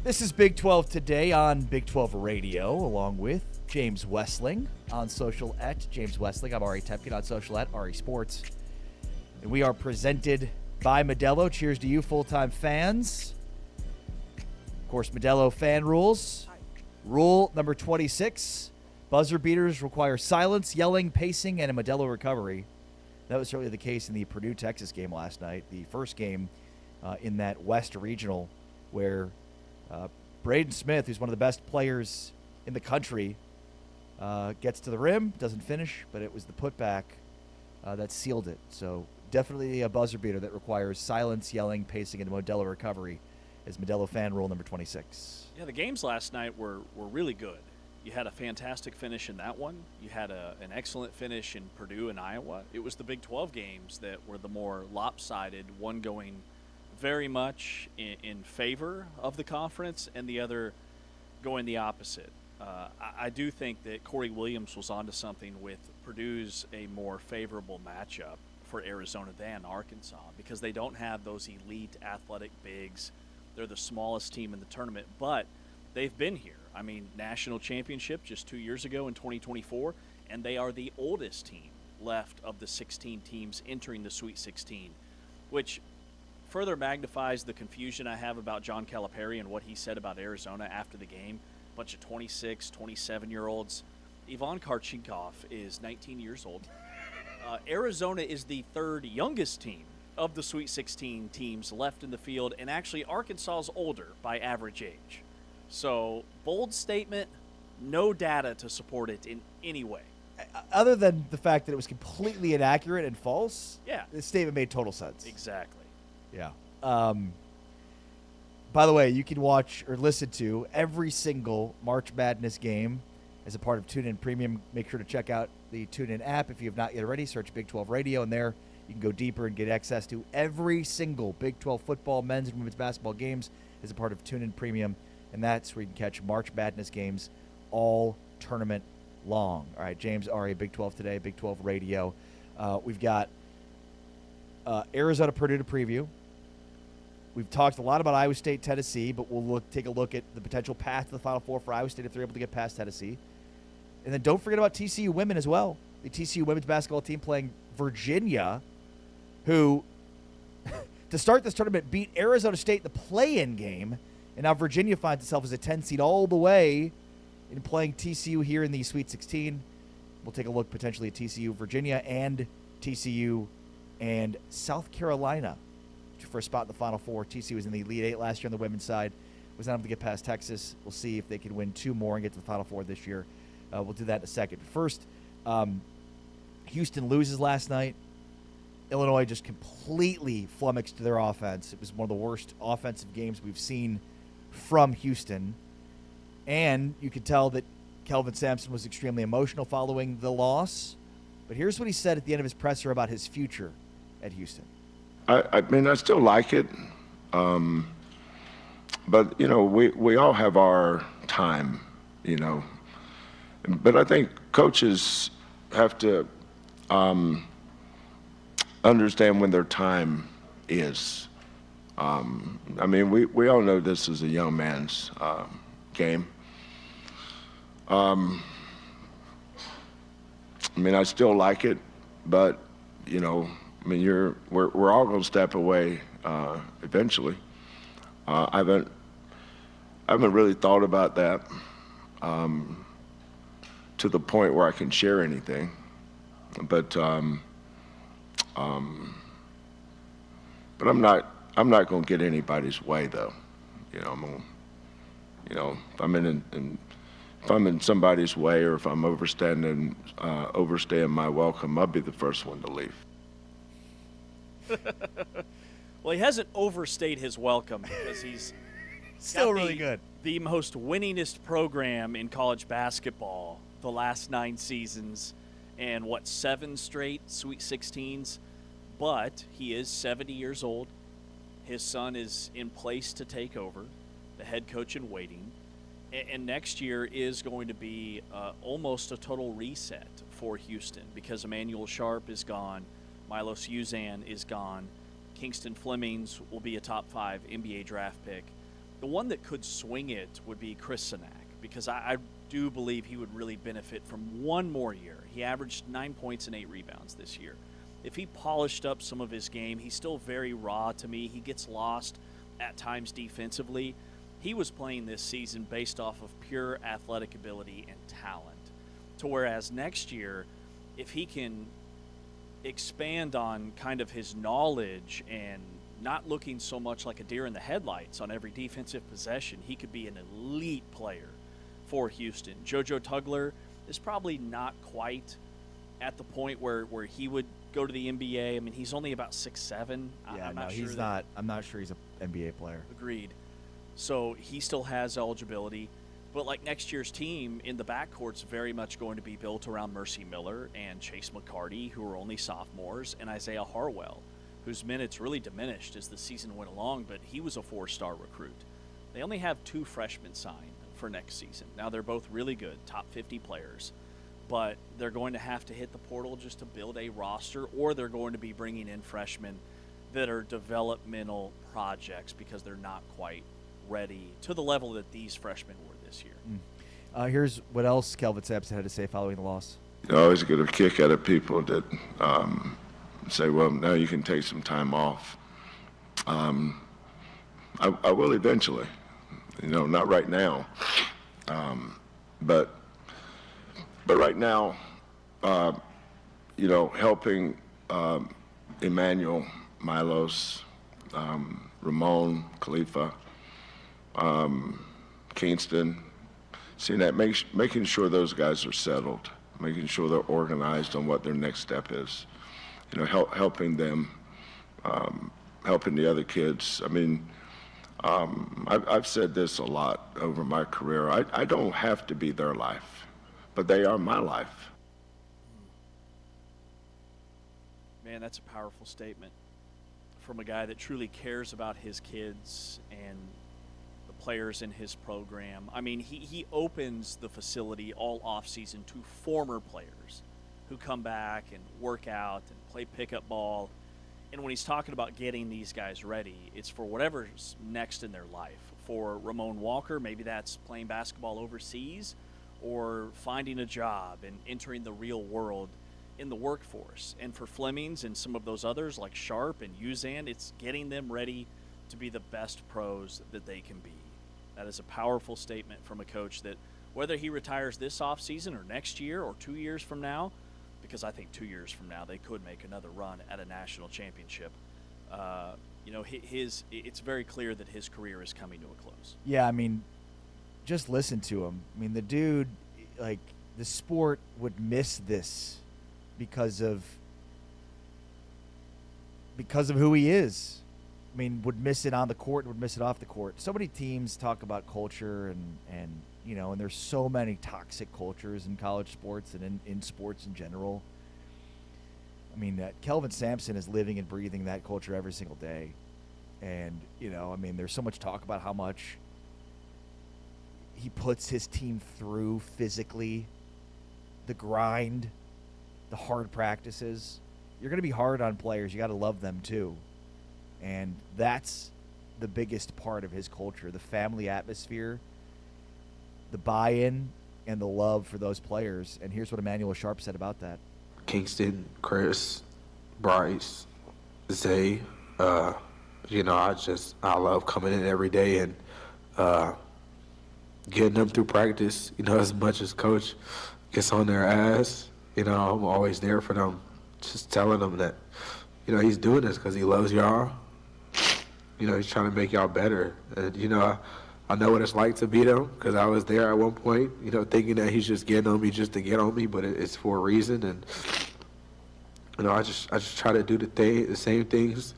This is Big 12 Today on Big 12 Radio, along with James Westling on social at James Westling. I'm Ari Tepkin on social at Ari Sports. And we are presented by Modelo. Cheers to you, full-time fans. Of course, Modelo fan rules. Rule number 26. Buzzer beaters require silence, yelling, pacing, and a Modelo recovery. That was certainly the case in the Purdue-Texas game last night, the first game in that West Regional, where Braden Smith, who's one of the best players in the country, gets to the rim, doesn't finish, but it was the putback that sealed it. So definitely a buzzer beater that requires silence, yelling, pacing, and a Modelo recovery is Modelo fan rule number 26. Yeah, the games last night were really good. You had a fantastic finish in that one. You had an excellent finish in Purdue and Iowa. It was the Big 12 games that were the more lopsided, one going very much in favor of the conference and the other going the opposite. I do think that Corey Williams was onto something with Purdue's a more favorable matchup for Arizona than Arkansas because they don't have those elite athletic bigs. They're the smallest team in the tournament, but they've been here. I mean, national championship just 2 years ago in 2024, and they are the oldest team left of the 16 teams entering the Sweet 16, which further magnifies the confusion I have about John Calipari and what he said about Arizona after the game. A bunch of 26, 27-year-olds. Ivan Karchinkov is 19 years old. Arizona is the third youngest team of the Sweet 16 teams left in the field, and actually Arkansas is older by average age. So, bold statement, no data to support it in any way. Other than the fact that it was completely inaccurate and false, yeah, this statement made total sense. Exactly. Yeah. By the way, you can watch or listen to every single March Madness game as a part of TuneIn Premium. Make sure to check out the TuneIn app if you have not yet already. Search Big 12 Radio, and there you can go deeper and get access to every single Big 12 football, men's and women's basketball games as a part of TuneIn Premium. And that's where you can catch March Madness games all tournament long. All right, James, Ari, Big 12 Today, Big 12 Radio. We've got Arizona, Purdue to preview. We've talked a lot about Iowa State, Tennessee, but we'll take a look at the potential path to the Final Four for Iowa State if they're able to get past Tennessee. And then don't forget about TCU women as well. The TCU women's basketball team playing Virginia, who, to start this tournament, beat Arizona State in the play-in game. And now Virginia finds itself as a 10 seed all the way in playing TCU here in the Sweet 16. We'll take a look potentially at TCU, Virginia, and TCU and South Carolina for a spot in the Final Four. TCU was in the Elite Eight last year on the women's side. Was not able to get past Texas. We'll see if they can win two more and get to the Final Four this year. We'll do that in a second. But first, Houston loses last night. Illinois just completely flummoxed their offense. It was one of the worst offensive games we've seen from Houston. And you could tell that Kelvin Sampson was extremely emotional following the loss. But here's what he said at the end of his presser about his future at Houston. I mean, I still like it. But, you know, we all have our time, you know. But I think coaches have to understand when their time is. I mean, we all know this is a young man's game. I mean, I still like it, but, you know, I mean, we're all going to step away eventually. I haven't really thought about that to the point where I can share anything, but I'm not going to get anybody's way, though. You know, if I'm in somebody's way, or if I'm overstaying my welcome, I'll be the first one to leave. Well, he hasn't overstayed his welcome because he's still really good. The most winningest program in college basketball the last 9 seasons, and 7 straight Sweet 16s. But he is 70 years old. His son is in place to take over, the head coach in waiting. And next year is going to be almost a total reset for Houston because Emmanuel Sharp is gone, Milos Uzan is gone, Kingston Flemings will be a top 5 NBA draft pick. The one that could swing it would be Chris Sinak, because I do believe he would really benefit from one more year. He averaged 9 points and 8 rebounds this year. If he polished up some of his game, he's still very raw to me. He gets lost at times defensively. He was playing this season based off of pure athletic ability and talent. To whereas next year, if he can expand on kind of his knowledge and not looking so much like a deer in the headlights on every defensive possession, he could be an elite player for Houston. JoJo Tugler is probably not quite at the point where he would go to the NBA. I mean, he's only about 6'7". Yeah, I'm no, not sure he's not. I'm not sure he's an NBA player. Agreed. So he still has eligibility. But like next year's team in the backcourt's very much going to be built around Mercy Miller and Chase McCarty, who are only sophomores, and Isaiah Harwell, whose minutes really diminished as the season went along, but he was a 4-star recruit. They only have 2 freshmen signed for next season. Now, they're both really good, top 50 players, but they're going to have to hit the portal just to build a roster, or they're going to be bringing in freshmen that are developmental projects because they're not quite ready to the level that these freshmen were this year. Here's what else Kelvin Sampson had to say following the loss. You always get a kick out of people that say, well, now you can take some time off. I will eventually, not right now. But right now, helping Emmanuel, Milos, Ramon, Khalifa, Kingston, seeing that, making sure those guys are settled, making sure they're organized on what their next step is. Helping them, helping the other kids. I mean, I've said this a lot over my career. I don't have to be their life, but they are my life. Man, that's a powerful statement from a guy that truly cares about his kids and the players in his program. I mean, he opens the facility all offseason to former players who come back and work out and play pickup ball. And when he's talking about getting these guys ready, it's for whatever's next in their life. For Ramon Walker, maybe that's playing basketball overseas or finding a job and entering the real world in the workforce. And for Flemings and some of those others like Sharp and Uzan, it's getting them ready to be the best pros that they can be. That is a powerful statement from a coach that whether he retires this offseason or next year or 2 years from now, because I think 2 years from now they could make another run at a national championship. It's very clear that his career is coming to a close. Yeah, I mean, just listen to him. I mean, the dude, like, the sport would miss this because of who he is. I mean, would miss it on the court, would miss it off the court. So many teams talk about culture and there's so many toxic cultures in college sports and in sports in general. I mean, Kelvin Sampson is living and breathing that culture every single day. And, there's so much talk about how much he puts his team through physically, the grind, the hard practices. You're going to be hard on players. You got to love them too. And that's the biggest part of his culture, the family atmosphere, the buy-in, and the love for those players. And here's what Emmanuel Sharp said about that. Kingston, Chris, Bryce, Zay, I love coming in every day and getting them through practice, as much as Coach gets on their ass, I'm always there for them, just telling them that, he's doing this because he loves y'all. He's trying to make y'all better. And, I know what it's like to beat him because I was there at one point, thinking that he's just getting on me just to get on me, but it's for a reason. And, I just try to do the same things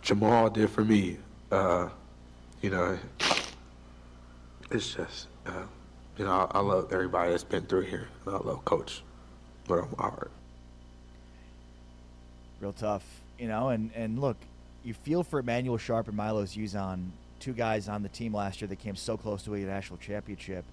Jamal did for me. It's just, I love everybody that's been through here. I love Coach, but I'm hard. Real tough, and look, you feel for Emmanuel Sharp and Milos Uzan, 2 guys on the team last year that came so close to winning a national championship.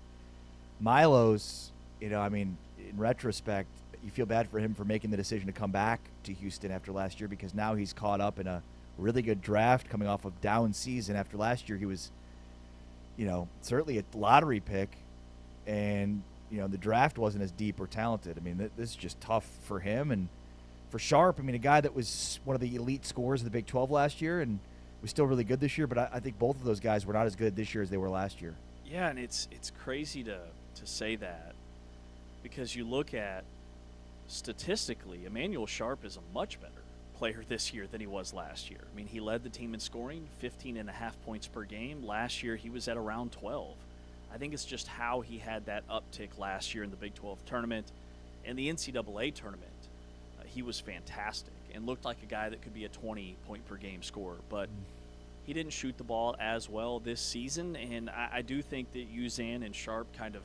Milos, in retrospect, you feel bad for him for making the decision to come back to Houston after last year because now he's caught up in a really good draft coming off of down season. After last year, he was certainly a lottery pick, and the draft wasn't as deep or talented. I mean, this is just tough for him and for Sharp. I mean, a guy that was one of the elite scorers of the Big 12 last year and was still really good this year, but I think both of those guys were not as good this year as they were last year. Yeah, and it's crazy to say that, because you look at statistically, Emmanuel Sharp is a much better player this year than he was last year. I mean, he led the team in scoring, 15.5 points per game. Last year, he was at around 12. I think it's just how he had that uptick last year in the Big 12 tournament. And the NCAA tournament, he was fantastic and looked like a guy that could be a 20-point-per-game scorer. But he didn't shoot the ball as well this season, and I do think that Uzan and Sharp kind of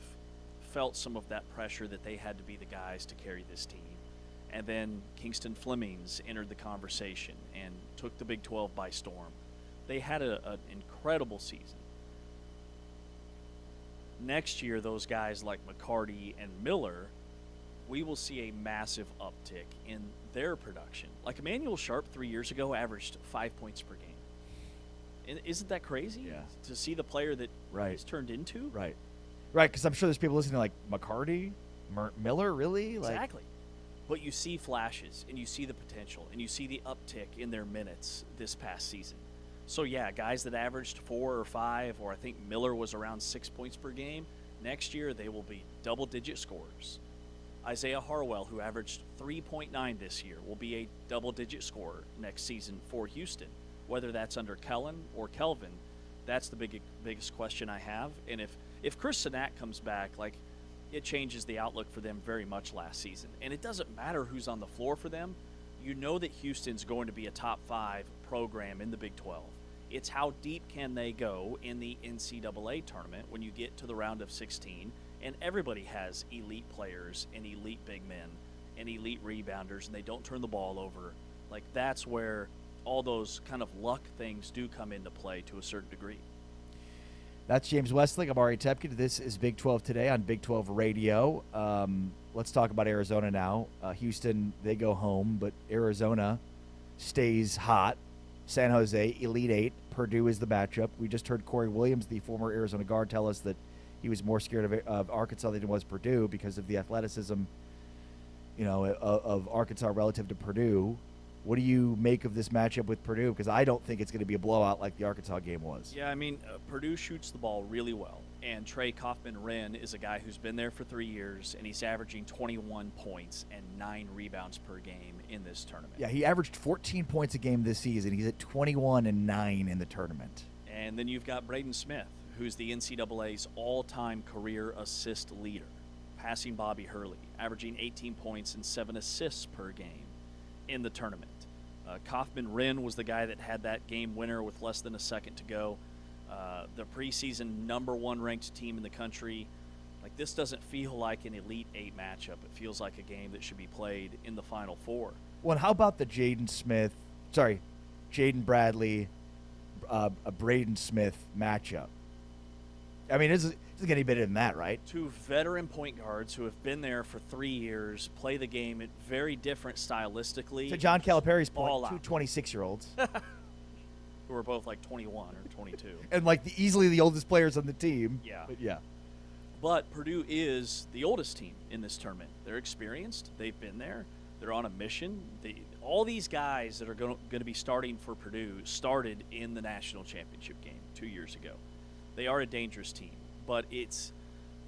felt some of that pressure that they had to be the guys to carry this team. And then Kingston Flemings entered the conversation and took the Big 12 by storm. They had an incredible season. Next year, those guys like McCarty and Miller, we will see a massive uptick in their production. Like Emmanuel Sharp 3 years ago averaged 5 points per game. And isn't that crazy? Yeah. To see the player that Right. he's turned into? Right, because I'm sure there's people listening like McCarty, Miller, really? Like, Exactly. But you see flashes, and you see the potential, and you see the uptick in their minutes this past season. So, yeah, guys that averaged 4 or 5, or I think Miller was around 6 points per game, next year they will be double-digit scorers. Isaiah Harwell, who averaged 3.9 this year, will be a double-digit scorer next season for Houston. Whether that's under Kellen or Kelvin, that's the biggest question I have. And if Chris Sinak comes back, it changes the outlook for them very much last season. And it doesn't matter who's on the floor for them. You know that Houston's going to be a top 5 program in the Big 12. It's how deep can they go in the NCAA tournament when you get to the round of 16, and everybody has elite players and elite big men and elite rebounders, and they don't turn the ball over. That's where all those kind of luck things do come into play to a certain degree. That's James Westlake. I'm Ari Tepkin. This is Big 12 Today on Big 12 Radio. Let's talk about Arizona now. Houston, they go home, but Arizona stays hot. San Jose, Elite Eight. Purdue is the matchup. We just heard Corey Williams, the former Arizona guard, tell us that he was more scared of Arkansas than he was Purdue because of the athleticism, of Arkansas relative to Purdue. What do you make of this matchup with Purdue? Because I don't think it's going to be a blowout like the Arkansas game was. Yeah, I mean, Purdue shoots the ball really well. And Trey Kaufman-Renn is a guy who's been there for 3 years, and he's averaging 21 points and 9 rebounds per game in this tournament. Yeah, he averaged 14 points a game this season. He's at 21 and 9 in the tournament. And then you've got Braden Smith, who's the NCAA's all-time career assist leader, passing Bobby Hurley, averaging 18 points and 7 assists per game in the tournament. Kaufman-Renn was the guy that had that game winner with less than a second to go. The preseason #1 ranked team in the country. This doesn't feel like an Elite Eight matchup. It feels like a game that should be played in the Final Four. Well, and how about the Jaden Bradley, Braden Smith matchup? I mean, this is going to be better than that, right? 2 veteran point guards who have been there for 3 years, play the game at very different stylistically. To John Calipari's point, all 2 out. 26-year-olds. Who are both 21 or 22. And easily the oldest players on the team. Yeah. But yeah. But Purdue is the oldest team in this tournament. They're experienced. They've been there. They're on a mission. All these guys that are going to be starting for Purdue started in the national championship game 2 years ago. They are a dangerous team, but it's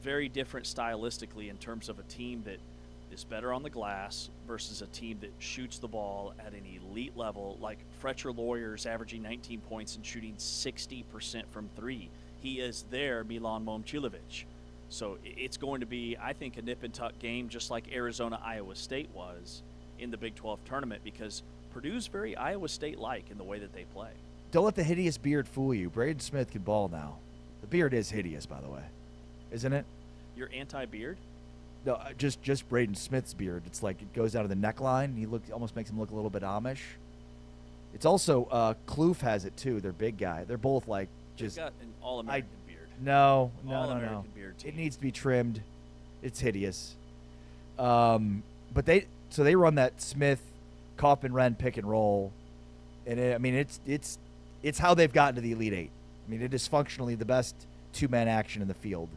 very different stylistically in terms of a team that is better on the glass versus a team that shoots the ball at an elite level, like Fletcher Lawyer's averaging 19 points and shooting 60% from 3. He is their Milan Momcilovic. So it's going to be, I think, a nip-and-tuck game just like Arizona-Iowa State was in the Big 12 tournament, because Purdue's very Iowa State-like in the way that they play. Don't let the hideous beard fool you. Braden Smith can ball now. The beard is hideous, by the way. Isn't it? You're anti-beard? No, just Braden Smith's beard. It's it goes down to the neckline. He almost makes him look a little bit Amish. It's also Kloof has it too. They're big guy. They're both They've got an all-American beard. No. All-American beard team. It needs to be trimmed. It's hideous. But they run that Smith Kaufman-Renn pick and roll, and it's how they've gotten to the Elite Eight. I mean, it is functionally the best two-man action in the field.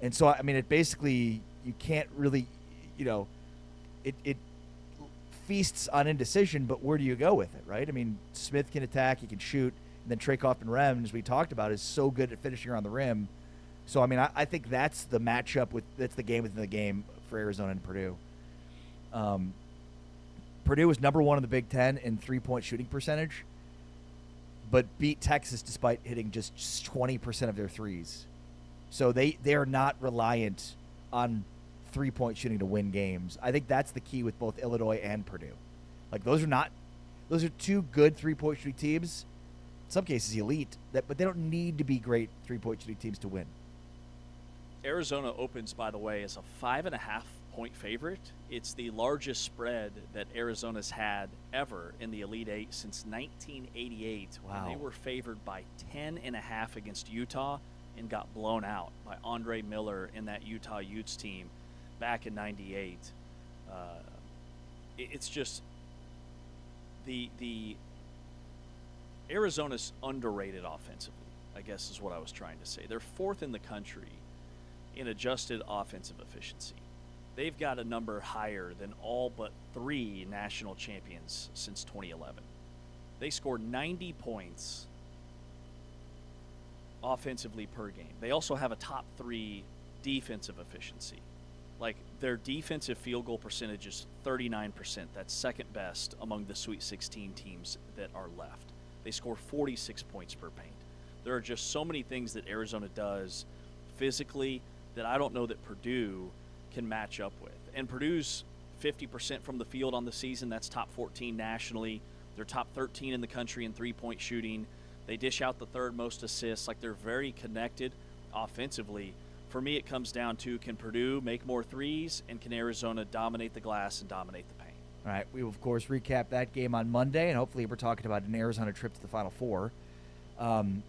And so, I mean, it basically, you can't really, it feasts on indecision, but where do you go with it, right? I mean, Smith can attack, he can shoot, and then Trey Kaufman-Rem, as we talked about, is so good at finishing around the rim. So, I mean, I think that's the matchup that's the game within the game for Arizona and Purdue. Purdue was number 1 in the Big Ten in three-point shooting percentage, but beat Texas despite hitting just 20% of their threes. So they are not reliant on three-point shooting to win games. I think that's the key with both Illinois and Purdue. Like, those are two good three-point shooting teams, in some cases elite, but they don't need to be great three-point shooting teams to win. Arizona opens, by the way, as a 5.5-point favorite. It's the largest spread that Arizona's had ever in the Elite Eight since 1988. Wow. When they were favored by 10.5 against Utah and got blown out by Andre Miller in that Utah Utes team back in '98. It's just the Arizona's underrated offensively, I guess is what I was trying to say. They're 4th in the country in adjusted offensive efficiency. They've got a number higher than all but 3 national champions since 2011. They score 90 points offensively per game. They also have a top 3 defensive efficiency. Like, their defensive field goal percentage is 39%. That's second best among the Sweet 16 teams that are left. They score 46 points per paint. There are just so many things that Arizona does physically that I don't know that Purdue can match up with. And Purdue's 50% from the field on the season. That's top 14 nationally. They're top 13 in the country in three-point shooting. They dish out the 3rd most assists. Like, they're very connected offensively. For me, it comes down to, can Purdue make more threes, and can Arizona dominate the glass and dominate the paint? All right, we will, of course, recap that game on Monday, and hopefully we're talking about an Arizona trip to the Final Four.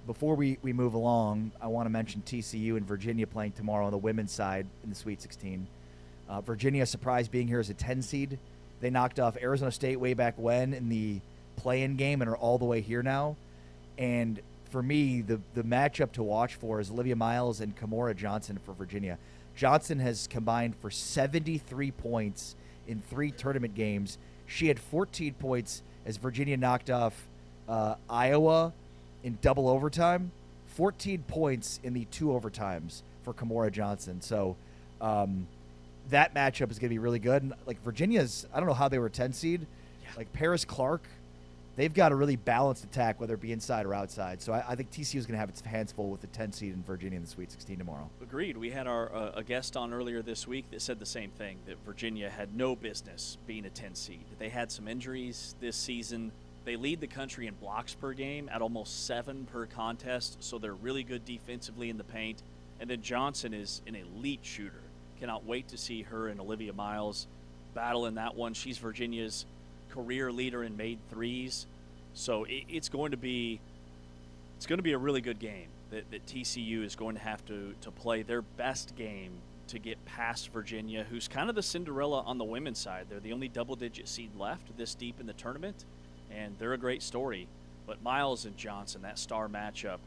Before we move along, I want to mention TCU and Virginia playing tomorrow on the women's side in the Sweet 16. Virginia, surprised being here as a 10 seed. They knocked off Arizona State way back when in the play-in game and are all the way here now. And for me, the matchup to watch for is Olivia Miles and Kamora Johnson for Virginia. Johnson has combined for 73 points in 3 tournament games. She had 14 points as Virginia knocked off Iowa in double overtime. 14 points in the 2 overtimes for Kamora Johnson. So that matchup is going to be really good. And, like, Virginia's, I don't know how they were a 10 seed. Yeah. Like, Paris Clark, they've got a really balanced attack, whether it be inside or outside. So I think TCU is going to have its hands full with the 10 seed in Virginia in the Sweet 16 tomorrow. Agreed. We had a guest on earlier this week that said the same thing, that Virginia had no business being a 10 seed. They had some injuries this season. They lead the country in blocks per game at almost 7 per contest, so they're really good defensively in the paint. And then Johnson is an elite shooter. Cannot wait to see her and Olivia Miles battle in that one. She's Virginia's career leader in made threes. So it's going to be a really good game that TCU is going to have to play their best game to get past Virginia, who's kind of the Cinderella on the women's side. They're the only double-digit seed left this deep in the tournament, and they're a great story. But Miles and Johnson, that star matchup,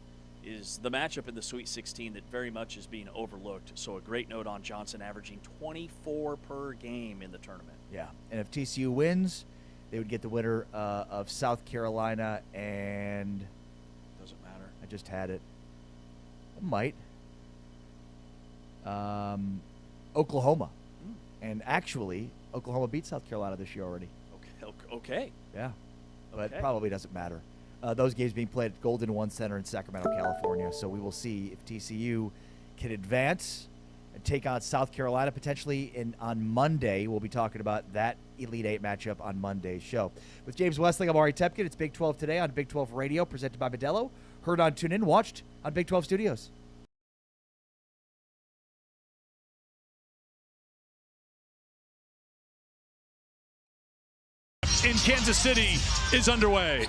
is the matchup in the Sweet 16 that very much is being overlooked. So a great note on Johnson, averaging 24 per game in the tournament. Yeah, and if TCU wins, they would get the winner of South Carolina and... Doesn't matter. I just had it. It might. Oklahoma. And actually, Oklahoma beat South Carolina this year already. Okay. Yeah, but probably doesn't matter. Those games being played at Golden One Center in Sacramento, California. So we will see if TCU can advance and take on South Carolina potentially. On Monday, we'll be talking about that Elite Eight matchup on Monday's show. With James Westling, I'm Ari Tepkin. It's Big 12 Today on Big 12 Radio, presented by Modelo. Heard on TuneIn, watched on Big 12 Studios. In Kansas City is underway.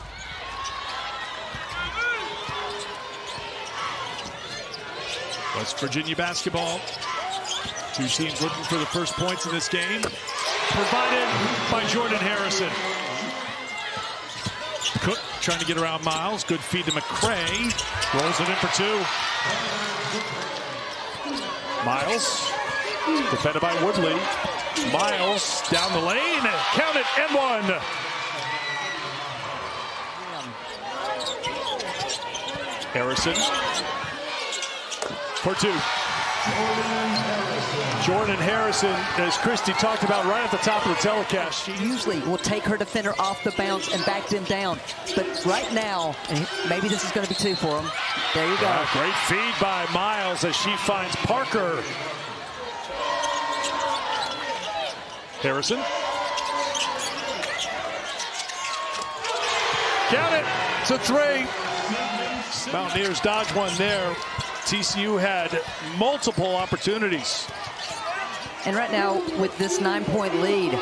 West Virginia basketball. 2 teams looking for the first points in this game. Provided by Jordan Harrison. Cook trying to get around Miles. Good feed to McCray. Rolls it in for 2. Miles, defended by Woodley. Miles down the lane. Count it, and 1. Harrison for 2. Jordan Harrison, as Christy talked about right at the top of the telecast. She usually will take her defender off the bounce and back them down. But right now, and maybe this is going to be 2 for him. There you go. Great feed by Miles as she finds Parker. Harrison. Count it to 3. Mountaineers dodge one there. TCU had multiple opportunities. And right now, with this 9-point lead,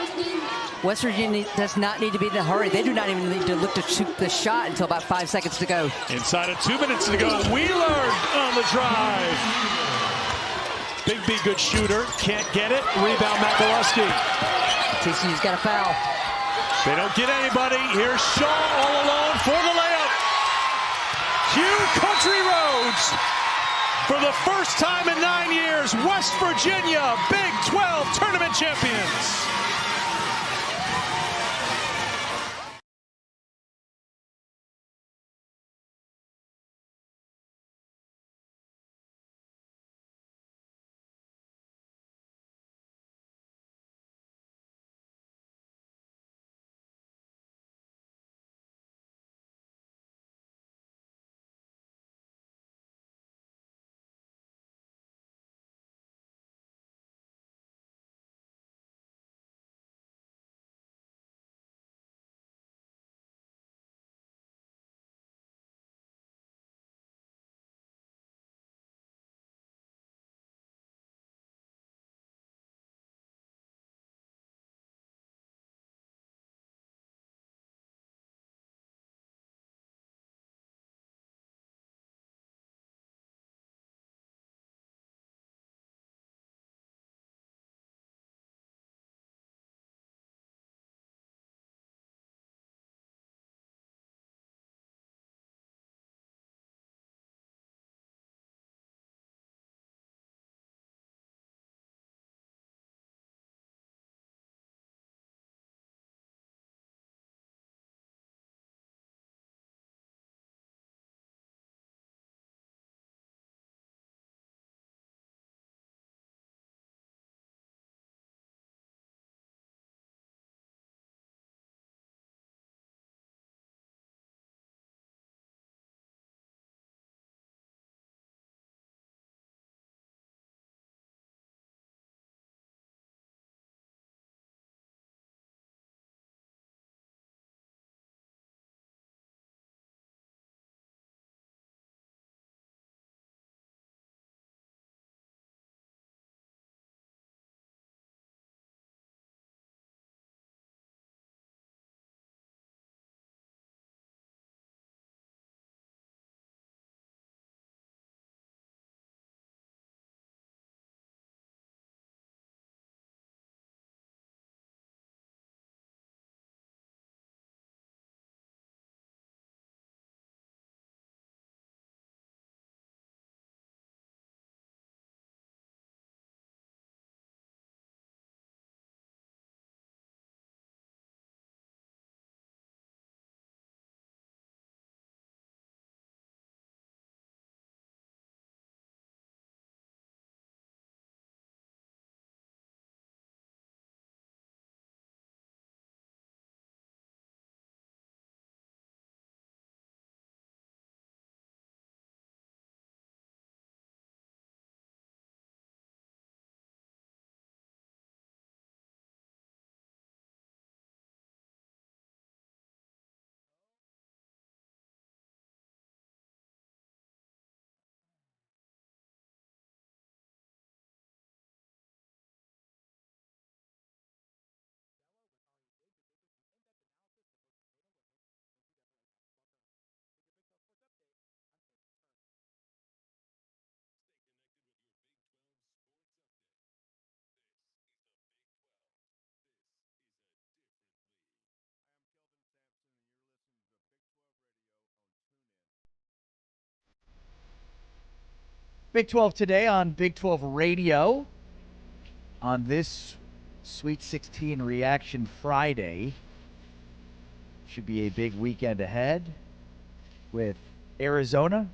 West Virginia does not need to be in a hurry. They do not even need to look to shoot the shot until about 5 seconds to go. Inside of 2 minutes to go, Wheeler on the drive. Big B, good shooter. Can't get it. Rebound, McAlusky. TCU's got a foul. They don't get anybody. Here's Shaw all alone for the layup. Cue Country Roads. For the first time in 9 years, West Virginia, Big 12 tournament champions. Big 12 today on Big 12 Radio on this Sweet 16 Reaction Friday. Should be a big weekend ahead with Arizona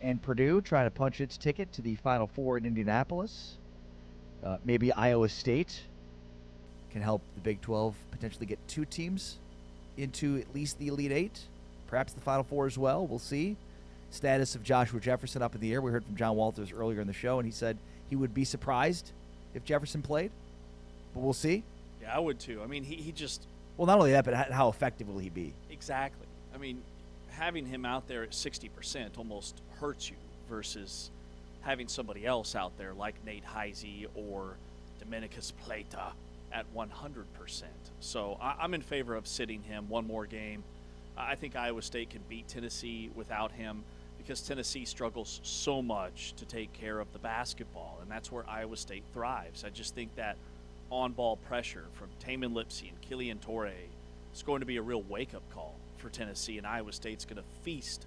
and Purdue trying to punch its ticket to the Final Four in Indianapolis. Maybe Iowa State can help the Big 12 potentially get 2 teams into at least the Elite Eight, perhaps the Final Four as well. We'll see. Status of Joshua Jefferson up in the air. We heard from John Walters earlier in the show, and he said he would be surprised if Jefferson played, but we'll see. Yeah, I would too. I mean, he just... Well, not only that, but how effective will he be? Exactly. I mean, having him out there at 60% almost hurts you versus having somebody else out there like Nate Heisey or Dominicus Plata at 100%. So I'm in favor of sitting him one more game. I think Iowa State can beat Tennessee without him because Tennessee struggles so much to take care of the basketball, and that's where Iowa State thrives. I just think that on-ball pressure from Tamin Lipsey and Killian Torrey is going to be a real wake-up call for Tennessee, and Iowa State's going to feast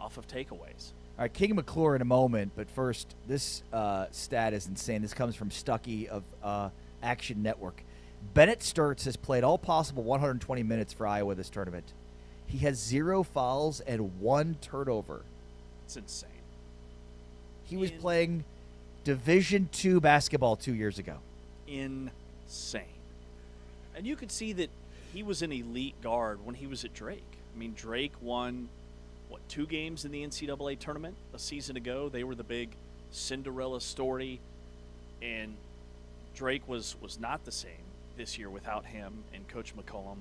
off of takeaways. All right, King McClure in a moment, but first, this stat is insane. This comes from Stuckey of Action Network. Bennett Sturtz has played all possible 120 minutes for Iowa this tournament. He has 0 fouls and 1 turnover. It's insane. He was playing Division II basketball 2 years ago. Insane. And you could see that he was an elite guard when he was at Drake. I mean, Drake won, 2 games in the NCAA tournament a season ago. They were the big Cinderella story, and Drake was not the same this year without him and Coach McCollum,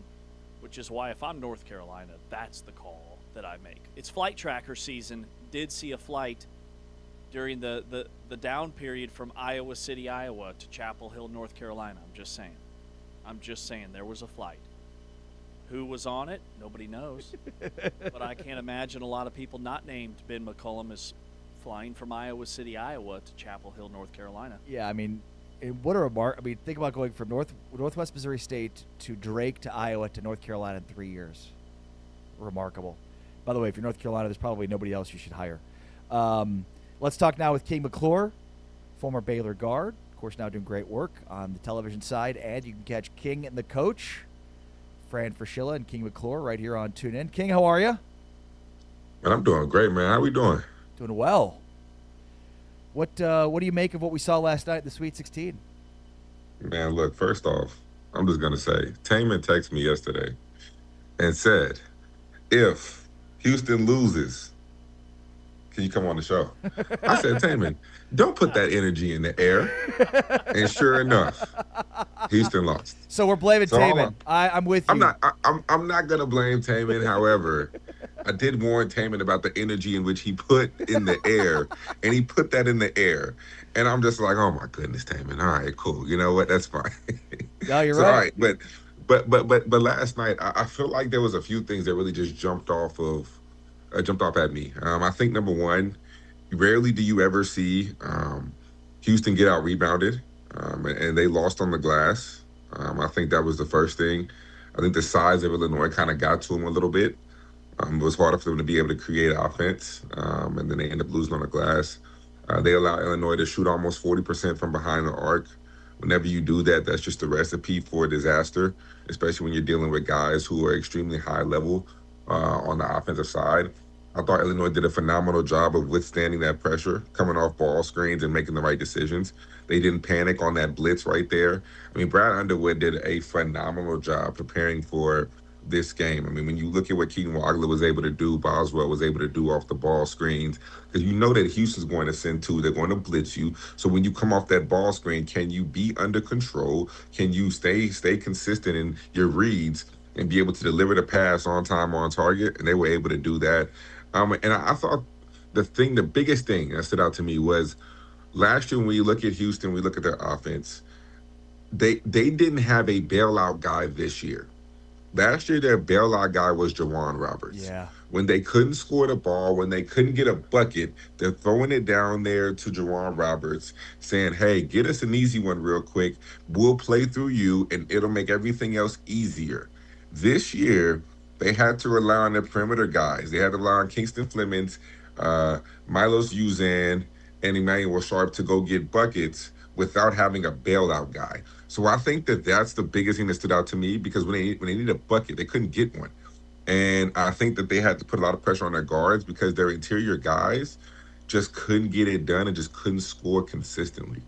which is why if I'm North Carolina, that's the call that I make. It's flight tracker season. Did see a flight during the down period from Iowa City, Iowa to Chapel Hill, North Carolina. I'm just saying there was a flight. Who was on it? Nobody knows. But I can't imagine a lot of people not named Ben McCollum is flying from Iowa City, Iowa to Chapel Hill, North Carolina. Yeah, I mean, what a remark. I mean, think about going from Northwest Missouri State to Drake to Iowa to North Carolina in 3 years. Remarkable. By the way, if you're North Carolina, there's probably nobody else you should hire. Let's talk now with King McClure, former Baylor guard. Of course, now doing great work on the television side. And you can catch King and the coach, Fran Fraschilla and King McClure, right here on TuneIn. King, how are you? Man, I'm doing great, man. How we doing? Doing well. What do you make of what we saw last night in the Sweet 16? Man, look, first off, I'm just going to say, Taman texted me yesterday and said, if Houston loses, can you come on the show? I said, Taman, don't put that energy in the air. And sure enough, Houston lost. So we're blaming Taman. I'm with you. I'm not going to blame Taman. However, I did warn Taman about the energy in which he put in the air, and he put that in the air. And I'm just like, oh my goodness, Taman. All right, cool. You know what? That's fine. No, you're right. All right, but last night I feel like there was a few things that really just jumped off at me. I think number one, rarely do you ever see Houston get out rebounded, and they lost on the glass. I think that was the first thing. I think the size of Illinois kind of got to them a little bit. It was harder for them to be able to create offense, and then they end up losing on the glass. They allow Illinois to shoot almost 40% from behind the arc. Whenever you do that, that's just a recipe for disaster, especially when you're dealing with guys who are extremely high level on the offensive side. I thought Illinois did a phenomenal job of withstanding that pressure, coming off ball screens and making the right decisions. They didn't panic on that blitz right there. I mean, Brad Underwood did a phenomenal job preparing for this game. I mean, when you look at what Keaton Wagler was able to do, Boswell was able to do off the ball screens, because you know that Houston's going to send 2, they're going to blitz you. So when you come off that ball screen, can you be under control? Can you stay consistent in your reads and be able to deliver the pass on time, on target? And they were able to do that. And I thought the biggest thing that stood out to me was last year when we look at Houston, we look at their offense, they didn't have a bailout guy this year. Last year, their bailout guy was Jawan Roberts. Yeah. When they couldn't score the ball, when they couldn't get a bucket, they're throwing it down there to Jawan Roberts, saying, hey, get us an easy one real quick. We'll play through you, and it'll make everything else easier. This year, they had to rely on their perimeter guys. They had to rely on Kingston Flemings, Milos Uzan, and Emmanuel Sharp to go get buckets without having a bailout guy. So I think that that's the biggest thing that stood out to me, because when they need a bucket, they couldn't get one. And I think that they had to put a lot of pressure on their guards because their interior guys just couldn't get it done and just couldn't score consistently.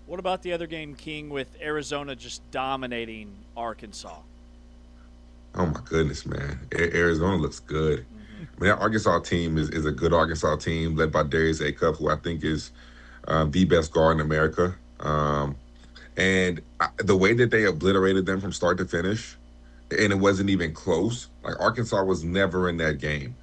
What about the other game, King, with Arizona just dominating Arkansas? Oh, my goodness, man. Arizona looks good. I mean, that Arkansas team is a good Arkansas team led by Darius Acuff, who I think is the best guard in America. The way that they obliterated them from start to finish, and it wasn't even close. Like, Arkansas was never in that game.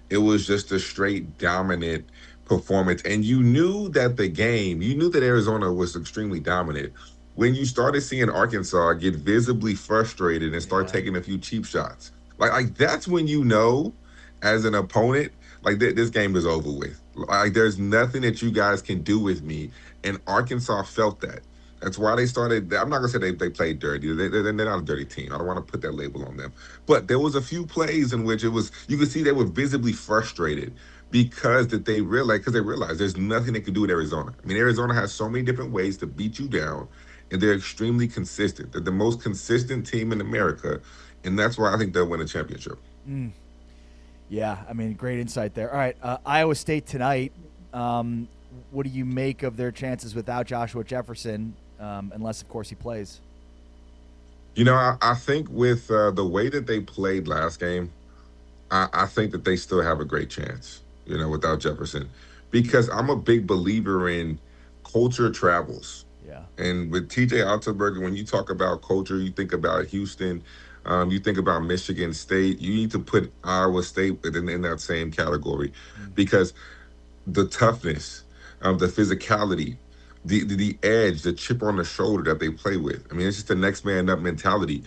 It was just a straight dominant performance. And you knew that Arizona was extremely dominant when you started seeing Arkansas get visibly frustrated and start taking a few cheap shots. Like that's when you know, as an opponent, like this game is over with. Like, there's nothing that you guys can do with me. And Arkansas felt that. That's why they started. I'm not gonna say they played dirty. They're not a dirty team. I don't want to put that label on them. But there was a few plays in which you could see they were visibly frustrated because they realized there's nothing they can do with Arizona. I mean, Arizona has so many different ways to beat you down, and they're extremely consistent. They're the most consistent team in America, and that's why I think they'll win a championship. Yeah, I mean, great insight there. All right, Iowa State tonight. What do you make of their chances without Joshua Jefferson, unless, of course, he plays? You know, I think with the way that they played last game, I think that they still have a great chance, without Jefferson. Because I'm a big believer in culture travels. Yeah. And with TJ Otterberger, when you talk about culture, you think about Houston, you think about Michigan State. You need to put Iowa State in that same category, because the toughness, the physicality, the edge, the chip on the shoulder that they play with. I mean, it's just the next man up mentality.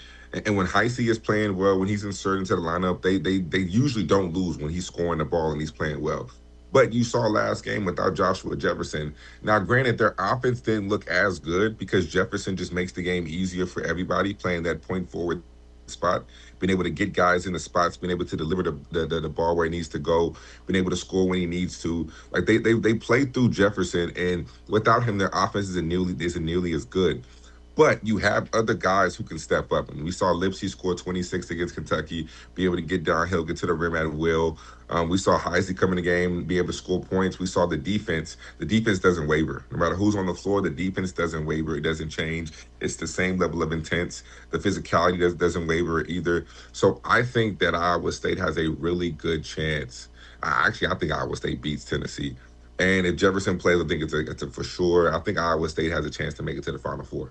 And when Heisey is playing well, when he's inserted into the lineup, they usually don't lose when he's scoring the ball and he's playing well. But you saw last game without Joshua Jefferson. Now, granted, their offense didn't look as good because Jefferson just makes the game easier for everybody playing that point forward spot, being able to get guys in the spots, being able to deliver the ball where he needs to go, being able to score when he needs to. Like they played through Jefferson, and without him, their offense isn't nearly as good. But you have other guys who can step up. I mean, we saw Lipsey score 26 against Kentucky, be able to get downhill, get to the rim at will. We saw Heisey come in the game, be able to score points. We saw the defense. The defense doesn't waver. No matter who's on the floor, the defense doesn't waver. It doesn't change. It's the same level of intense. The physicality doesn't waver either. So I think that Iowa State has a really good chance. I think Iowa State beats Tennessee. And if Jefferson plays, I think it's a for sure. I think Iowa State has a chance to make it to the Final Four.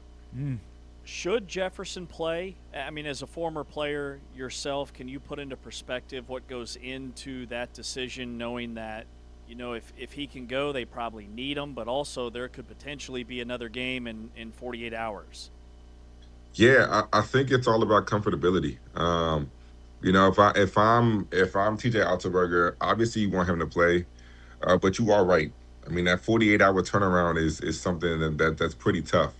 Should Jefferson play? I mean, as a former player yourself, can you put into perspective what goes into that decision, knowing that, if he can go, they probably need him, but also there could potentially be another game in 48 hours? Yeah, I think it's all about comfortability. If I'm TJ Otterberger, obviously you want him to play, but you are right. I mean, that 48-hour turnaround is something that's pretty tough.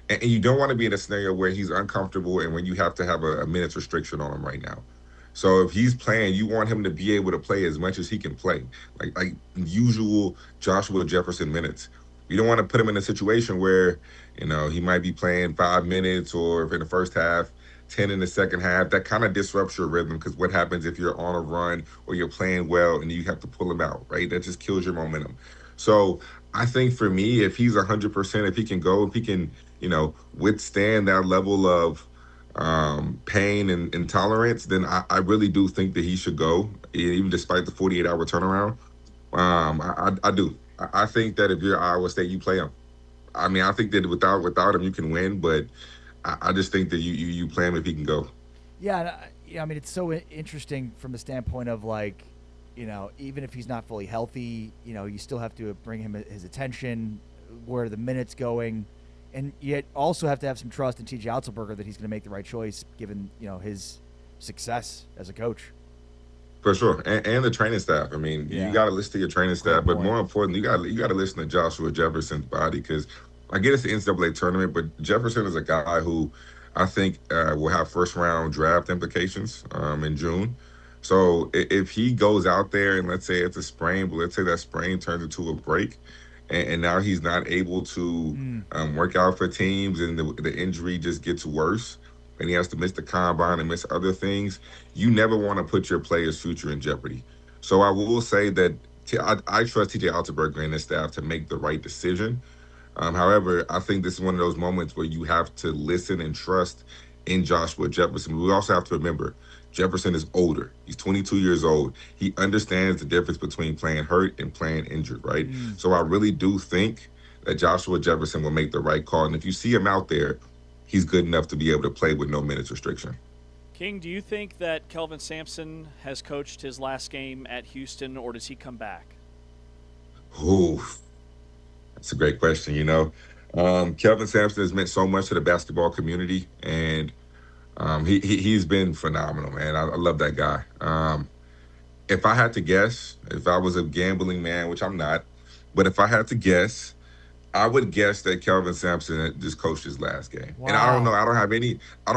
And you don't want to be in a scenario where he's uncomfortable and when you have to have a minutes restriction on him right now. So if he's playing, you want him to be able to play as much as he can play, like usual Joshua Jefferson minutes. You don't want to put him in a situation where, he might be playing 5 minutes or if in the first half, 10 in the second half. That kind of disrupts your rhythm, because what happens if you're on a run or you're playing well and you have to pull him out, right? That just kills your momentum. So I think for me, if he's 100%, if he can go, if he can, withstand that level of pain and intolerance, then I really do think that he should go, even despite the 48-hour turnaround. I do. I think that if you're Iowa State, you play him. I mean, I think that without him, you can win, but I just think that you play him if he can go. Yeah, I mean, it's so interesting from the standpoint of, like, even if he's not fully healthy, you still have to bring him his attention. Where are the minutes going? And yet also have to have some trust in TJ Otterberger that he's going to make the right choice given, his success as a coach. For sure. And the training staff. I mean, you got to listen to your training staff, but more importantly, you got to listen to Joshua Jefferson's body, because I get it's the NCAA tournament, but Jefferson is a guy who I think will have first-round draft implications in June. So if he goes out there and let's say it's a sprain, but let's say that sprain turns into a break, and now he's not able to work out for teams, and the injury just gets worse, and he has to miss the combine and miss other things, you never want to put your player's future in jeopardy. So I will say that I trust TJ Altenberger and his staff to make the right decision. However, I think this is one of those moments where you have to listen and trust in Joshua Jefferson. We also have to remember Jefferson is older. He's 22 years old. He understands the difference between playing hurt and playing injured, right? So I really do think that Joshua Jefferson will make the right call. And if you see him out there, he's good enough to be able to play with no minutes restriction. King, do you think that Kelvin Sampson has coached his last game at Houston, or does he come back? Ooh, that's a great question. Kelvin Sampson has meant so much to the basketball community, and he's been phenomenal, man. I love that guy. If I had to guess, if I was a gambling man, which I'm not, but if I had to guess, I would guess that Kelvin Sampson just coached his last game. Wow. And I don't know. I don't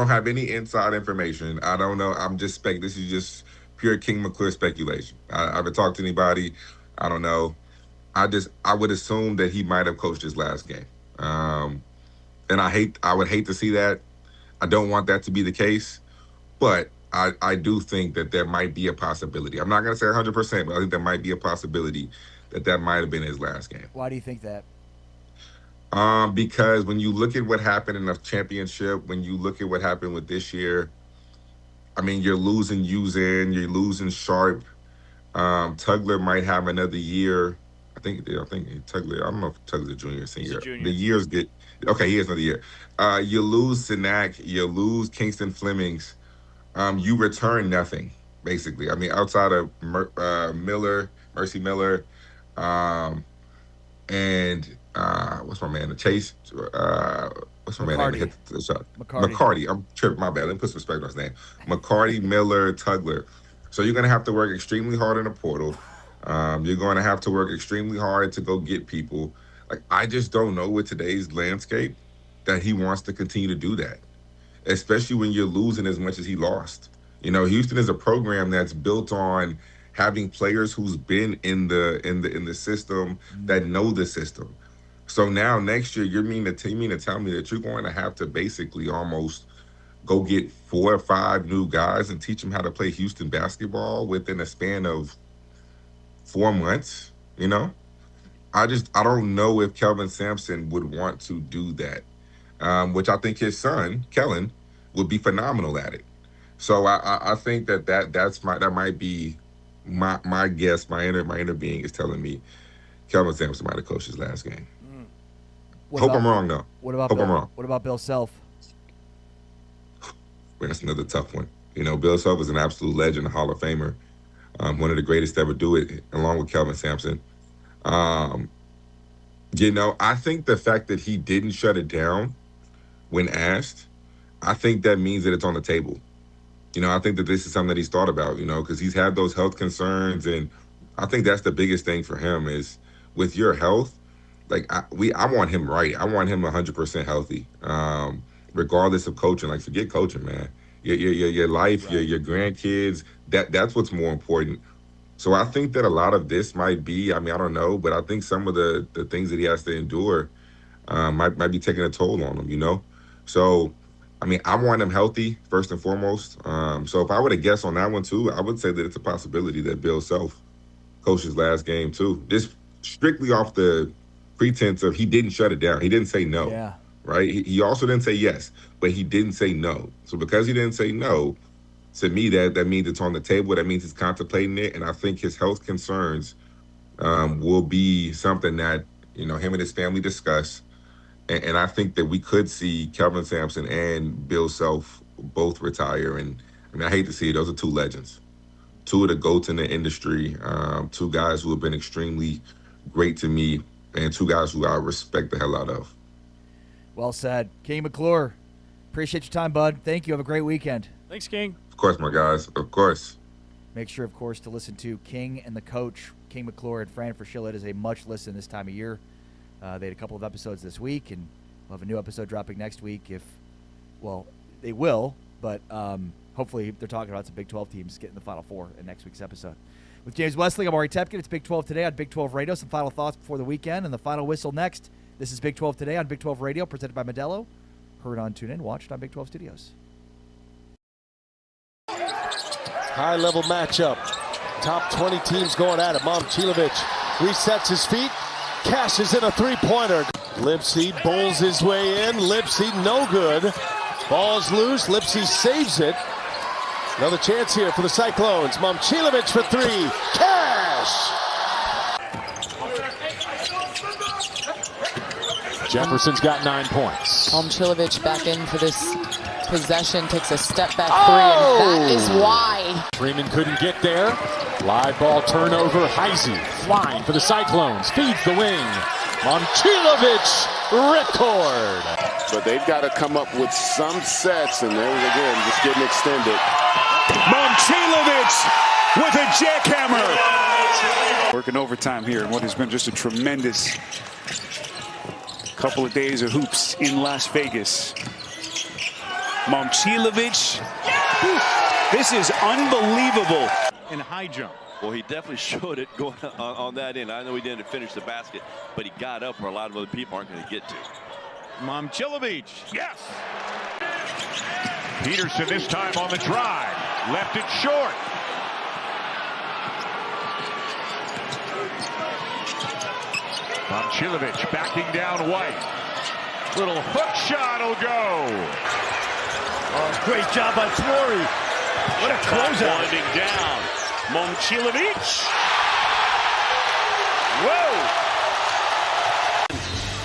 have any inside information. I don't know. I'm just this is just pure King McClure speculation. I haven't talked to anybody. I don't know. I would assume that he might have coached his last game. And I would hate to see that. I don't want that to be the case, but I do think that there might be a possibility. I'm not going to say 100%, but I think there might be a possibility that might have been his last game. Why do you think that? Because when you look at what happened in the championship, when you look at what happened with this year, I mean, you're losing Uzan, you're losing Sharp. Tugler might have another year. I think Tugler, I don't know if Tugler's a junior or senior. The years get, okay, he has another year. You lose Sinak, you lose Kingston Flemings. You return nothing, basically. I mean, outside of Mercy Miller, and what's my man? Chase. What's my man name? Hit the shot. McCarty. I'm tripping. My bad. Let me put some respect on his name. McCarty, Miller, Tugler. So you're going to have to work extremely hard in the portal. You're going to have to work extremely hard to go get people. Like, I just don't know with today's landscape that he wants to continue to do that, especially when you're losing as much as he lost. Houston is a program that's built on having players who's been in the system that know the system. So now next year, you mean to tell me that you're going to have to basically almost go get 4 or 5 new guys and teach them how to play Houston basketball within a span of 4 months? I don't know if Kelvin Sampson would want to do that, which I think his son Kellen would be phenomenal at it. So I think that might be my guess. My inner being is telling me Kelvin Sampson might have coached his last game. I'm wrong though. I'm wrong. What about Bill Self? That's another tough one. Bill Self is an absolute legend, a Hall of Famer, one of the greatest to ever do it, along with Kelvin Sampson. I think the fact that he didn't shut it down when asked, I think that means that it's on the table. I think that this is something that he's thought about, because he's had those health concerns, and I think that's the biggest thing for him is with your health. Like I want him right. I want him 100% healthy, regardless of coaching. Like, forget coaching, man. Your life, right. your grandkids. That's what's more important. So I think that a lot of this might be. I mean, I don't know, but I think some of the things that he has to endure might be taking a toll on him. So, I mean, I want him healthy first and foremost. So if I were to guess on that one too, I would say that it's a possibility that Bill Self coached his last game too. Just strictly off the pretense of he didn't shut it down. He didn't say no. Yeah. Right? He also didn't say yes, but he didn't say no. So because he didn't say no, to me, that means it's on the table. That means he's contemplating it. And I think his health concerns will be something that, him and his family discuss. And I think that we could see Kelvin Sampson and Bill Self both retire. And I mean, I hate to see it. Those are 2 legends, 2 of the GOATs in the industry, 2 guys who have been extremely great to me, and 2 guys who I respect the hell out of. Well said. King McClure, appreciate your time, bud. Thank you. Have a great weekend. Thanks, King. Of course, my guys. Of course. Make sure, of course, to listen to King and the Coach, King McClure and Fran Fraschilla. It is a much listen this time of year. They had a couple of episodes this week, and we'll have a new episode dropping next week. They will, but hopefully they're talking about some Big 12 teams getting the Final Four in next week's episode. With James Wesley, I'm Ari Tepkin. It's Big 12 Today on Big 12 Radio. Some final thoughts before the weekend and the final whistle next. This is Big 12 Today on Big 12 Radio, presented by Modelo. Heard on TuneIn, watched on Big 12 Studios. High-level matchup. Top 20 teams going at it. Momcilovic resets his feet, cashes in a three-pointer. Lipsy bowls his way in. Lipsy no good. Ball's loose. Lipsy saves it. Another chance here for the Cyclones. Momcilovic for three. Cash! Jefferson's got 9 points. Momcilovic back in for this possession, takes a step back three, and that is why. Freeman couldn't get there. Live ball turnover. Heisey flying for the Cyclones. Feeds the wing. Momcilovic, ripcord. But they've got to come up with some sets, and there again, just getting extended. Momcilovic with a jackhammer. Working overtime here in what has been just a tremendous couple of days of hoops in Las Vegas. Momcilovic, this is unbelievable. And high jump. Well, he definitely showed it going on that end. I know he didn't finish the basket, but he got up where a lot of other people aren't going to get to. Momcilovic. Yes. Peterson this time on the drive. Left it short. Momcilovic backing down White. Little hook shot will go. Oh, great job by Flory. What a closeout. Winding down. Momcilovic. Whoa.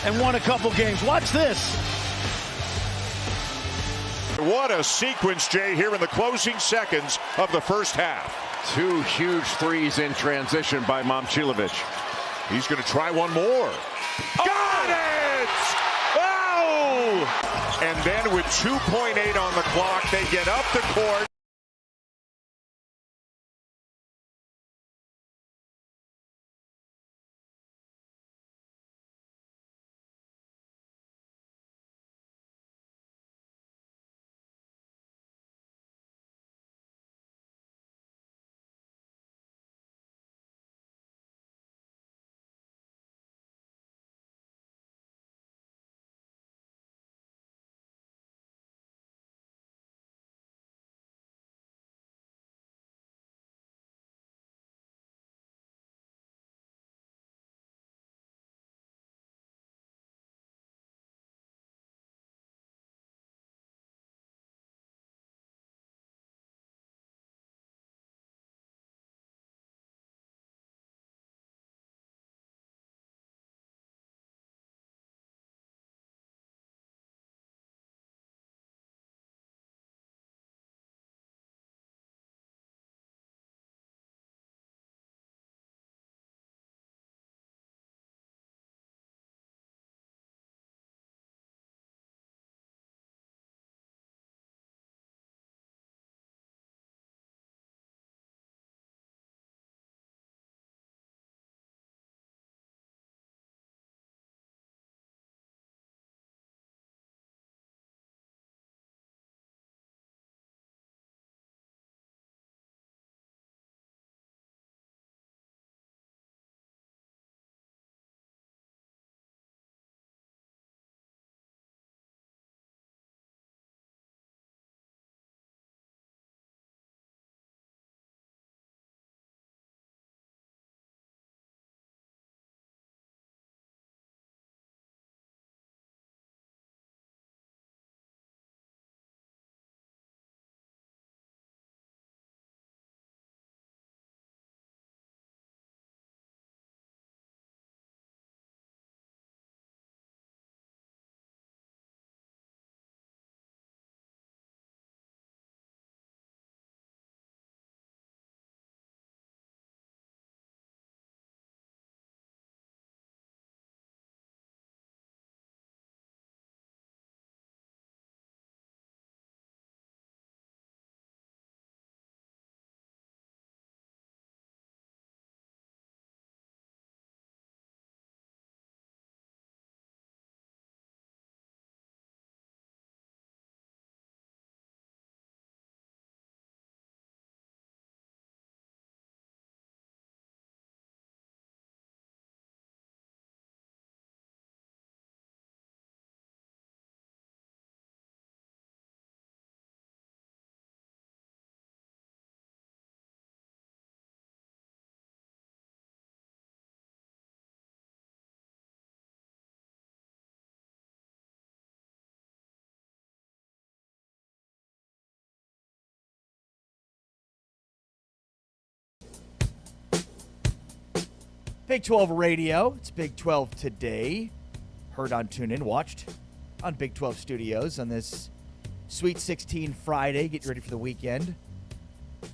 And won a couple games. Watch this. What a sequence, Jay, here in the closing seconds of the first half. 2 huge threes in transition by Momcilovic. He's going to try one more. Got it! Oh! And then with 2.8 on the clock, they get up the court. Big 12 Radio. It's Big 12 Today. Heard on TuneIn, watched on Big 12 Studios on this Sweet 16 Friday. Get ready for the weekend. Of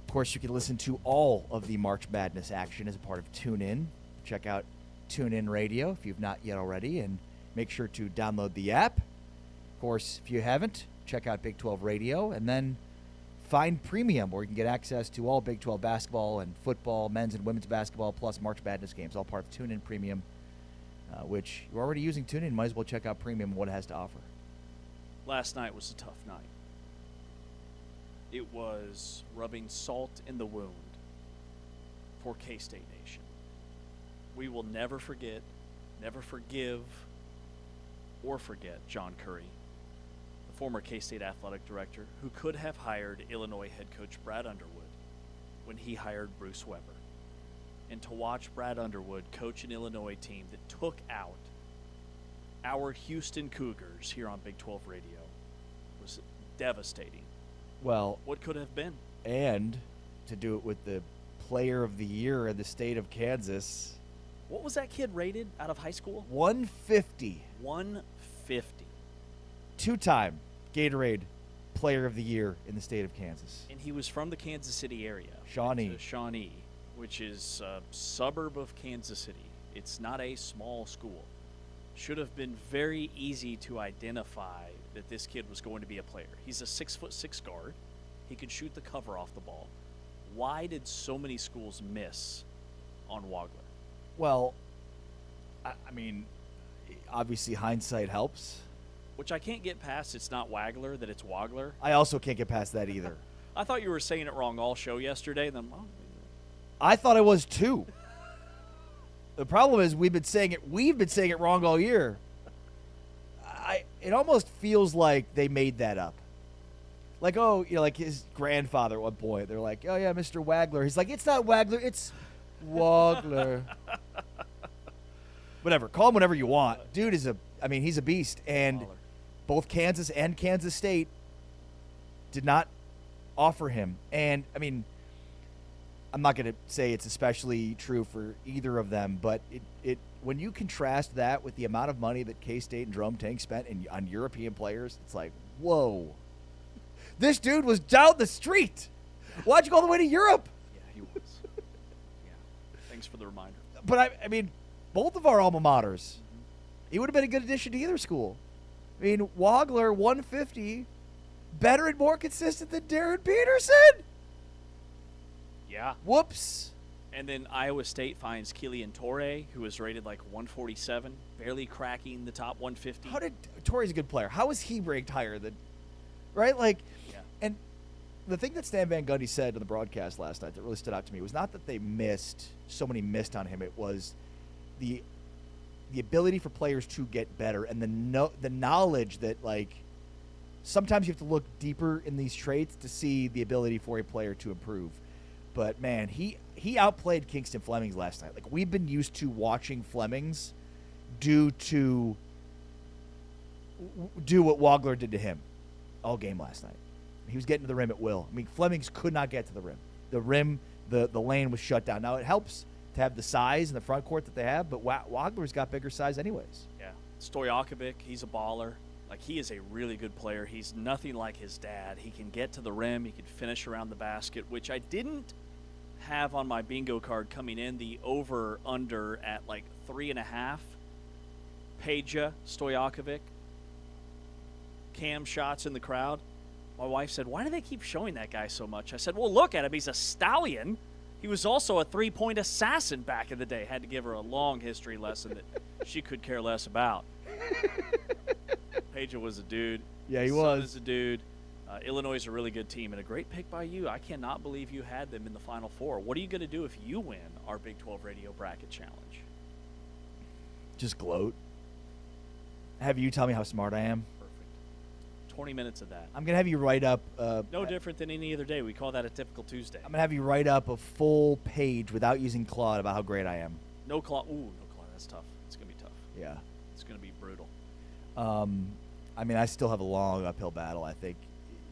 course, you can listen to all of the March Madness action as a part of TuneIn. Check out TuneIn Radio if you've not yet already, and make sure to download the app. Of course, if you haven't, check out Big 12 Radio, and then find Premium, where you can get access to all Big 12 basketball and football, men's and women's basketball, plus March Madness games, all part of TuneIn Premium, which you're already using TuneIn. Might as well check out Premium and what it has to offer. Last night was a tough night. It was rubbing salt in the wound for K-State Nation. We will never forget, never forgive, or forget John Curry, the former K-State athletic director, who could have hired Illinois head coach Brad Underwood when he hired Bruce Weber. And to watch Brad Underwood coach an Illinois team that took out our Houston Cougars here on Big 12 Radio was devastating. Well, what could have been? And to do it with the player of the year in the state of Kansas. What was that kid rated out of high school? 150. 150. Two-time Gatorade Player of the Year in the state of Kansas. And he was from the Kansas City area. Shawnee. Shawnee, which is a suburb of Kansas City. It's not a small school. Should have been very easy to identify that this kid was going to be a player. He's a 6'6" guard. He can shoot the cover off the ball. Why did so many schools miss on Wagler? Well, I mean, obviously hindsight helps. Which I can't get past. It's not Wagler, that it's Wagler. I also can't get past that either. I thought you were saying it wrong all show yesterday. Then I thought I was too. The problem is we've been saying it wrong all year. It almost feels like they made that up. Like, oh, you know, like his grandfather at one point. They're like, oh yeah, Mr. Wagler. He's like, it's not Wagler, it's Wagler. Whatever. Call him whatever you want. Dude is he's a beast. And both Kansas and Kansas State did not offer him. And, I mean, I'm not going to say it's especially true for either of them, but it when you contrast that with the amount of money that K-State and Jerome Tang spent on European players, it's like, whoa. This dude was down the street. Why'd you go all the way to Europe? Yeah, he was. Yeah. Thanks for the reminder. But, I mean, both of our alma maters, he would have been a good addition to either school. I mean, Wagler, 150, better and more consistent than Darren Peterson. Yeah. Whoops. And then Iowa State finds Killian Torrey, who was rated like 147, barely cracking the top 150. How did Torrey's a good player? How was he ranked higher than, right? Like, yeah. And the thing that Stan Van Gundy said on the broadcast last night that really stood out to me was not that they missed, so many missed on him. It was the ability for players to get better and the knowledge that, like, sometimes you have to look deeper in these traits to see the ability for a player to improve. But, man, he outplayed Kingston Flemings last night. Like, we've been used to watching Flemings do what Wagler did to him all game last night. He was getting to the rim at will. I mean, Flemings could not get to the rim. The rim, the lane was shut down. Now, it helps to have the size in the front court that they have, but Wagler's got bigger size anyways. Yeah. Stojakovic, he's a baller. Like, he is a really good player. He's nothing like his dad. He can get to the rim. He can finish around the basket, which I didn't have on my bingo card coming in. The over-under at, like, 3.5. Peja, Stojakovic, cam shots in the crowd. My wife said, why do they keep showing that guy so much? I said, well, look at him. He's a stallion. He was also a three-point assassin back in the day. Had to give her a long history lesson that she could care less about. Peja was a dude. Yeah, he Son was. is a dude. Illinois is a really good team, and a great pick by you. I cannot believe you had them in the Final Four. What are you going to do if you win our Big 12 Radio Bracket Challenge? Just gloat. Have you tell me how smart I am. 20 minutes of that. I'm going to have you write up. No different than any other day. We call that a typical Tuesday. I'm going to have you write up a full page without using Claude about how great I am. No Claude. Ooh, no Claude. That's tough. It's going to be tough. Yeah. It's going to be brutal. I mean, I still have a long uphill battle, I think.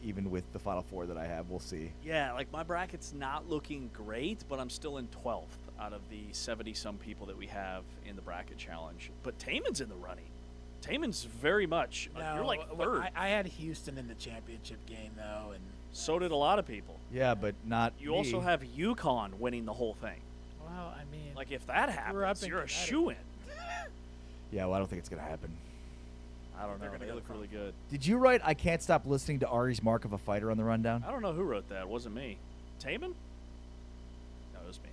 even with the Final Four that I have. We'll see. Yeah, like my bracket's not looking great, but I'm still in 12th out of the 70-some people that we have in the bracket challenge. But Taman's in the running. Taman's very much. You're like third. I had Houston in the championship game, though, and so did a lot of people. Yeah, but not You me. also have UConn winning the whole thing. well, I mean, Like, if that happens, you're a shoo-in. Yeah, well, I don't think it's going to happen. I don't know. They look really good. Did you write I can't stop listening to Ari's Mark of a Fighter on the rundown? I don't know who wrote that. It wasn't me. Taman? No, it was me.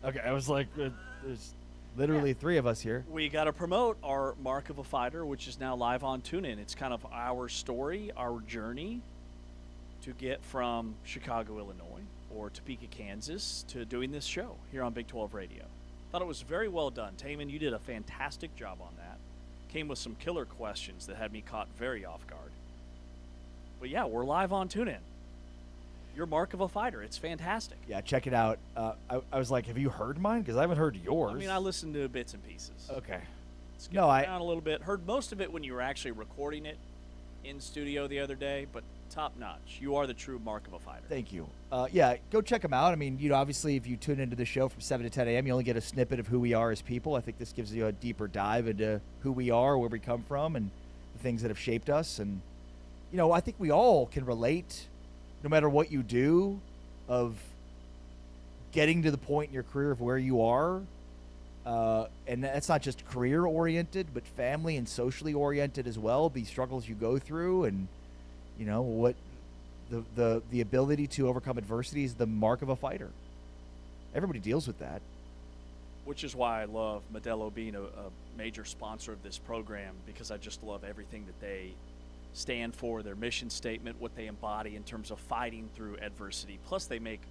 Okay, I was like, there's literally three of us here. We got to promote our Mark of a Fighter, which is now live on TuneIn. It's kind of our story, our journey to get from Chicago, Illinois, or Topeka, Kansas, to doing this show here on Big 12 Radio. Thought it was very well done. Taman, you did a fantastic job on that. Came with some killer questions that had me caught very off guard. But yeah, we're live on TuneIn. Your Mark of a Fighter. It's fantastic. Yeah, check it out. I was like, have you heard mine? Because I haven't heard yours. I mean, I listened to bits and pieces. Okay. Skipped around a little bit. Heard most of it when you were actually recording it in studio the other day, but top notch. You are the true Mark of a Fighter. Thank you. Yeah, go check them out. I mean, obviously, if you tune into the show from 7 to 10 a.m., you only get a snippet of who we are as people. I think this gives you a deeper dive into who we are, where we come from, and the things that have shaped us. And, I think we all can relate, no matter what you do, of getting to the point in your career of where you are. And that's not just career-oriented, but family and socially oriented as well. The struggles you go through and, what the ability to overcome adversity is the mark of a fighter. Everybody deals with that. Which is why I love Modelo being a major sponsor of this program, because I just love everything that they stand for, their mission statement, what they embody in terms of fighting through adversity. Plus, they make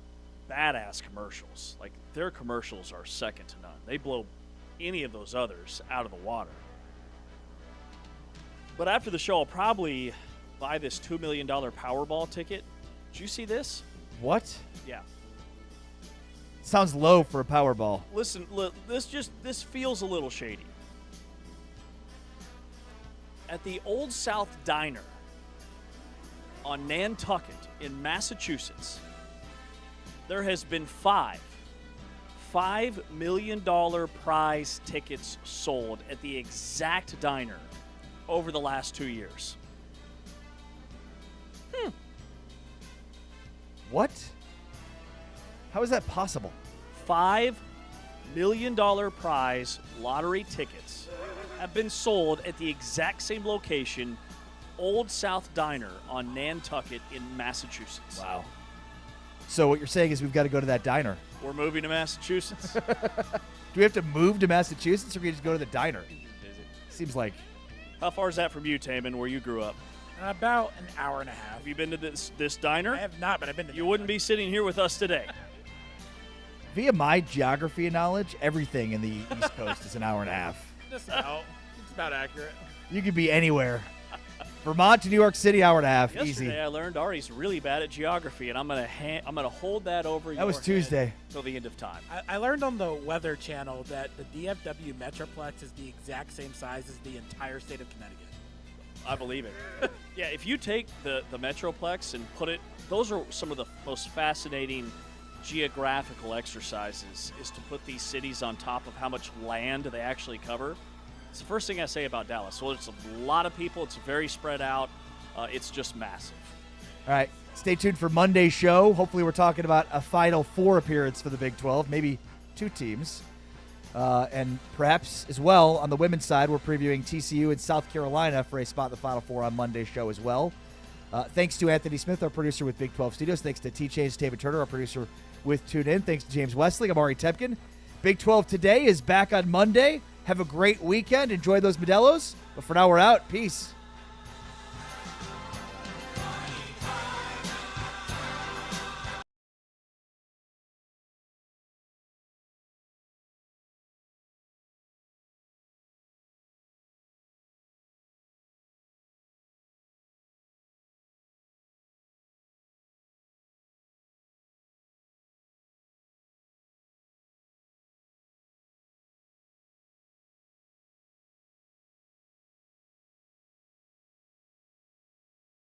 badass commercials. Like, their commercials are second to none. They blow any of those others out of the water. But after the show, I'll probably buy this $2 million Powerball ticket. Did you see this? What? Yeah. Sounds low for a Powerball. Listen, look, this feels a little shady. At the Old South Diner on Nantucket in Massachusetts, there has been $5 million prize tickets sold at the exact diner over the last 2 years. What? How is that possible? $5 million prize lottery tickets have been sold at the exact same location, Old South Diner on Nantucket in Massachusetts. Wow. So what you're saying is we've got to go to that diner. We're moving to Massachusetts. Do we have to move to Massachusetts, or can we just go to the diner? Seems like. How far is that from you, Taman, where you grew up? About an hour and a half. Have you been to this diner? I have not, but I've been to. You wouldn't be sitting here with us today. Via my geography knowledge, everything in the East Coast is an hour and a half. Just about. It's about accurate. You could be anywhere. Vermont to New York City, hour and a half, Yesterday easy. I learned Ari's really bad at geography, and I'm gonna hold that over. That was Tuesday. Till the end of time. I learned on the Weather Channel that the DFW Metroplex is the exact same size as the entire state of Connecticut. I believe it. Yeah, if you take the Metroplex and put it, those are some of the most fascinating geographical exercises, is to put these cities on top of how much land they actually cover. It's the first thing I say about Dallas. So it's a lot of people. It's very spread out. It's just massive. All right, stay tuned for Monday's show. Hopefully we're talking about a Final Four appearance for the Big 12, maybe two teams. And perhaps as well on the women's side, we're previewing TCU and South Carolina for a spot in the Final Four on Monday's show as well. Thanks to Anthony Smith, our producer with Big 12 Studios. Thanks to T-Chains, David Turner, our producer with TuneIn. Thanks to James Wesley. I'm Ari Tepkin. Big 12 Today is back on Monday. Have a great weekend. Enjoy those Modelos. But for now, we're out. Peace.